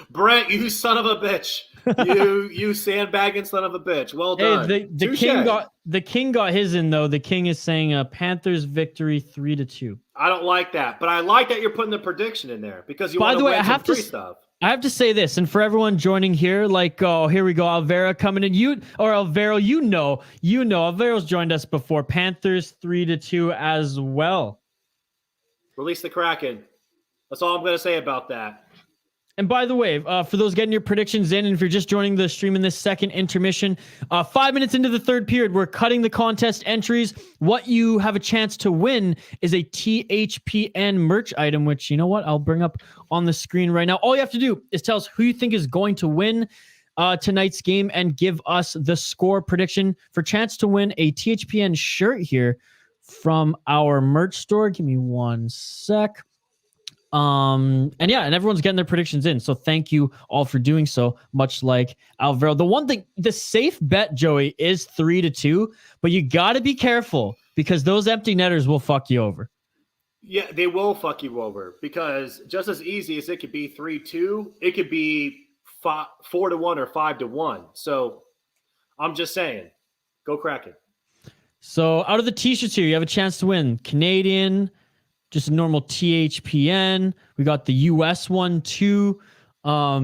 Brent, you son of a bitch. You sandbagging son of a bitch. Well done.
Hey, the King got his in though. The King is saying Panthers victory 3-2.
I don't like that, but I like that you're putting the prediction in there because you want to win some free stuff.
I have to say this, and for everyone joining here, like, oh, here we go, Alvera coming in. Alvaro, Alvaro's joined us before. Panthers 3-2 as well.
Release the Kraken. That's all I'm going to say about that.
And by the way, for those getting your predictions in, and if you're just joining the stream in this second intermission, 5 minutes into the third period, we're cutting the contest entries. What you have a chance to win is a THPN merch item, which, you know what, I'll bring up on the screen right now. All you have to do is tell us who you think is going to win tonight's game and give us the score prediction for chance to win a THPN shirt here from our merch store. Give me 1 sec. And everyone's getting their predictions in. So thank you all for doing so, much like Alvaro. The one thing, the safe bet, Joey, is 3-2, but you got to be careful because those empty netters will fuck you over.
Yeah, they will fuck you over because just as easy as it could be 3-2, it could be 4-1 or 5-1. So I'm just saying, go Kraken. So
out of the t-shirts here, you have a chance to win Canadian, just a normal THPN. We got the US one too. I'll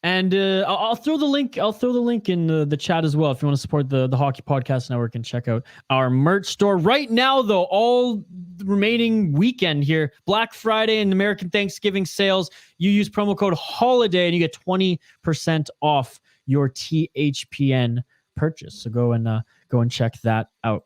throw the link. I'll throw the link in the chat as well if you want to support the Hockey Podcast Network and check out our merch store right now. Though all the remaining weekend here, Black Friday and American Thanksgiving sales, you use promo code HOLIDAY and you get 20% off your THPN purchase. So go and check that out.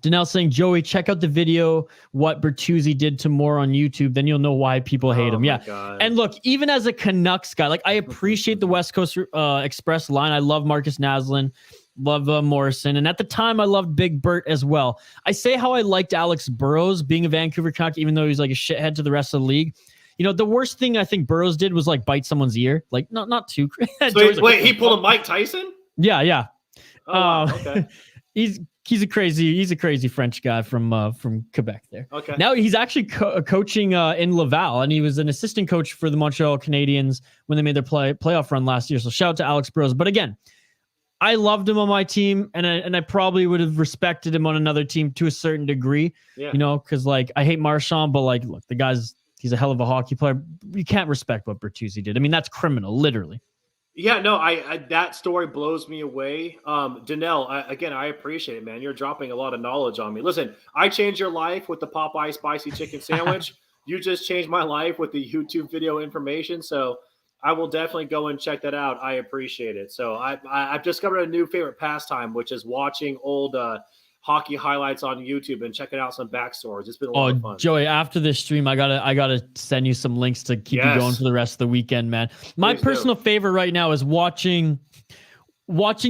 Danelle saying, Joey, check out the video, what Bertuzzi did to Moore on YouTube. Then you'll know why people hate him. Yeah.
God.
And look, even as a Canucks guy, like I appreciate the West Coast Express line. I love Marcus Naslin, love Morrison. And at the time, I loved Big Bert as well. I say how I liked Alex Burrows being a Vancouver Canuck, even though he's like a shithead to the rest of the league. You know, the worst thing I think Burrows did was like bite someone's ear. Like not too crazy.
So he pulled a Mike Tyson?
Yeah.
Oh, okay.
He's a crazy French guy from Quebec there.
Okay.
Now he's actually coaching in Laval, and he was an assistant coach for the Montreal Canadiens when they made their playoff run last year. So shout out to Alex Burrows. But again, I loved him on my team, and I probably would have respected him on another team to a certain degree. Yeah. You know, because like I hate Marchand, but like look, he's a hell of a hockey player. You can't respect what Bertuzzi did. I mean, that's criminal, literally.
Yeah, no, I that story blows me away. Danelle, I appreciate it, man. You're dropping a lot of knowledge on me. Listen, I changed your life with the Popeye spicy chicken sandwich. You just changed my life with the YouTube video information. So I will definitely go and check that out. I appreciate it. So I've discovered a new favorite pastime, which is watching old hockey highlights on YouTube and checking out some backstories. It's been a lot of fun.
Joey, after this stream, I gotta send you some links to keep you going for the rest of the weekend, man. My personal favorite right now is watching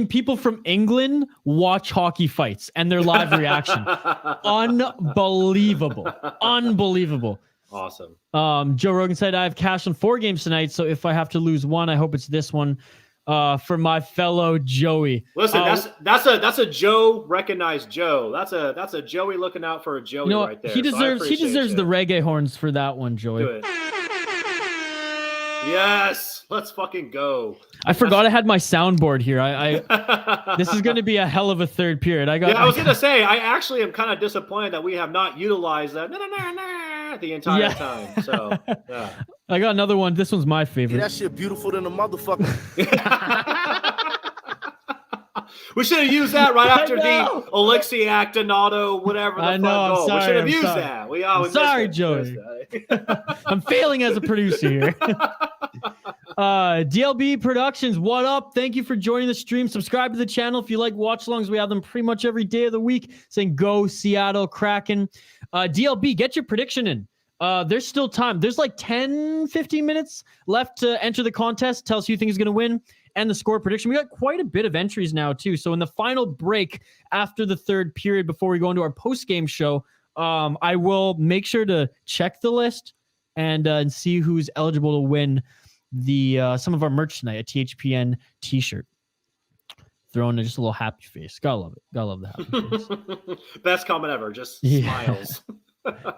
people from England watch hockey fights and their live reaction. Unbelievable.
Awesome.
Joe Rogan said, I have cash on 4 games tonight, so if I have to lose one, I hope it's this one. For my fellow Joey.
Listen, that's a Joe recognized Joe. That's a Joey looking out for a Joey right there.
He deserves the reggae horns for that one, Joey.
Do it. Yes, let's fucking go.
I forgot I had my soundboard here. This is going to be a hell of a third period. I was
going to say, I actually am kind of disappointed that we have not utilized that the entire time. So, yeah.
I got another one. This one's my favorite.
Yeah, that shit beautiful than a motherfucker.
We should have used that right after the Oleksiak, Donato, whatever the fuck goal. We should have used that. We always
sorry, Joey. I'm failing as a producer here. DLB Productions, what up? Thank you for joining the stream. Subscribe to the channel if you like watchalongs. We have them pretty much every day of the week saying go Seattle Kraken. DLB, get your prediction in. There's still time. There's like 10, 15 minutes left to enter the contest. Tell us who you think is going to win and the score prediction. We got quite a bit of entries now too. So in the final break after the third period, before we go into our post-game show, I will make sure to check the list and see who's eligible to win the some of our merch tonight, a THPN t-shirt. Throwing just a little happy face. Gotta love it. Gotta love the happy face.
Best comment ever. Just smiles.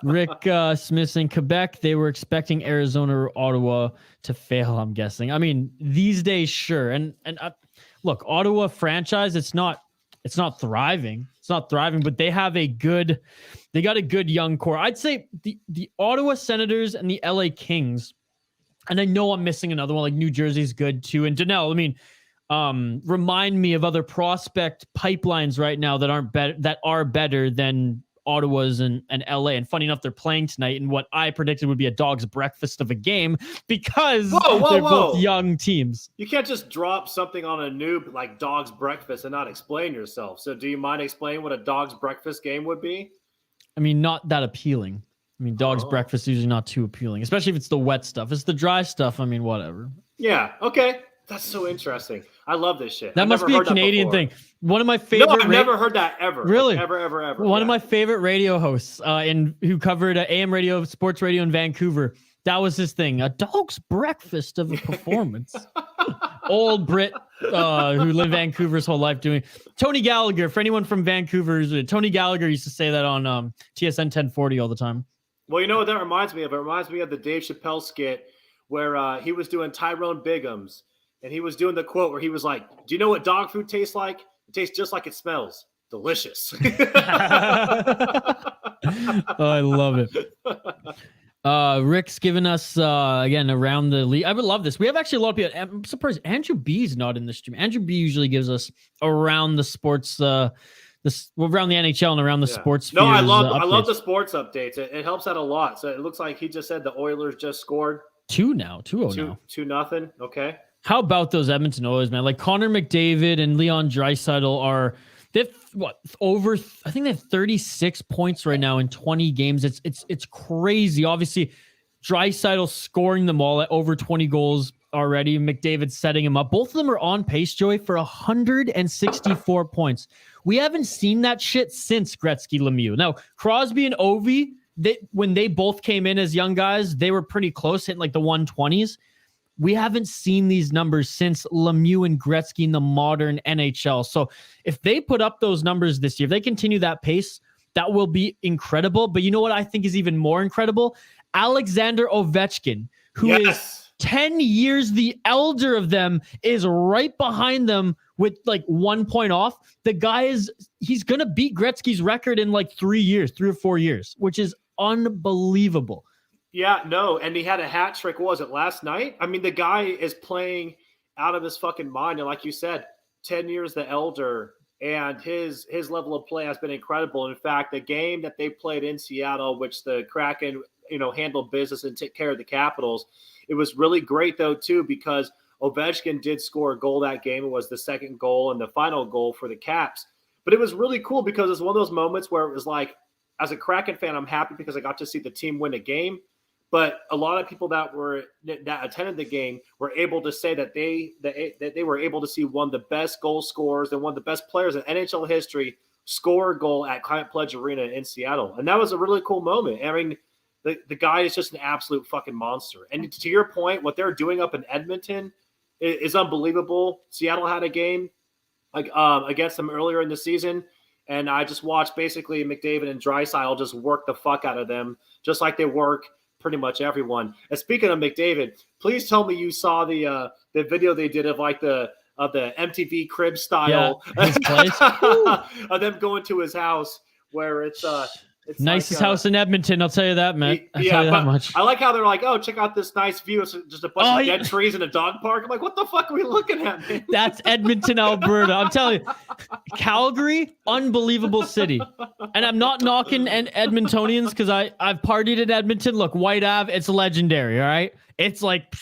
Rick Smith in Quebec, they were expecting Arizona or Ottawa to fail, I'm guessing. I mean, these days, sure. And look, Ottawa franchise, it's not thriving. It's not thriving, but they got a good young core. I'd say the Ottawa Senators and the LA Kings, and I know I'm missing another one, like New Jersey's good too. And Janelle, I mean, remind me of other prospect pipelines right now that are better than Ottawa's and LA. And funny enough, they're playing tonight in what I predicted would be a dog's breakfast of a game because they're both young teams.
You can't just drop something on a noob like dog's breakfast and not explain yourself. So do you mind explaining what a dog's breakfast game would be?
I mean, not that appealing. I mean, dog's breakfast is usually not too appealing, especially if it's the wet stuff. It's the dry stuff. I mean, whatever.
Yeah. Okay. That's so interesting. I love this shit.
That must be a Canadian thing. One of my favorite.
No, I've never heard that ever.
Really?
Like, ever.
One of my favorite radio hosts who covered AM radio, sports radio in Vancouver. That was his thing. A dog's breakfast of a performance. Old Brit who lived in Vancouver his whole life doing. Tony Gallagher, for anyone from Vancouver, Tony Gallagher used to say that on TSN 1040 all the time.
Well, you know what that reminds me of? It reminds me of the Dave Chappelle skit where he was doing Tyrone Biggums. And he was doing the quote where he was like, do you know what dog food tastes like? It tastes just like it smells. Delicious.
I love it. Rick's giving us, again, around the league. I would love this. We have actually a lot of people. I'm surprised Andrew B's not in the stream. Andrew B usually gives us around the sports, around the NHL and around the sports.
No, I love the sports updates. It helps out a lot. So it looks like he just said the Oilers just scored.
2-0 now.
2-0. Okay.
How about those Edmonton Oilers, man? Like Connor McDavid and Leon Draisaitl they have 36 points right now in 20 games. It's crazy. Obviously, Draisaitl scoring them all at over 20 goals already. McDavid setting him up. Both of them are on pace, Joey, for 164 points. We haven't seen that shit since Gretzky Lemieux. Now, Crosby and Ovi, when they both came in as young guys, they were pretty close, hitting like the 120s. We haven't seen these numbers since Lemieux and Gretzky in the modern NHL. So if they put up those numbers this year, if they continue that pace, that will be incredible. But you know what I think is even more incredible? Alexander Ovechkin, who is 10 years the elder of them, is right behind them with like 1 point off. The guy he's going to beat Gretzky's record in like 3 or 4 years, which is unbelievable.
Yeah, no, and he had a hat trick. What was it, last night? I mean, the guy is playing out of his fucking mind. And like you said, 10 years the elder, and his level of play has been incredible. In fact, the game that they played in Seattle, which the Kraken, handled business and took care of the Capitals, it was really great, though, too, because Ovechkin did score a goal that game. It was the second goal and the final goal for the Caps. But it was really cool because it's one of those moments where it was like, as a Kraken fan, I'm happy because I got to see the team win a game. But a lot of people that attended the game were able to say that they were able to see one of the best goal scorers and one of the best players in NHL history score a goal at Climate Pledge Arena in Seattle. And that was a really cool moment. I mean, the guy is just an absolute fucking monster. And to your point, what they're doing up in Edmonton is unbelievable. Seattle had a game against them earlier in the season, and I just watched basically McDavid and Draisaitl just work the fuck out of them, just like they work pretty much everyone. And speaking of McDavid, please tell me you saw the video they did of the MTV Crib style of them going to his house where it's
nicest house in Edmonton. I'll tell you that, man. I'll tell you that much.
I like how they're like, oh, check out this nice view. It's just a bunch of dead trees in a dog park. I'm like, what the fuck are we looking at, man?
That's Edmonton, Alberta. I'm telling you, Calgary, unbelievable city. And I'm not knocking Edmontonians because I've partied in Edmonton. Look, White Ave, it's legendary. All right, it's like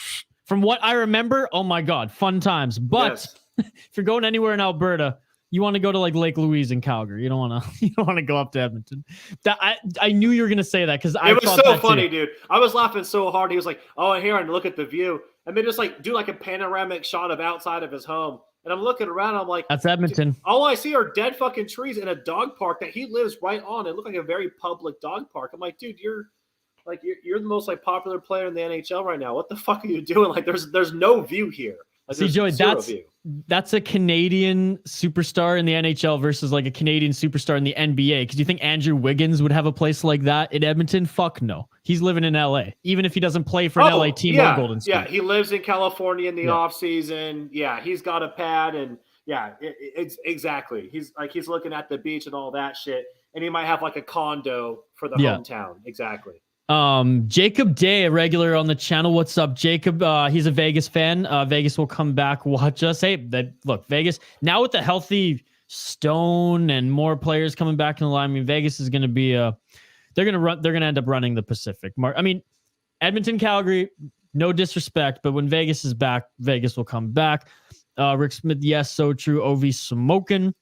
From what I remember, oh my God, fun times. But if you're going anywhere in Alberta, you want to go to like Lake Louise in Calgary. You don't want to go up to Edmonton. I knew you were gonna say that because I
it was
thought
so
that
funny,
too.
dude. I was laughing so hard. He was like, "Oh, here and look at the view," and they just like do like a panoramic shot of outside of his home. And I'm looking around. I'm like,
that's Edmonton.
All I see are dead fucking trees in a dog park that he lives right on. It looked like a very public dog park. I'm like, dude, you're the most like popular player in the NHL right now. What the fuck are you doing? Like, there's no view here. Like,
see, Joey, that's a Canadian superstar in the NHL versus like a Canadian superstar in the NBA. Because you think Andrew Wiggins would have a place like that in Edmonton? Fuck no. He's living in LA, even if he doesn't play for an LA team or Golden State.
Yeah, he lives in California in the off season. Yeah, he's got a pad and it's exactly. He's looking at the beach and all that shit, and he might have like a condo for the hometown. Exactly.
Jacob Day, a regular on the channel. What's up, Jacob? He's a Vegas fan. Vegas will come back, watch us. Hey, look, Vegas now with the healthy Stone and more players coming back in the line. I mean, Vegas is going to be they're going to end up running the Pacific. I mean, Edmonton, Calgary, no disrespect, but when Vegas is back, Vegas will come back. Rick Smith, yes, so true. OV smoking.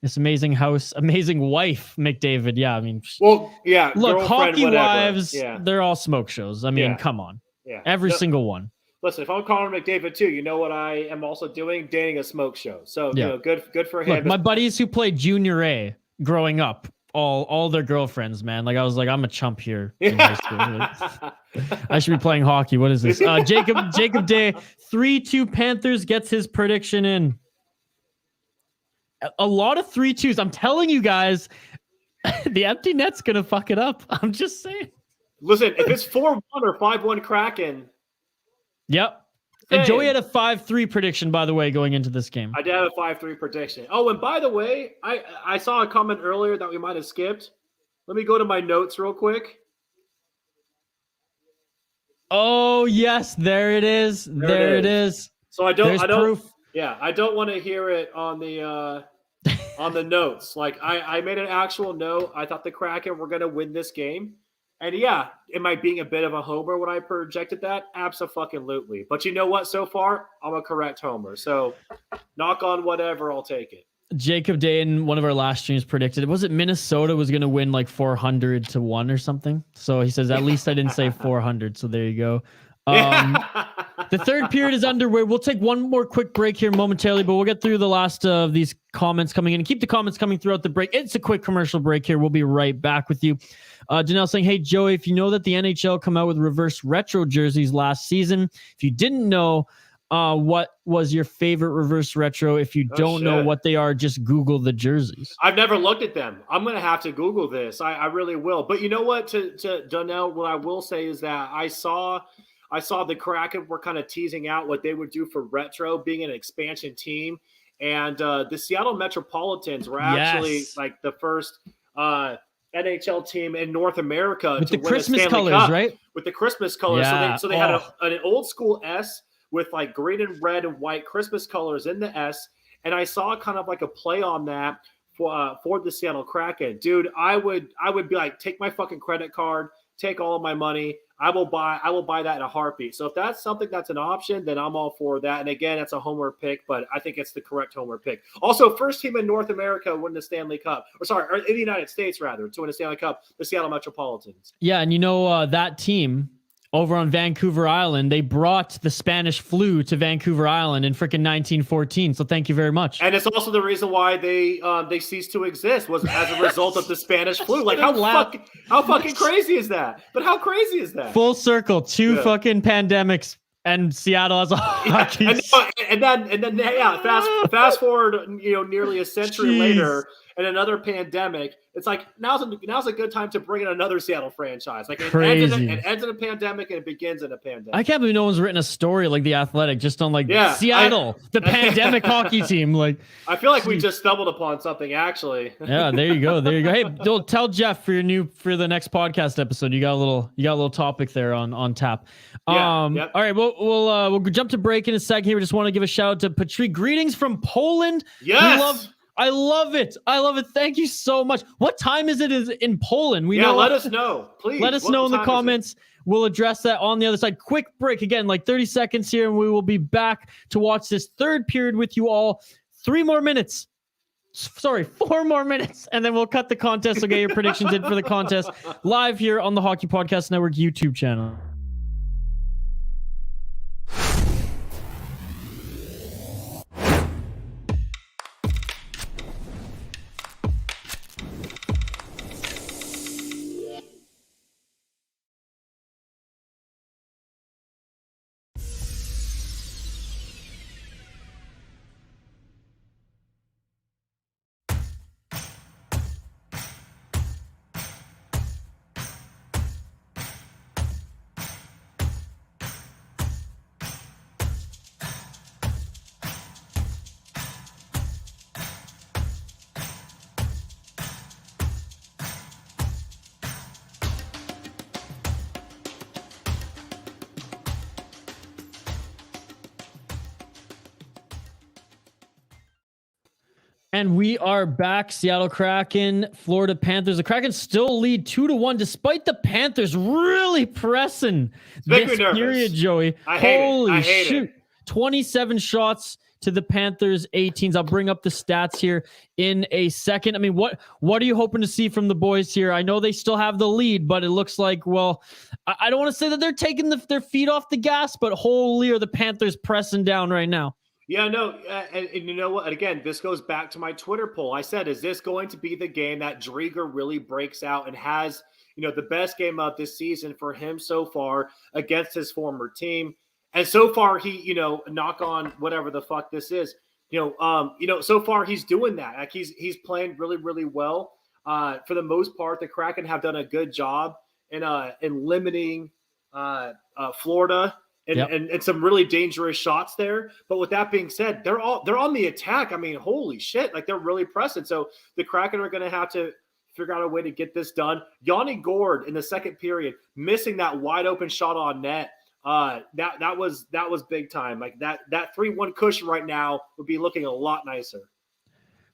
This amazing house, amazing wife, McDavid. Yeah, I mean,
well, yeah.
Look, hockey wives, they're all smoke shows. I mean, come on.
Yeah.
Every single one.
Listen, if I'm Connor McDavid too, you know what I am also doing? Dating a smoke show. So, you know, good for him.
Look, my buddies who played Junior A growing up, all their girlfriends, man. Like, I was like, I'm a chump here in high school. Like, I should be playing hockey. What is this? Jacob Day, 3-2 Panthers gets his prediction in. A lot of 3-2s. I'm telling you guys, the empty net's gonna fuck it up. I'm just saying.
Listen, if it's 4-1 or 5-1 Kraken.
Yep. And Joey had a 5-3 prediction, by the way, going into this game.
I did have a 5-3 prediction. Oh, and by the way, I saw a comment earlier that we might have skipped. Let me go to my notes real quick.
Oh yes, there it is. There it is.
So I don't
proof.
Yeah, I don't want to hear it on the notes. Like I made an actual note. I thought the Kraken were going to win this game. And yeah, am I being a bit of a homer when I projected that? Abso-fucking-lutely. But you know what? So far, I'm a correct homer. So knock on whatever, I'll take it.
Jacob Day in one of our last streams predicted, was it Minnesota was going to win like 400-1 or something? So he says, at least I didn't say 400. So there you go. The third period is underway. We'll take one more quick break here momentarily, but we'll get through the last of these comments coming in and keep the comments coming throughout the break. It's a quick commercial break here. We'll be right back with you. Janelle saying, hey, Joey, if you know that the NHL come out with reverse retro jerseys last season, if you didn't know, what was your favorite reverse retro? If you don't know what they are, just Google the jerseys.
I've never looked at them. I'm going to have to Google this. I really will. But you know what, to Janelle, what I will say is that I saw the Kraken were kind of teasing out what they would do for retro, being an expansion team. And the Seattle Metropolitans were actually like the first NHL team in North America
with
to
the
win
Christmas
a Stanley
colors,
Cup,
right?
With the Christmas colors.
Yeah.
So they had an old school S with like green and red and white Christmas colors in the S. And I saw kind of like a play on that for the Seattle Kraken. Dude, I would be like, take my fucking credit card, take all of my money. I will buy that in a heartbeat. So if that's something that's an option, then I'm all for that. And again, it's a homer pick, but I think it's the correct homer pick. Also, first team in North America win the Stanley Cup. Or in the United States, rather, to win a Stanley Cup, the Seattle Metropolitans.
Yeah, and you know that team over on Vancouver Island, they brought the Spanish flu to Vancouver Island in freaking 1914. So thank you very much.
And it's also the reason why they ceased to exist was as a result of the Spanish flu. Like how fucking crazy is that? But how crazy is that?
Full circle, two fucking pandemics, and Seattle as a hockey.
And then fast forward, nearly a century later, and another pandemic. It's like now's a good time to bring in another Seattle franchise. Like it ends in a pandemic and it begins in a pandemic.
I can't believe no one's written a story like The Athletic just on Seattle, the pandemic hockey team. Like
I feel like we just stumbled upon something actually.
Yeah, there you go. Hey, tell Jeff for the next podcast episode. You got a little topic there on tap.
Yep.
All right, we'll jump to break in a second here. We just want to give a shout out to Patrick. Greetings from Poland.
Yes.
I love it. Thank you so much. What time is it in Poland?
Let us know. Please.
Let us know in the comments. We'll address that on the other side. Quick break again, like 30 seconds here, and we will be back to watch this third period with you all. 4 more minutes, and then we'll cut the contest. So get your predictions in for the contest live here on the Hockey Podcast Network YouTube channel. And we are back. Seattle Kraken, Florida Panthers. The Kraken still lead 2-1, despite the Panthers really pressing this period, Joey. Holy shit. 27 shots to the Panthers, 18s. I'll bring up the stats here in a second. I mean, what are you hoping to see from the boys here? I know they still have the lead, but it looks like, well, I don't want to say that they're taking their feet off the gas, but holy are the Panthers pressing down right now.
Yeah, no, and you know what? Again, this goes back to my Twitter poll. I said, is this going to be the game that Drieger really breaks out and has, the best game of this season for him so far against his former team? And so far, he, knock on whatever the fuck this is, so far he's doing that. Like he's playing really, really well. For the most part, the Kraken have done a good job in limiting Florida. And some really dangerous shots there. But with that being said, they're on the attack. I mean, holy shit. Like, they're really pressing. So the Kraken are going to have to figure out a way to get this done. Yanni Gourde in the second period, missing that wide open shot on net. That was big time. Like that 3-1 cushion right now would be looking a lot nicer.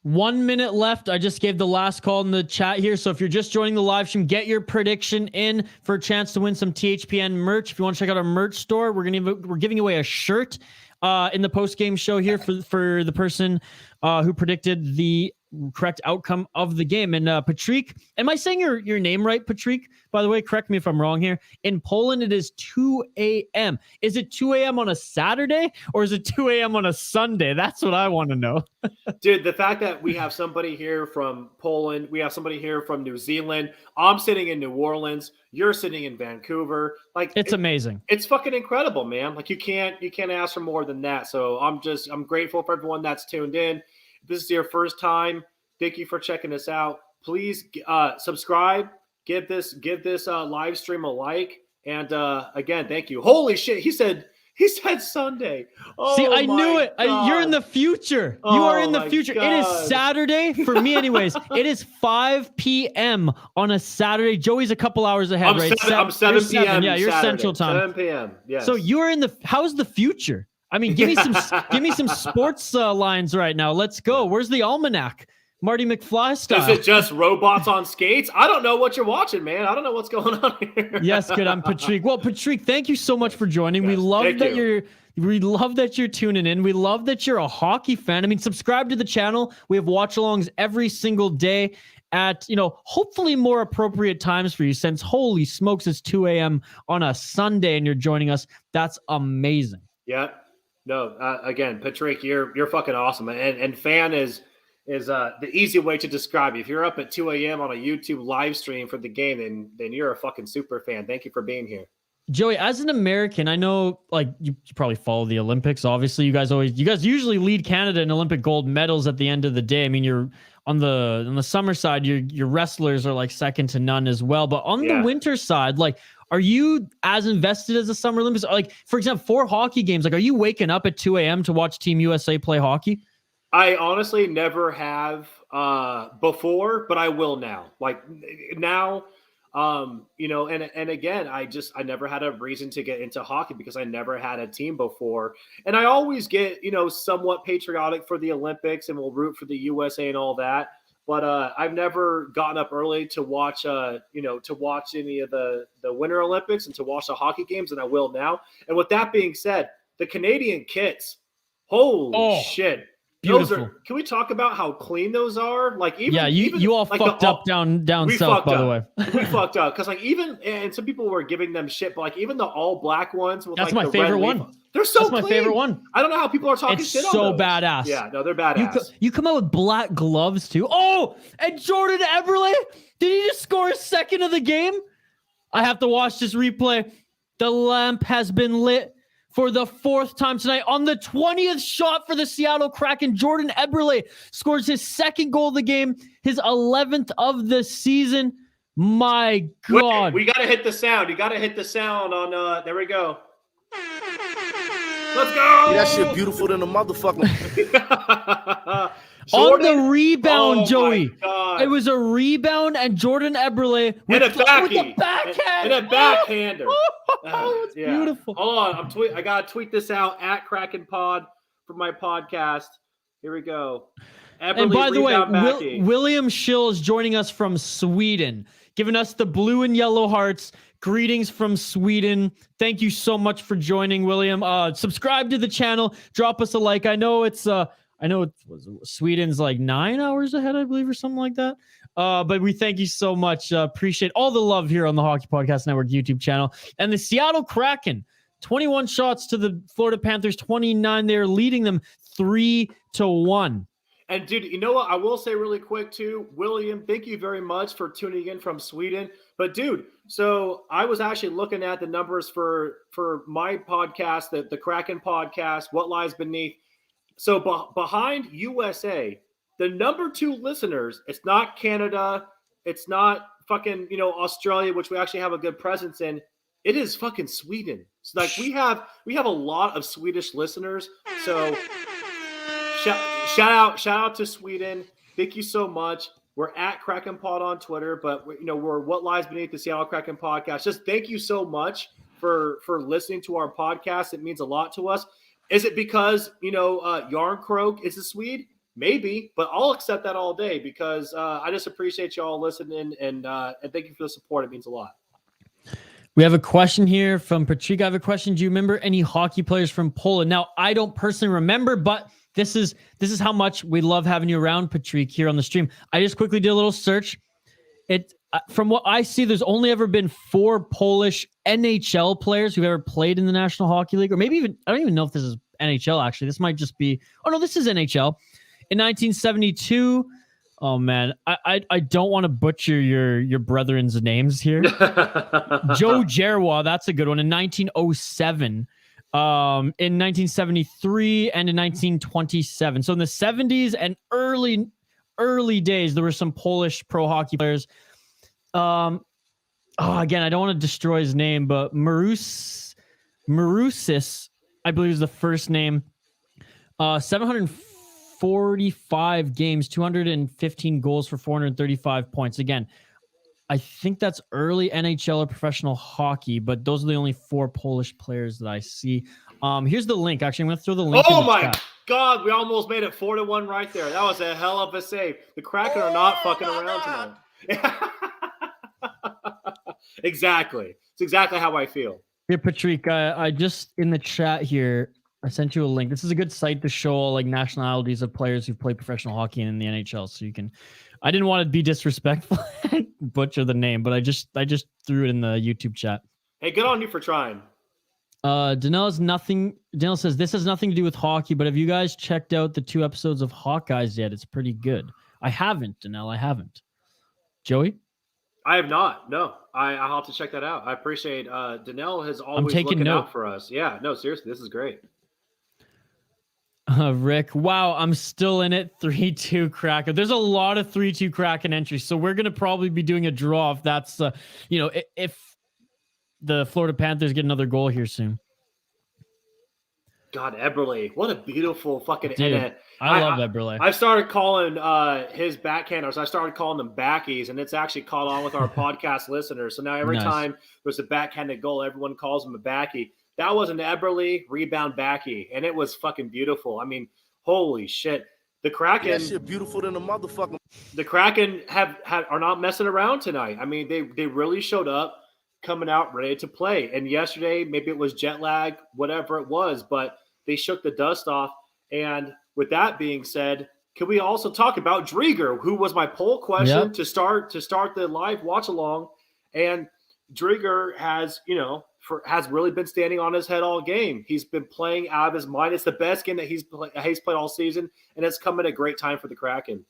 1 minute left. I just gave the last call in the chat here. So if you're just joining the live stream, get your prediction in for a chance to win some THPN merch. If you want to check out our merch store, we're giving away a shirt in the post-game show here for the person who predicted the correct outcome of the game. And Patrick, am I saying your name right, Patrick? By the way, correct me if I'm wrong here. In Poland, it is 2 a.m. Is it 2 a.m. on a Saturday or is it 2 a.m. on a Sunday? That's what I want to know.
Dude, the fact that we have somebody here from Poland, we have somebody here from New Zealand. I'm sitting in New Orleans. You're sitting in Vancouver. Like,
it's amazing.
It's fucking incredible, man. Like you can't ask for more than that. So I'm grateful for everyone that's tuned in. If this is your first time, thank you for checking us out. Please subscribe. Give this live stream a like. And again, thank you. Holy shit, he said Sunday. Oh, see,
I knew it. You're in the future. You are in the future.
God.
It is Saturday for me, anyways. It is 5 p.m. on a Saturday. Joey's a couple hours ahead, right?
I'm 7 p.m.
Yeah, you're
Saturday.
Central Time.
7 p.m. Yes.
So you're in the. How's the future? I mean, give me some sports lines right now. Let's go. Where's the almanac? Marty McFly style.
Is it just robots on skates? I don't know what you're watching, man. I don't know what's going on here.
Yes, good. I'm Patrick. Well, Patrick, thank you so much for joining. Yes, we love that you're tuning in. We love that you're a hockey fan. I mean, subscribe to the channel. We have watchalongs every single day at, hopefully more appropriate times for you, since holy smokes, it's 2 a.m. on a Sunday and you're joining us. That's amazing.
Yeah. No, again, Patrick, you're fucking awesome. And fan is the easy way to describe you. If you're up at 2 a.m. on a YouTube live stream for the game, then you're a fucking super fan. Thank you for being here.
Joey, as an American, I know you probably follow the Olympics. Obviously, you guys usually lead Canada in Olympic gold medals at the end of the day. I mean, you're on the summer side, your wrestlers are second to none as well. But on the winter side, are you as invested as the Summer Olympics? For example, 4 hockey games, are you waking up at 2 a.m. to watch Team USA play hockey?
I honestly never have before, but I will now. Now, and again, I never had a reason to get into hockey because I never had a team before. And I always get, somewhat patriotic for the Olympics and will root for the USA and all that. But I've never gotten up early to watch, to watch any of the Winter Olympics and to watch the hockey games, and I will now. And with that being said, the Canadian kits, holy shit.
Beautiful.
Can we talk about how clean those are? Like, even
you all
like
fucked up down south, by the way.
We fucked up because and some people were giving them shit, but like even the all black ones with
that's
like
my favorite one.
They're so
That's
clean.
my favorite one.
I don't know how people are talking shit on those.
So badass.
Yeah, no, they're badass.
You come out with black gloves too. Oh, and Jordan Eberle, did he just score a second of the game? I have to watch this replay. The lamp has been lit for the 4th time tonight. On the 20th shot for the Seattle Kraken, Jordan Eberle scores his 2nd goal of the game, his 11th of the season. My God.
Wait, we got to hit the sound. You got to hit the sound on, there we go. Let's go.
Yeah, that shit beautiful than a motherfucker.
On the rebound, Joey. It was a rebound, and Jordan Eberle with a backhand.
And a backhander.
It's beautiful.
Hold on. I got to tweet this out at Kraken Pod for my podcast. Here we go. Eberle,
and by the way, William Schill is joining us from Sweden, giving us the blue and yellow hearts. Greetings from Sweden. Thank you so much for joining, William. Subscribe to the channel. Drop us a like. I know Sweden's like 9 hours ahead, I believe, or something like that. But we thank you so much. Appreciate all the love here on the Hockey Podcast Network YouTube channel. And the Seattle Kraken, 21 shots to the Florida Panthers, 29. They're leading them 3-1.
And dude, you know what? I will say really quick too, William, thank you very much for tuning in from Sweden. But dude, so I was actually looking at the numbers for my podcast, the Kraken podcast, What Lies Beneath. So behind USA, the number 2 listeners, it's not Canada, it's not fucking, Australia, which we actually have a good presence in. It is fucking Sweden. So like we have a lot of Swedish listeners. So shout out to Sweden. Thank you so much. We're at Kraken Pod on Twitter, but we're What Lies Beneath the Seattle Kraken Podcast. Just thank you so much for listening to our podcast. It means a lot to us. Is it because Yarncroak is a Swede? Maybe, but I'll accept that all day because I just appreciate you all listening and thank you for the support. It means a lot.
We have a question here from Patrick. I have a question. Do you remember any hockey players from Poland? Now, I don't personally remember, but this is how much we love having you around, Patrick, here on the stream. I just quickly did a little search. From what I see, there's only ever been 4 Polish NHL players who've ever played in the National Hockey League, or maybe even, I don't even know if this is NHL, actually. This might just be, this is NHL. In 1972, oh man, I don't want to butcher your brethren's names here. Joe Jerwa, that's a good one. In 1907, in 1973, and in 1927. So in the 70s and early days, there were some Polish pro hockey players. Again, I don't want to destroy his name, but Marusis, I believe is the first name. 745 games, 215 goals for 435 points. Again, I think that's early NHL or professional hockey, but those are the only 4 Polish players that I see. Here's the link. Actually, I'm going to throw the link.
Oh my God, we almost made it 4-1 right there. That was a hell of a save. The Kraken are not fucking around tonight. Exactly. It's exactly how I feel.
Here, Patrick, I just in the chat here, I sent you a link. This is a good site to show all like nationalities of players who play professional hockey in the NHL. So you can, I didn't want to be disrespectful, butcher the name, but I just threw it in the YouTube chat.
Hey, good on you for trying.
Danelle says this has nothing to do with hockey, but have you guys checked out the 2 episodes of Hawkeyes yet? It's pretty good. I haven't, Danelle. I haven't. Joey?
I have not. No, I'll have to check that out. I appreciate Danelle has always looking out for us. Yeah, no, seriously, this is great.
Rick, wow, I'm still in it. 3-2 Kraken. There's a lot of 3-2 Kraken entries, so we're gonna probably be doing a draw if that's if the Florida Panthers get another goal here soon.
God, Eberle, what a beautiful fucking
dude. I love Eberle.
I started calling his backhanders. I started calling them backies, and it's actually caught on with our podcast listeners. So now every time there's a backhanded goal, everyone calls him a backy. That was an Eberle rebound backy, and it was fucking beautiful. I mean, holy shit. The Kraken,
That shit beautiful than a motherfucker.
the Kraken are not messing around tonight. I mean, they really showed up, coming out ready to play. And yesterday, maybe it was jet lag, whatever it was, but they shook the dust off. And with that being said, can we also talk about Drieger, who was my poll question to start the live watch along? And Drieger has really been standing on his head all game. He's been playing out of his mind. It's the best game that he's played all season, and it's come at a great time for the Kraken.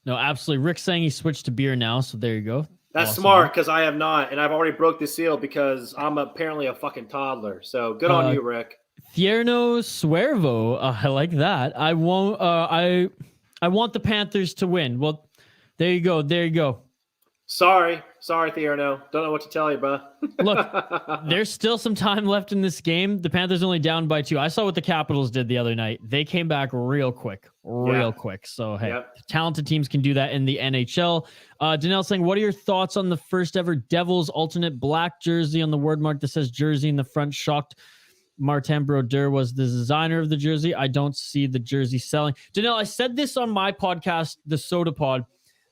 No, absolutely. Rick's saying he switched to beer now, so there you go.
That's
awesome.
Smart, because I have not, and I've already broke the seal because I'm apparently a fucking toddler. So good on you, Rick.
Thierno Suervo, I like that. I want the Panthers to win. Well, there you go.
Sorry, Thierno. Don't know what to tell you, bro.
Look, there's still some time left in this game. The Panthers only down by 2. I saw what the Capitals did the other night. They came back real quick. So, hey, talented teams can do that in the NHL. Danelle saying, what are your thoughts on the first ever Devils alternate black jersey on the word mark that says jersey in the front? Shocked Martin Brodeur was the designer of the jersey. I don't see the jersey selling. Danelle, I said this on my podcast, The Soda Pod,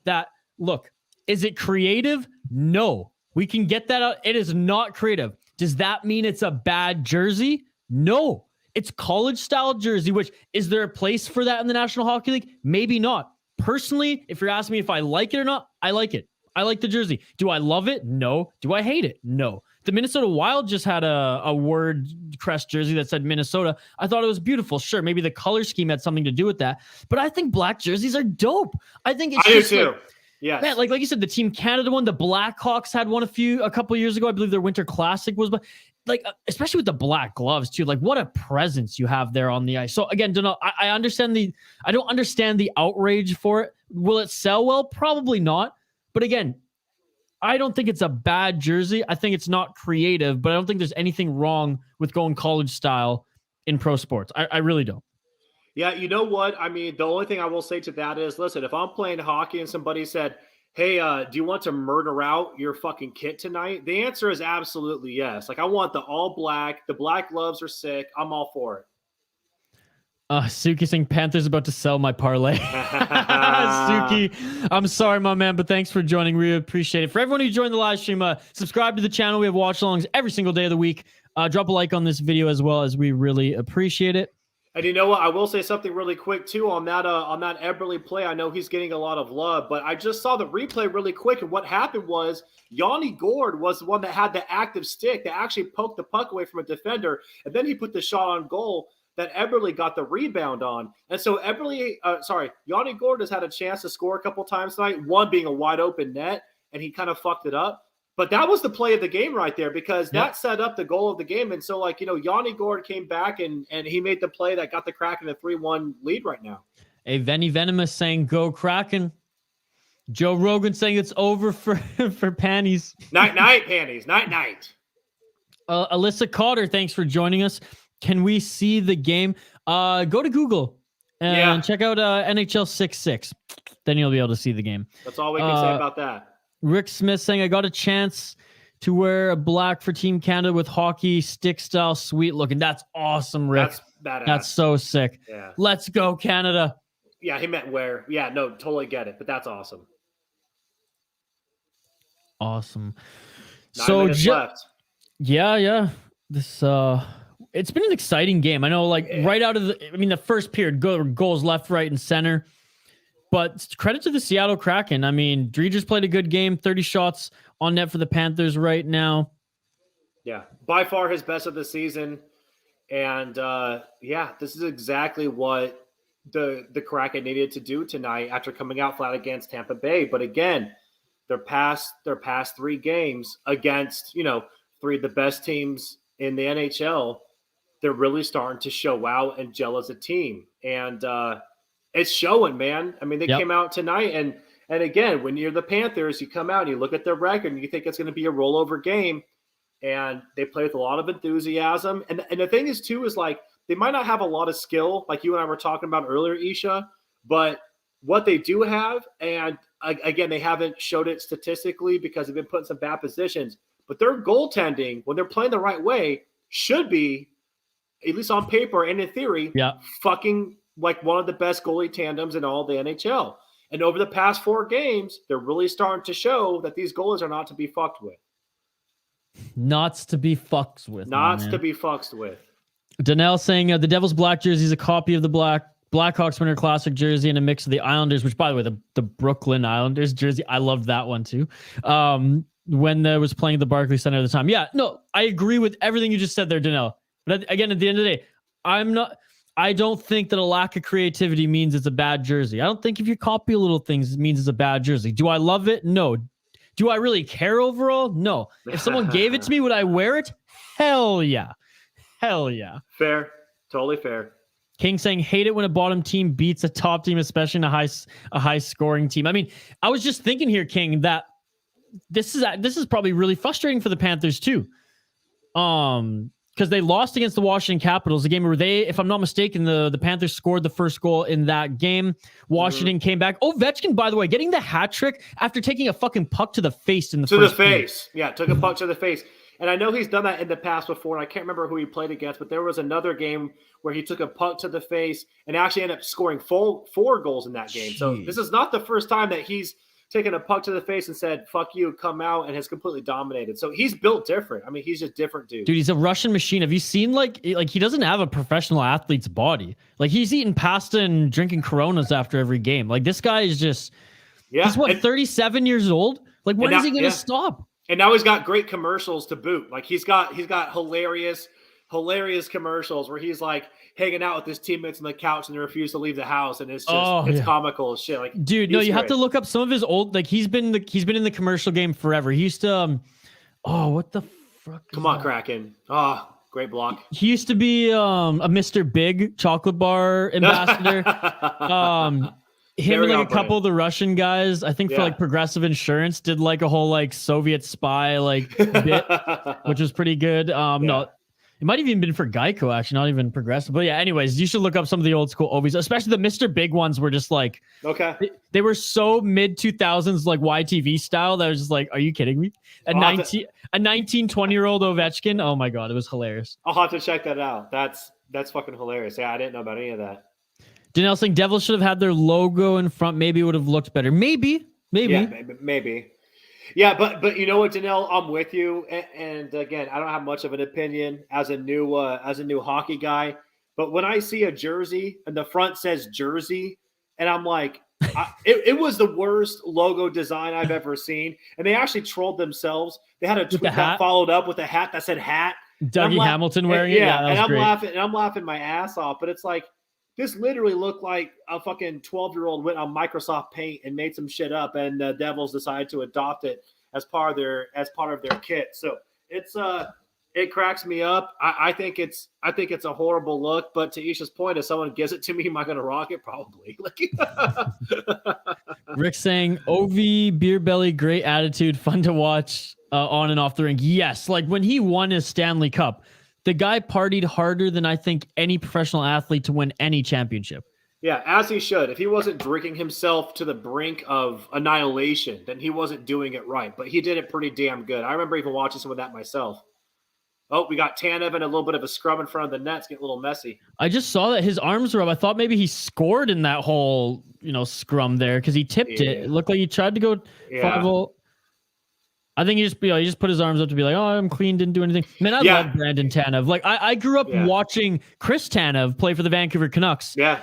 that, look, is it creative? No. We can get that out. It is not creative. Does that mean it's a bad jersey? No. It's college-style jersey, which, is there a place for that in the National Hockey League? Maybe not. Personally, if you're asking me if I like it or not, I like it. I like the jersey. Do I love it? No. Do I hate it? No. The Minnesota Wild just had a word crest jersey that said Minnesota. I thought it was beautiful. Sure, maybe the color scheme had something to do with that, but I think black jerseys are dope. I think it's just
do too.
Like, yeah, man, like you said, the Team Canada one, the Blackhawks had one a couple years ago. I believe their Winter Classic was, but like especially with the black gloves too. Like what a presence you have there on the ice. So again, I understand I don't understand the outrage for it. Will it sell well? Probably not. But again, I don't think it's a bad jersey. I think it's not creative, but I don't think there's anything wrong with going college style in pro sports. I really don't.
Yeah, you know what? I mean, the only thing I will say to that is, listen, if I'm playing hockey and somebody said, hey, do you want to murder out your fucking kit tonight? The answer is absolutely yes. Like, I want the all black. The black gloves are sick. I'm all for it.
Suki saying Panthers about to sell my parlay. Suki, I'm sorry, my man, but thanks for joining. We appreciate it. For everyone who joined the live stream, subscribe to the channel. We have watch-alongs every single day of the week. Drop a like on this video as well, as we really appreciate it.
And you know what? I will say something really quick too on that Eberle play. I know he's getting a lot of love, but I just saw the replay really quick, and what happened was Yanni Gourde was the one that had the active stick that actually poked the puck away from a defender, and then he put the shot on goal that Eberle got the rebound on. And so Yanni Gourde has had a chance to score a couple times tonight, one being a wide open net, and he kind of fucked it up. But that was the play of the game right there, because that set up the goal of the game. And so, Yanni Gourde came back and he made the play that got the Kraken a 3-1 lead right now.
Hey, Venny Venomous saying, go Kraken. Joe Rogan saying it's over for panties.
Night, panties. Night.
Alyssa Cotter, thanks for joining us. Can we see the game? Go to Google and check out NHL 6-6. Then you'll be able to see the game.
That's all we can say about that.
Rick Smith saying, I got a chance to wear a black for Team Canada with hockey stick style, sweet looking. That's awesome, Rick.
That's badass.
That's so sick.
Yeah.
Let's go, Canada.
Yeah, he meant wear. Yeah, no, totally get it. But that's awesome.
Awesome.
9 minutes left.
Yeah. This it's been an exciting game. I know, right out of the first period, goals left, right, and center. But credit to the Seattle Kraken. I mean, Drieger's played a good game, 30 shots on net for the Panthers right now.
Yeah, by far his best of the season. And, this is exactly what the Kraken needed to do tonight after coming out flat against Tampa Bay. But again, their past 3 games against, 3 of the best teams in the NHL, they're really starting to show out and gel as a team. And, it's showing, man. I mean, they came out tonight, and again, when you're the Panthers, you come out and you look at their record and you think it's going to be a rollover game, and they play with a lot of enthusiasm. And the thing is, too, is they might not have a lot of skill, like you and I were talking about earlier, Isha, but what they do have, and again, they haven't showed it statistically because they've been put in some bad positions, but their goaltending, when they're playing the right way, should be, at least on paper and in theory, fucking like one of the best goalie tandems in all the NHL. And over the past 4 games, they're really starting to show that these goalies are not to be fucked with.
Nots to be fucked with.
Nots to be fucked with.
Donnell saying the Devils black jersey is a copy of the Blackhawks Winter Classic jersey and a mix of the Islanders, which, by the way, the Brooklyn Islanders jersey, I loved that one too. When there was playing at the Barclays Center at the time. Yeah, no, I agree with everything you just said there, Donnell. But again, at the end of the day, I don't think that a lack of creativity means it's a bad jersey. I don't think if you copy little things, it means it's a bad jersey. Do I love it? No. Do I really care overall? No. If someone gave it to me, would I wear it? Hell yeah. Hell yeah.
Fair. Totally fair.
King saying, hate it when a bottom team beats a top team, especially in a high scoring team. I mean, I was just thinking here, King, that this is probably really frustrating for the Panthers too. Because they lost against the Washington Capitals, a game where they, if I'm not mistaken, the Panthers scored the first goal in that game. Washington came back. Ovechkin, by the way, getting the hat trick after taking a fucking puck to the face in the first game.
Yeah, took a puck to the face. And I know he's done that in the past before, and I can't remember who he played against, but there was another game where he took a puck to the face and actually ended up scoring 4 goals in that game. So this is not the first time that he's taken a puck to the face and said, fuck you, come out, and has completely dominated. So he's built different. I mean, he's just different, dude.
Dude, he's a Russian machine. Have you seen, like he doesn't have a professional athlete's body. Like, he's eating pasta and drinking Coronas after every game. Like, this guy is just, he's 37 years old? Like, when is he going to stop?
And now he's got great commercials to boot. Like, he's got hilarious commercials where he's like hanging out with his teammates on the couch and they refuse to leave the house, and it's just comical as shit. Like,
dude, no, you have to look up some of his old, like, he's been in the commercial game forever. He used to what the fuck?
Come on, Kraken. Great block.
He used to be a Mr. Big chocolate bar ambassador. Him and like a couple of the Russian guys, I think for like Progressive Insurance, did like a whole like Soviet spy like bit, which was pretty good. No, it might have even been for Geico, actually, not even Progressive. But yeah, anyways, you should look up some of the old school Ovies, especially the Mr. Big ones were just like, they were so mid 2000s, like YTV style, that I was just like, are you kidding me? A 20-year-old Ovechkin. Oh my God, it was hilarious.
I'll have to check that out. That's fucking hilarious. Yeah, I didn't know about any of that.
Danielle saying Devils should have had their logo in front. Maybe it would have looked better. Maybe.
Yeah, maybe. Yeah, but you know what, Danielle, I'm with you. And again, I don't have much of an opinion as a new hockey guy. But when I see a jersey and the front says Jersey, and I'm like, it was the worst logo design I've ever seen. And they actually trolled themselves. They had a tweet that followed up with a hat that said hat.
Dougie Hamilton wearing it. Yeah,
and I'm laughing my ass off. But it's like, this literally looked like a fucking 12-year-old went on Microsoft Paint and made some shit up, and the Devils decided to adopt it as part of their kit. So it cracks me up. I think it's a horrible look, but to Isha's point, if someone gives it to me, am I going to rock it? Probably.
Rick saying Ovi beer belly, great attitude, fun to watch on and off the rink. Yes, like when he won his Stanley Cup, the guy partied harder than I think any professional athlete to win any championship.
Yeah, as he should. If he wasn't drinking himself to the brink of annihilation, then he wasn't doing it right. But he did it pretty damn good. I remember even watching some of that myself. Oh, we got Tanev and a little bit of a scrub in front of the nets. Get a little messy.
I just saw that his arms were up. I thought maybe he scored in that whole, scrum there because he tipped it. It looked like he tried to go 5-0. I think he just put his arms up to be like, oh, I'm clean, didn't do anything. Man, I love Brandon Tanev. Like, I grew up watching Chris Tanev play for the Vancouver Canucks.
Yeah.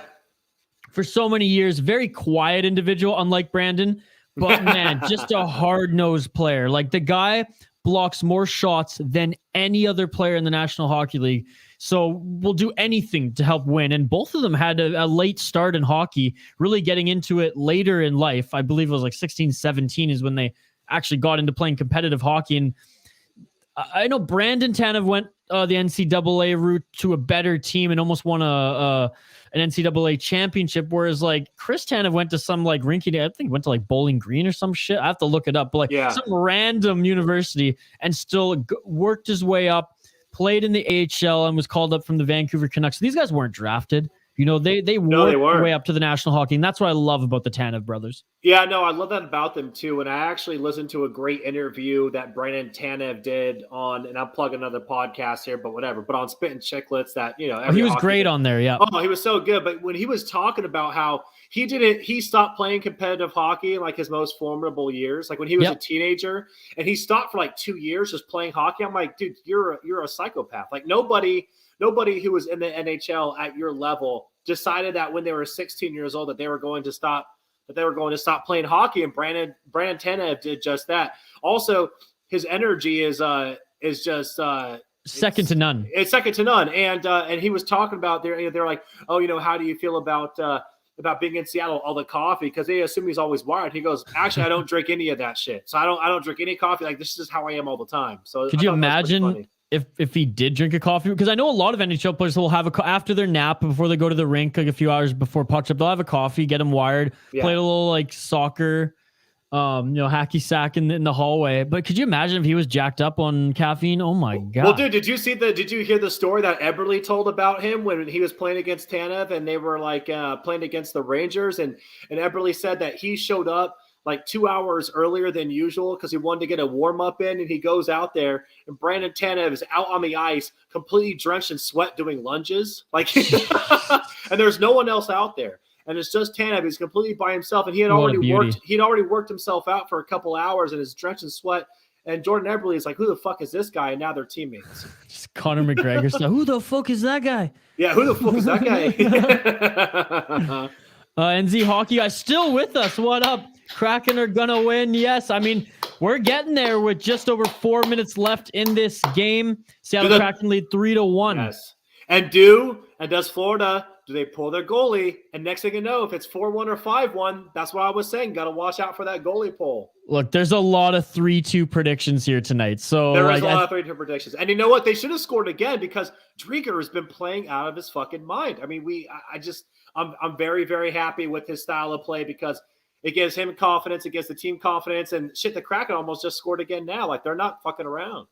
For so many years, very quiet individual, unlike Brandon. But man, just a hard-nosed player. Like, the guy blocks more shots than any other player in the National Hockey League. So will do anything to help win. And both of them had a late start in hockey, really getting into it later in life. I believe it was like 16, 17 is when they actually got into playing competitive hockey. And I know Brandon Tanev went the NCAA route to a better team and almost won an NCAA championship, whereas like Chris Tanev went to some like rinky, I think went to like Bowling Green or some shit. I have to look it up, but like some random university, and still worked his way up, played in the AHL and was called up from the Vancouver Canucks. These guys weren't drafted. You know, they
No, they
worked their
weren't.
way up to the National Hockey, and that's what I love about the Tanev brothers.
Yeah, no, I love that about them too. And I actually listened to a great interview that Brandon Tanev did on, and I'm plugging another podcast here, but whatever, but on Spit and Chicklets that, you know,
He was great on there. Yeah.
Oh, he was so good. But when he was talking about how he stopped playing competitive hockey in like his most formidable years, like when he was a teenager, and he stopped for like 2 years just playing hockey. I'm like, dude, you're a psychopath. Like nobody who was in the NHL at your level decided that when they were 16 years old that they were going to stop playing hockey, and Brandon Tanev did just that. Also, his energy is just
second to none.
It's second to none. And he was talking about they're like, oh, you know, how do you feel about being in Seattle, all the coffee? Because they assume he's always wired. He goes, actually, I don't drink any of that shit. So I don't drink any coffee. Like, this is how I am all the time. So
could you imagine if he did drink a coffee? Because I know a lot of NHL players will have after their nap before they go to the rink, like a few hours before puck drop, they'll have a coffee, get them wired, play a little like soccer, hacky sack in the hallway. But could you imagine if he was jacked up on caffeine? Oh my god!
Well, dude, did you hear the story that Eberle told about him when he was playing against Tanev and they were like playing against the Rangers, and Eberle said that he showed up like 2 hours earlier than usual because he wanted to get a warm-up in, and he goes out there, and Brandon Tanev is out on the ice, completely drenched in sweat doing lunges. Like, and there's no one else out there. And it's just Tanev. He's completely by himself, and he had already worked himself out for a couple hours and is drenched in sweat. And Jordan Eberle is like, who the fuck is this guy? And now they're teammates.
Just Conor McGregor stuff. Who the fuck is that guy?
Yeah, who the fuck is that guy?
NZ Hockey guy still with us. What up? Kraken are gonna win. Yes, I mean, we're getting there with just over 4 minutes left in this game. Seattle Kraken lead 3-1.
Yes. And does Florida, do they pull their goalie? And next thing you know, if it's 4-1 or 5-1, that's what I was saying. Got to watch out for that goalie pull.
Look, there's a lot of 3-2 predictions here tonight. So
there is a lot of 3-2 predictions. And you know what? They should have scored again because Drieger has been playing out of his fucking mind. I mean, I'm very, very happy with his style of play because it gives him confidence. It gives the team confidence. And shit, the Kraken almost just scored again now. Like, they're not fucking around.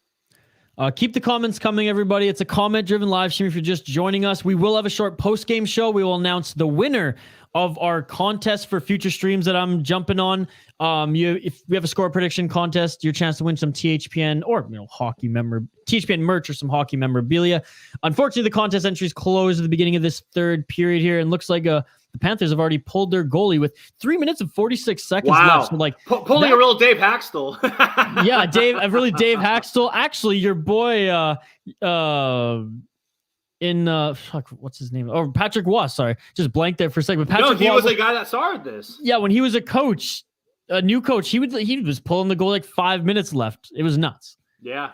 Keep the comments coming, everybody. It's a comment-driven live stream. If you're just joining us, we will have a short post-game show. We will announce the winner of our contest for future streams that I'm jumping on. If we have a score prediction contest, your chance to win some THPN or THPN merch or some hockey memorabilia. Unfortunately, the contest entries closed at the beginning of this third period here, and looks like the Panthers have already pulled their goalie with 3 minutes and 46 seconds left. So like
pulling a real Dave Haxtell.
Yeah, Dave Haxtell. Actually, your boy what's his name? Oh, Patrick Wass. Sorry, just blanked there for a second. But Patrick
Wass was the guy that started this.
Yeah, when he was a coach, a new coach, he was pulling the goal like 5 minutes left. It was nuts.
Yeah,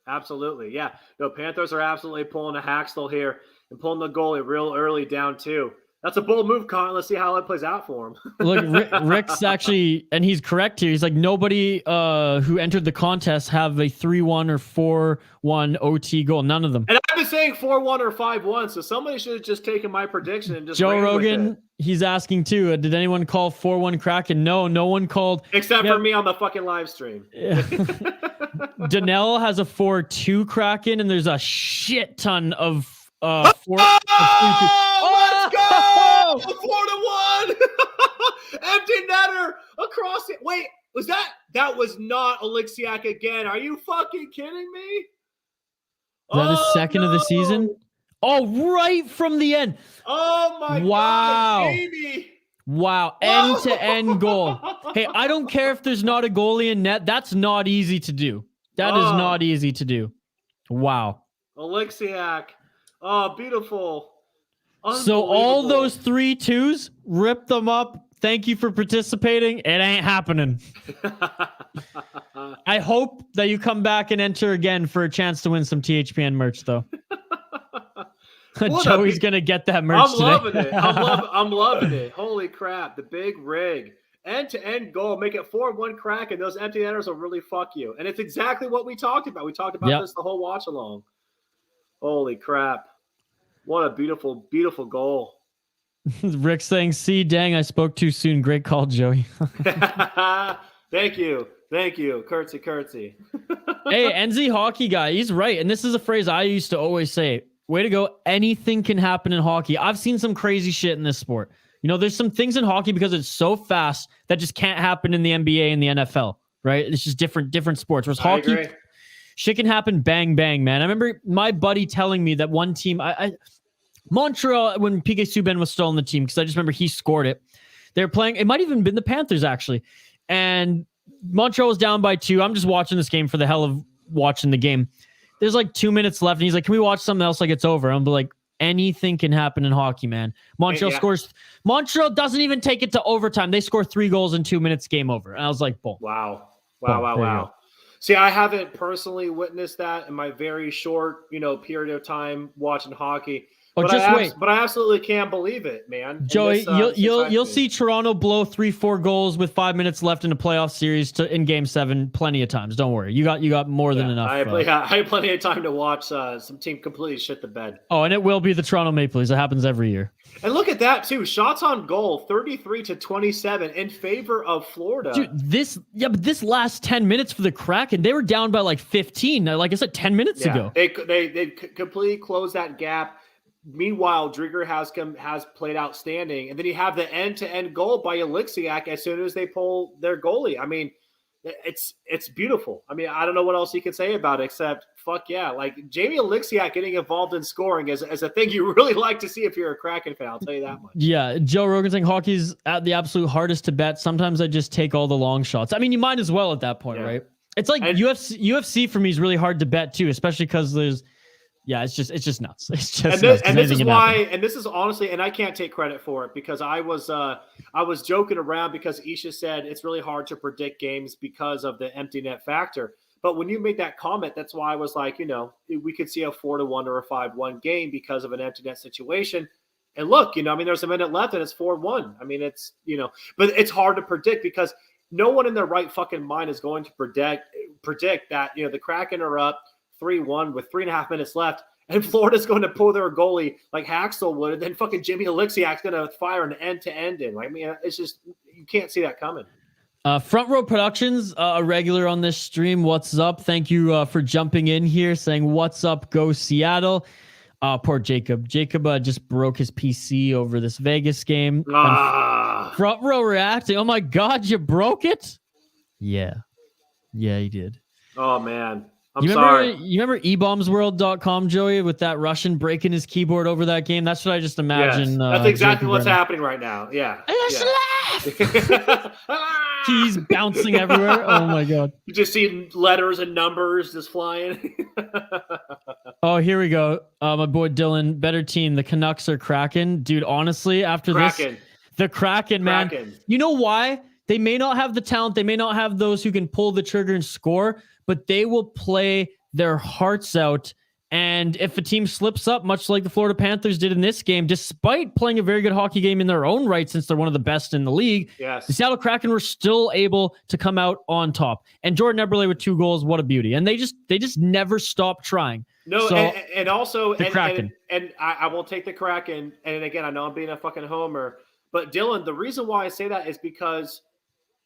absolutely. Yeah, the Panthers are absolutely pulling a Haxtell here and pulling the goalie real early down too. That's a bold move, Con. Let's see how it plays out for him.
Look, Rick's actually, and he's correct here. He's like, nobody who entered the contest have a 3-1 or 4-1 OT goal. None of them.
And I've been saying 4-1 or 5-1, so somebody should have just taken my prediction and just
Joe Rogan, he's asking too, did anyone call 4-1 Kraken? No one called.
Except for me on the fucking live stream.
Yeah. Danelle has a 4-2 Kraken, and there's a shit ton of 4-2.
Let's go! 4-1! Empty netter across it. Wait, that was not Oleksiak again. Are you fucking kidding me?
Is that his second of the season? Oh, right from the end.
Oh my God, baby.
Wow, end-to-end goal. Hey, I don't care if there's not a goalie in net. That's not easy to do. That is not easy to do. Wow.
Oleksiak. Oh, beautiful.
So all those 3-2s, rip them up. Thank you for participating. It ain't happening. I hope that you come back and enter again for a chance to win some THPN merch, though. Joey's going to get that merch today.
Loving it. I'm loving it. Holy crap. The big rig. End-to-end goal. Make it 4-1 Kraken. Those empty netters will really fuck you. And it's exactly what we talked about. We talked about this the whole watch along. Holy crap. What a beautiful, beautiful goal.
Rick saying, see, dang, I spoke too soon. Great call, Joey.
Thank you. Curtsy.
Hey, NZ Hockey guy, he's right. And this is a phrase I used to always say. Way to go. Anything can happen in hockey. I've seen some crazy shit in this sport. There's some things in hockey because it's so fast that just can't happen in the NBA and the NFL, right? It's just different sports. Whereas hockey,
agree.
shit can happen bang, bang, man. I remember my buddy telling me that one team, Montreal, when PK Subban was still on the team, because I just remember he scored it. They're playing, it might even been the Panthers, actually. And Montreal was down by 2. I'm just watching this game for the hell of watching the game. There's like 2 minutes left, and he's like, can we watch something else like it's over? I'm like, anything can happen in hockey, man. Montreal scores. Montreal doesn't even take it to overtime. They score 3 goals in 2 minutes, game over. And I was like, boom.
Wow.
Boom,
See, I haven't personally witnessed that in my very short, period of time watching hockey.
Oh,
but
wait.
But I absolutely can't believe it, man.
Joey, you'll see Toronto blow 3-4 goals with 5 minutes left in a playoff series in Game 7 plenty of times. Don't worry, you got more than enough.
I have plenty of time to watch some team completely shit the bed.
Oh, and it will be the Toronto Maple Leafs. It happens every year.
And look at that too. Shots on goal, 33-27 in favor of Florida.
Dude, this last 10 minutes for the Kraken, they were down by like 15. Like I said, 10 minutes ago.
They completely closed that gap. Meanwhile, Drigger has played outstanding, and then you have the end-to-end goal by Oleksiak as soon as they pull their goalie. I mean, it's beautiful. I mean, I don't know what else you can say about it except fuck yeah. Like Jamie Oleksiak getting involved in scoring is a thing you really like to see if you're a Kraken fan. I'll tell you that much.
Yeah, Joe Rogan saying hockey's at the absolute hardest to bet. Sometimes I just take all the long shots. I mean, you might as well at that point, right? It's like UFC for me is really hard to bet too, especially because there's. Yeah, it's just nuts. It's just nuts.
And this is why, and this is honestly, and I can't take credit for it because I was joking around because Isha said it's really hard to predict games because of the empty net factor. But when you made that comment, that's why I was like, we could see a 4-1 or a 5-1 game because of an empty net situation. And look, there's a minute left and it's 4-1. I mean, it's, but it's hard to predict because no one in their right fucking mind is going to predict that, the Kraken are up 3-1 with 3.5 minutes left, and Florida's going to pull their goalie like Haxel would, and then fucking Jimmy Oleksiak's going to fire an end-to-end in. I mean, it's just you can't see that coming.
Front Row Productions, a regular on this stream. What's up? Thank you for jumping in here, saying what's up, go Seattle. Poor Jacob. Jacob just broke his PC over this Vegas game. Front Row reacting. Oh my God, you broke it? Yeah, he did.
Oh man.
You remember ebombsworld.com, Joey, with that Russian breaking his keyboard over that game? That's what I just imagine.
Yes, that's exactly what's happening right now. Yeah.
Keys bouncing everywhere. Oh my God.
You just see letters and numbers just flying.
Oh, here we go. My boy Dylan, better team. The Canucks are Kraken. Dude, honestly, after
Kraken.
this, the Kraken, man.
Kraken.
You know why? They may not have the talent. They may not have those who can pull the trigger and score, but they will play their hearts out. And if a team slips up, much like the Florida Panthers did in this game, despite playing a very good hockey game in their own right, since they're one of the best in the league,
yes,
the Seattle Kraken were still able to come out on top. And Jordan Eberle with 2 goals, what a beauty. And they just never stop trying.
No,
so,
and also
the Kraken.
And I will take the Kraken. And again, I know I'm being a fucking homer, but Dylan, the reason why I say that is because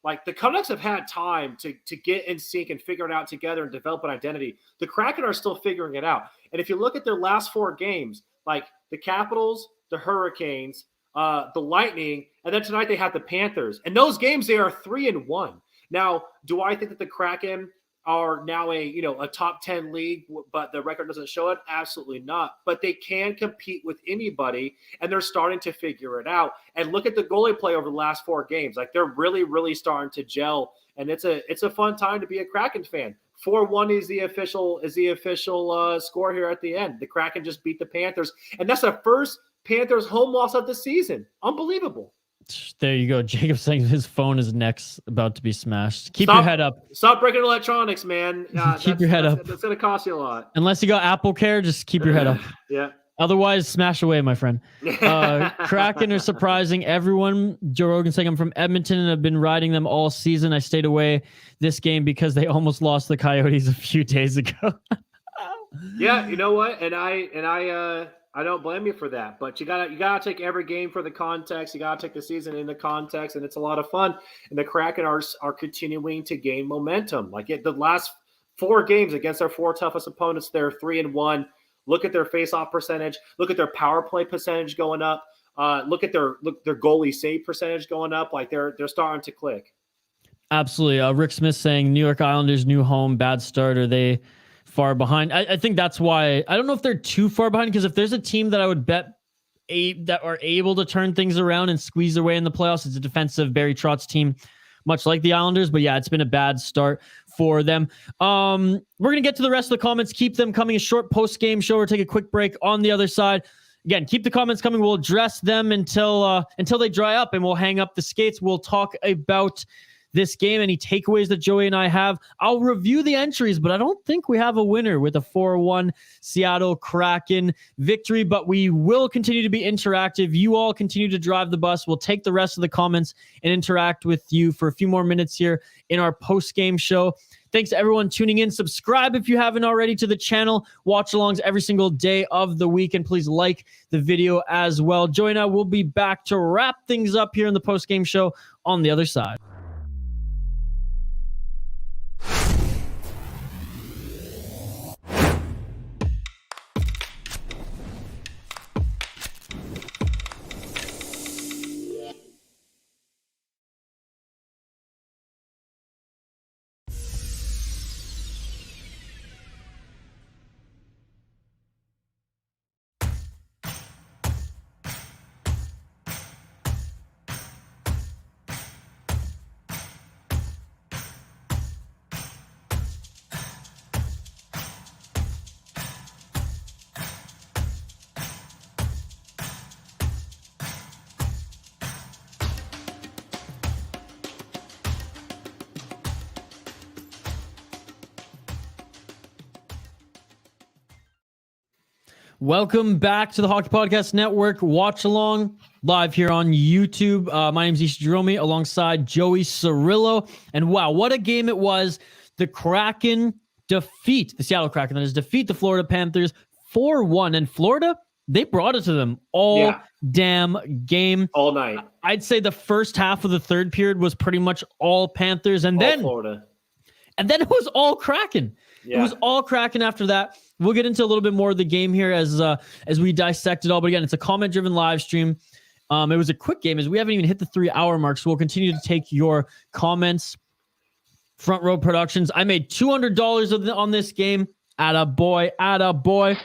like the Canucks have had time to get in sync and figure it out together and develop an identity. The Kraken are still figuring it out. And if you look at their last 4 games, like the Capitals, the Hurricanes, the Lightning, and then tonight they have the Panthers. And those games, they are 3-1. Now, do I think that the Kraken are now a top 10 league, but the record doesn't show it? Absolutely not. But they can compete with anybody, and they're starting to figure it out. And look at the goalie play over the last 4 games. Like they're really, really starting to gel, and it's a fun time to be a Kraken fan. 4-1 is the official score here at the end. The Kraken just beat the Panthers, and that's the first Panthers home loss of the season. Unbelievable.
There you go. Jacob saying his phone is next about to be smashed. Keep your head up.
Stop breaking electronics, man.
Keep your head up.
That's going to cost you a lot.
Unless you got Apple Care, just keep your head up.
Yeah.
Otherwise, smash away, my friend. Kraken are surprising everyone. Joe Rogan saying I'm from Edmonton and I've been riding them all season. I stayed away this game because they almost lost the Coyotes a few days ago.
Yeah, you know what? And I don't blame you for that. But you gotta take every game for the context. You gotta take the season in the context, and it's a lot of fun. And the Kraken are continuing to gain momentum. Like the last 4 games against their 4 toughest opponents, they're 3-1. Look at their face-off percentage. Look at their power play percentage going up. Look at their goalie save percentage going up. Like they're starting to click.
Absolutely. Rick Smith saying New York Islanders new home, bad start. Are they far behind? I think that's why. I don't know if they're too far behind, because if there's a team that I would bet that are able to turn things around and squeeze their way in the playoffs, it's a defensive Barry Trotz team, much like the Islanders. But yeah, it's been a bad start for them. We're going to get to the rest of the comments. Keep them coming. A short post-game show. We'll take a quick break on the other side. Again, keep the comments coming. We'll address them until they dry up, and we'll hang up the skates. We'll talk about this game, any takeaways that Joey and I have. I'll review the entries, but I don't think we have a winner with a 4-1 Seattle Kraken victory, but we will continue to be interactive. You all continue to drive the bus. We'll take the rest of the comments and interact with you for a few more minutes here in our post-game show. Thanks to everyone tuning in. Subscribe if you haven't already to the channel. Watch-alongs every single day of the week, and please like the video as well. Joey and I will be back to wrap things up here in the post-game show on the other side. Welcome back to the Hockey Podcast Network. Watch along live here on YouTube. My name is Ish Jerome alongside Joey Cirillo. And wow, what a game it was. The Kraken the Seattle Kraken, that is, defeat the Florida Panthers 4-1. And Florida, they brought it to them all damn game.
All night.
I'd say the first half of the third period was pretty much all Panthers. And
all
then
Florida.
And then it was all Kraken. Yeah. It was all Kraken after that. We'll get into a little bit more of the game here as we dissect it all. But again, it's a comment-driven live stream. It was a quick game as we haven't even hit the 3-hour mark. So we'll continue to take your comments. Front Row Productions. I made $200 on this game. Attaboy.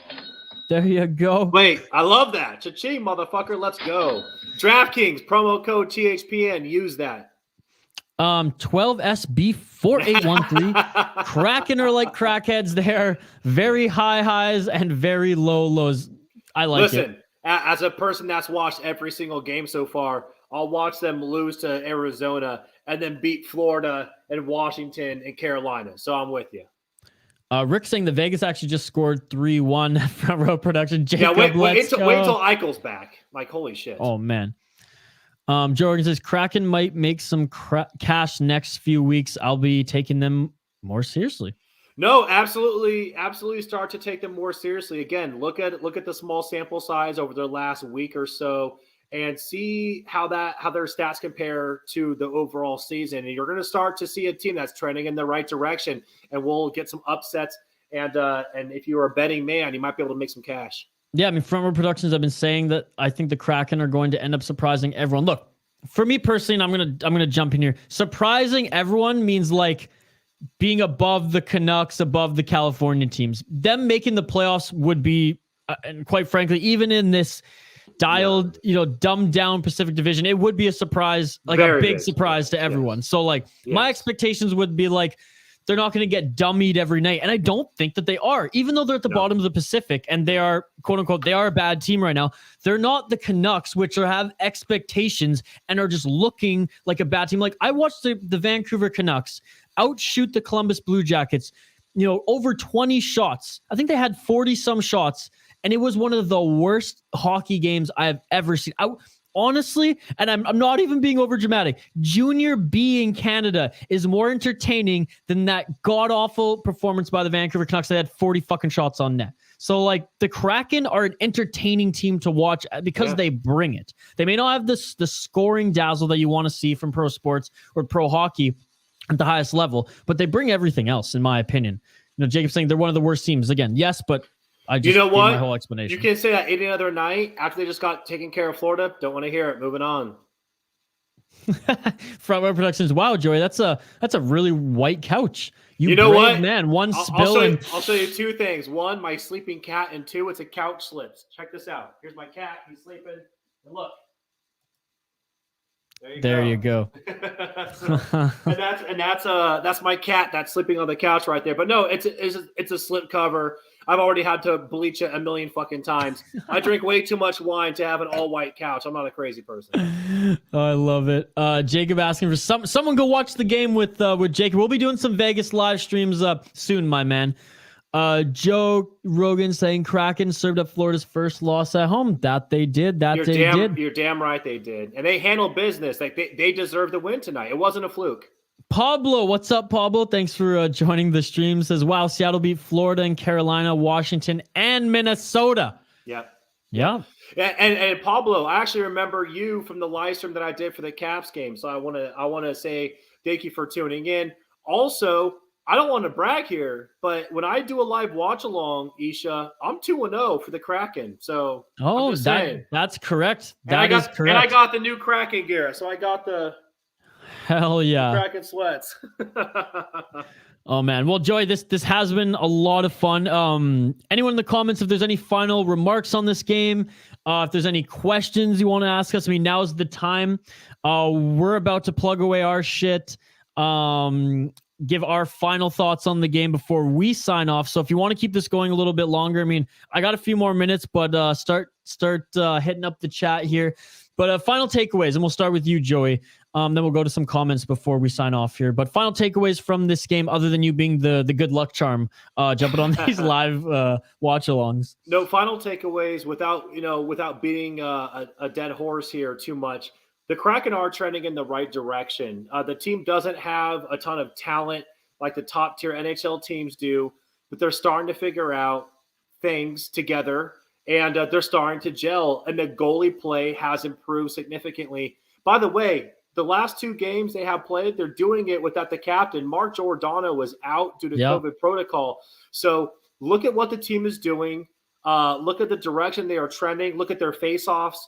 There you go.
Wait, I love that. Cha-ching, motherfucker. Let's go. DraftKings, promo code THPN. Use that. 12SB4813. Kraken are like crackheads. They're very high highs and very low lows. I like it. Listen, as a person that's watched every single game so far, I'll watch them lose to Arizona and then beat Florida and Washington and Carolina. So I'm with you. Rick saying the Vegas actually just scored 3-1 Front Row Production. Jacob, wait till Eichel's back. Like, holy shit.
Oh, man. Joe Rogan says Kraken might make some cash next few weeks. I'll be taking them more seriously.
No, absolutely start to take them more seriously. Again, look at the small sample size over their last week or so and see how their stats compare to the overall season. And you're going to start to see a team that's trending in the right direction, and we'll get some upsets. And if you're a betting man, you might be able to make some cash.
Yeah, I mean, Front Row Productions have been saying that I think the Kraken are going to end up surprising everyone. Look, for me personally, and I'm gonna jump in here. Surprising everyone means like being above the Canucks, above the California teams. Them making the playoffs would be, and quite frankly, even in this dialed, dumbed down Pacific Division, it would be a surprise, like very a big surprise to everyone. Yes. So like my expectations would be like, they're not going to get dummied every night. And I don't think that they are, even though they're at the bottom of the Pacific and they are, quote unquote, they are a bad team right now. They're not the Canucks, which have expectations and are just looking like a bad team. Like I watched the Vancouver Canucks outshoot the Columbus Blue Jackets, over 20 shots. I think they had 40 some shots. And it was one of the worst hockey games I have ever seen. Honestly, and I'm not even being over dramatic, Junior B in Canada is more entertaining than that god-awful performance by the Vancouver Canucks. They had 40 fucking shots on net. So, like, the Kraken are an entertaining team to watch because they bring it. They may not have the scoring dazzle that you want to see from pro sports or pro hockey at the highest level, but they bring everything else, in my opinion. Jacob's saying they're one of the worst teams. Again, yes, but I just
You know
gave
what?
my whole explanation.
You can say that any other night after they just got taken care of Florida. Don't want to hear it. Moving on.
Front Row Productions. Wow, Joey, that's a really white couch.
You know
brave
what?
man, one
I'll
spill
show you two things. one, my sleeping cat, and two, it's a couch slips. Check this out. Here's my cat. He's sleeping. And look. There you go. and that's my cat that's sleeping on the couch right there. But no, it's a slip cover. I've already had to bleach it a million fucking times. I drink way too much wine to have an all white couch. I'm not a crazy person.
Oh, I love it. Jacob asking for someone go watch the game with Jacob. We'll be doing some Vegas live streams soon, my man. Joe Rogan saying Kraken served up Florida's first loss at home. That they did.
You're damn right they did. And they handled business. Like they deserved the win tonight. It wasn't a fluke.
Pablo, what's up, Pablo? Thanks for joining the stream. Says, wow, Seattle beat Florida and Carolina, Washington, and Minnesota.
Yep.
Yeah.
And Pablo, I actually remember you from the live stream that I did for the Caps game. So I want to say thank you for tuning in. Also, I don't want to brag here, but when I do a live watch along, Isha, I'm 2-0 for the Kraken. So
that's correct.
That is correct. And I got the new Kraken gear. So I got the
hell yeah
Kraken sweats.
Oh man. Well, Joey, this has been a lot of fun. Anyone in the comments, if there's any final remarks on this game, if there's any questions you want to ask us, I mean, now's the time. We're about to plug away our shit. Give our final thoughts on the game before we sign off. So if you want to keep this going a little bit longer, I mean, I got a few more minutes, but start hitting up the chat here. But final takeaways, and we'll start with you, Joey. Then we'll go to some comments before we sign off here. But final takeaways from this game, other than you being the good luck charm, jumping on these live watch-alongs.
No, final takeaways without beating a dead horse here too much. The Kraken are trending in the right direction. The team doesn't have a ton of talent like the top-tier NHL teams do, but they're starting to figure out things together, and they're starting to gel, and the goalie play has improved significantly. By the way, the last two games they have played, they're doing it without the captain. Mark Giordano was out due to COVID protocol. So look at what the team is doing. Look at the direction they are trending. Look at their face-offs,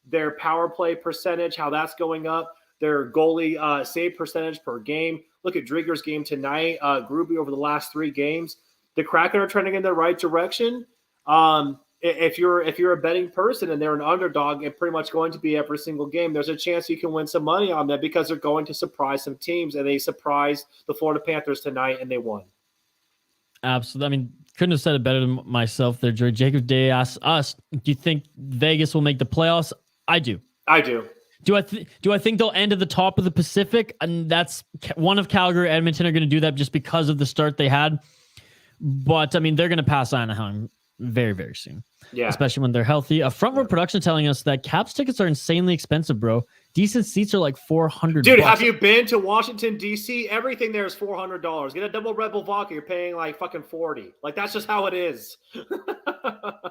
their power play percentage, how that's going up, their goalie save percentage per game. Look at Drigger's game tonight, Gruby over the last 3 games. The Kraken are trending in the right direction. If you're a betting person and they're an underdog and pretty much going to be every single game, there's a chance you can win some money on them because they're going to surprise some teams, and they surprised the Florida Panthers tonight and they won.
Absolutely. I mean, couldn't have said it better than myself there, Joey. Jacob Day asked us, do you think Vegas will make the playoffs? I do. Do I think they'll end at the top of the Pacific? And that's one of Calgary, Edmonton are going to do that just because of the start they had. But I mean, they're going to pass Anaheim very, very soon. Yeah. Especially when they're healthy. A Front Row Production telling us that Caps tickets are insanely expensive, bro. Decent seats are like $400.
Dude, have you been to Washington, D.C.? Everything there is $400. Get a double Red Bull vodka, you're paying like fucking $40. Like, that's just how it is.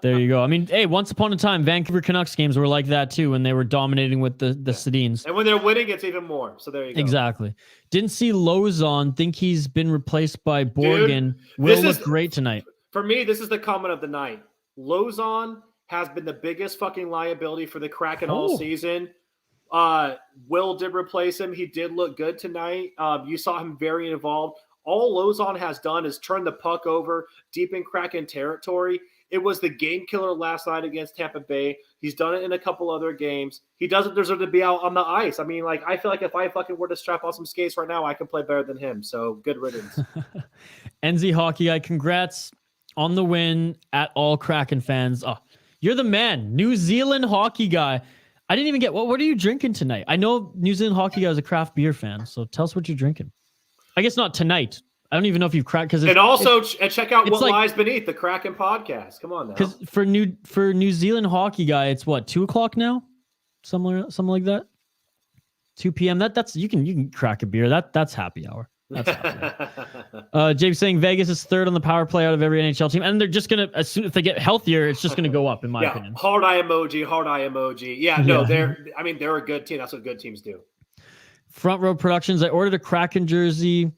There you go. I mean, hey, once upon a time, Vancouver Canucks games were like that too when they were dominating with the Sedins.
And when they're winning, it's even more. So there you go.
Exactly. Didn't see Lozon. Think he's been replaced by Borgen. Will look great tonight.
For me, this is the comment of the night. Lozon has been the biggest fucking liability for the Kraken all season. Will did replace him. He did look good tonight. You saw him very involved. All Lozon has done is turn the puck over deep in Kraken territory. It was the game killer last night against Tampa Bay. He's done it in a couple other games. He doesn't deserve to be out on the ice. I mean, like, I feel like if I fucking were to strap on some skates right now, I could play better than him. So good riddance.
NZ Hockey Guy, congrats on the win at all Kraken fans. Oh, you're the man. New Zealand Hockey Guy. I didn't even get, what are you drinking tonight? I know New Zealand Hockey Guy is a craft beer fan, so tell us what you're drinking. I guess not tonight. I don't even know if you've cracked because.
And also check out What Lies Beneath, the Kraken podcast. Come on now.
Because for New Zealand Hockey Guy, it's what, 2:00 now, something like that. 2 p.m. That's you can crack a beer. That's happy hour. That's happy hour. James saying Vegas is third on the power play out of every NHL team, and they're just gonna, as soon as they get healthier, it's just gonna go up in my opinion.
Hard eye emoji. Yeah, no, they're a good team. That's what good teams do.
Front Row Productions. I ordered a Kraken jersey.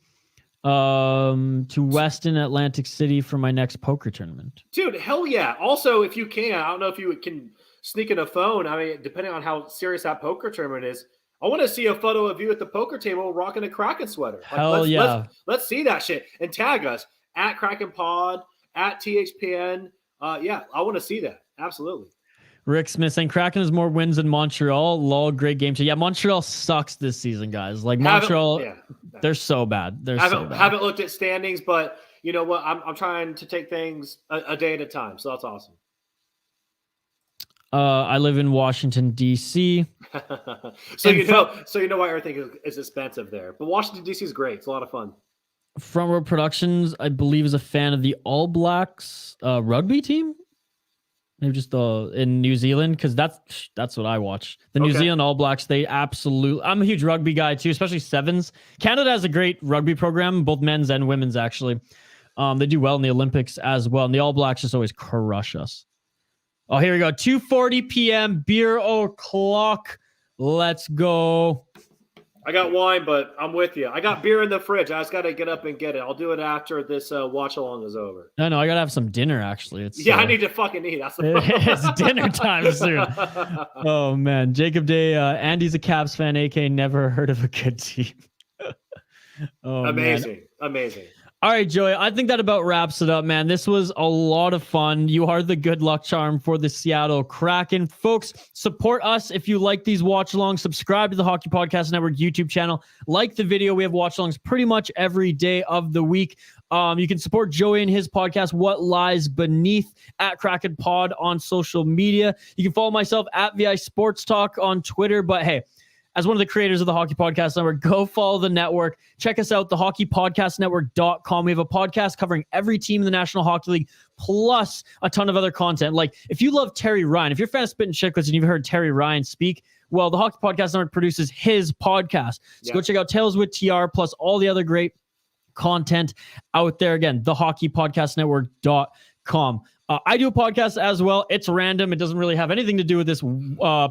To Weston, Atlantic City for my next poker tournament.
Dude, hell yeah. Also, if you can, I don't know if you can sneak in a phone. I mean, depending on how serious that poker tournament is, I want to see a photo of you at the poker table rocking a Kraken sweater. Like,
Hell yeah.
Let's see that shit. And tag us at Kraken Pod, at THPN. Yeah, I want to see that. Absolutely.
Rick Smith saying Kraken has more wins than Montreal. Lol, great game. Yeah, Montreal sucks this season, guys. Like Montreal, they're so bad. Haven't
looked at standings, but you know what? I'm trying to take things a day at a time. So that's awesome.
I live in Washington, D.C.
so you know why everything is expensive there. But Washington, D.C. is great. It's a lot of fun.
Front Row Productions, I believe, is a fan of the All Blacks rugby team. Maybe just in New Zealand, because that's what I watch. The New Zealand All Blacks, I'm a huge rugby guy too, especially sevens. Canada has a great rugby program, both men's and women's actually. They do well in the Olympics as well, and the All Blacks just always crush us. Oh, here we go. 2:40 p.m. beer o'clock. Let's go.
I got wine, but I'm with you. I got beer in the fridge. I just got to get up and get it. I'll do it after this watch-along is over.
No, I got to have some dinner, actually.
I need to fucking eat. That's
it's dinner time soon. Oh, man. Jacob Day, Andy's a Caps fan, a.k.a. never heard of a good team.
Amazing.
All right, Joey, I think that about wraps it up, man. This was a lot of fun. You are the good luck charm for the Seattle Kraken. Folks, support us if you like these watch-alongs. Subscribe to the Hockey Podcast Network YouTube channel. Like the video. We have watch-alongs pretty much every day of the week. You can support Joey and his podcast, What Lies Beneath, at Kraken Pod on social media. You can follow myself at VI Sports Talk on Twitter. But hey, as one of the creators of the Hockey Podcast Network, go follow the network. Check us out, thehockeypodcastnetwork.com. We have a podcast covering every team in the National Hockey League, plus a ton of other content. Like, if you love Terry Ryan, if you're a fan of Spittin' Chicklets and you've heard Terry Ryan speak, well, the Hockey Podcast Network produces his podcast. So go check out Tales with TR, plus all the other great content out there. Again, thehockeypodcastnetwork.com. I do a podcast as well. It's random. It doesn't really have anything to do with this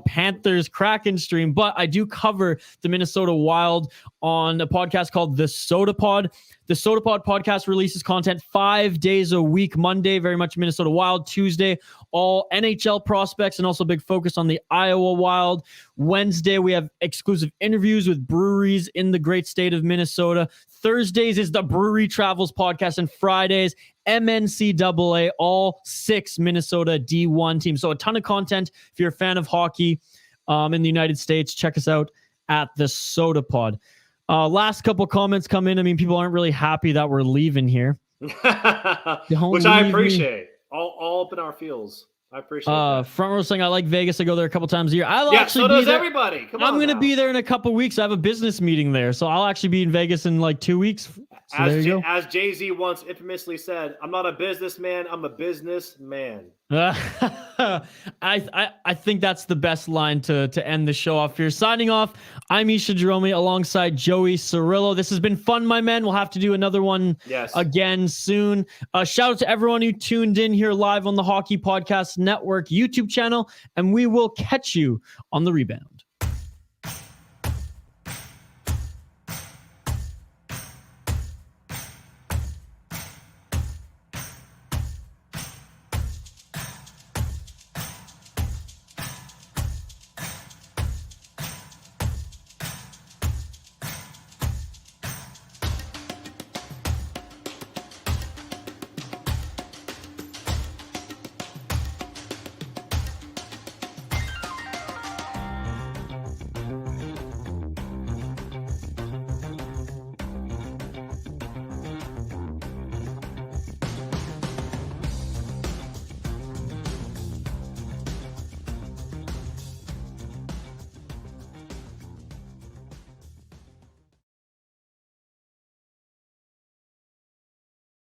Panthers Kraken stream, but I do cover the Minnesota Wild on a podcast called The Soda Pod. The Soda Pod podcast releases content 5 days a week. Monday, very much Minnesota Wild. Tuesday, all NHL prospects and also big focus on the Iowa Wild. Wednesday, we have exclusive interviews with breweries in the great state of Minnesota. Thursdays is the Brewery Travels podcast, and Fridays, MNCAA, all 6 Minnesota D1 teams. So a ton of content. If you're a fan of hockey in the United States, check us out at the Soda Pod. Last couple comments come in. I mean, people aren't really happy that we're leaving here.
Which I appreciate. All up in our feels. I appreciate that.
Front Row saying, I like Vegas. I go there a couple times a year.
So does everybody.
I'm going to be there in a couple weeks. I have a business meeting there. So I'll actually be in Vegas in like 2 weeks. So
as Jay-Z once infamously said, I'm not a businessman, I'm a businessman.
I think that's the best line to end the show off here. Signing off, I'm Isha Jerome alongside Joey Cirillo. This has been fun, my man. We'll have to do another one again soon. Shout out to everyone who tuned in here live on the Hockey Podcast Network YouTube channel, and we will catch you on the rebound.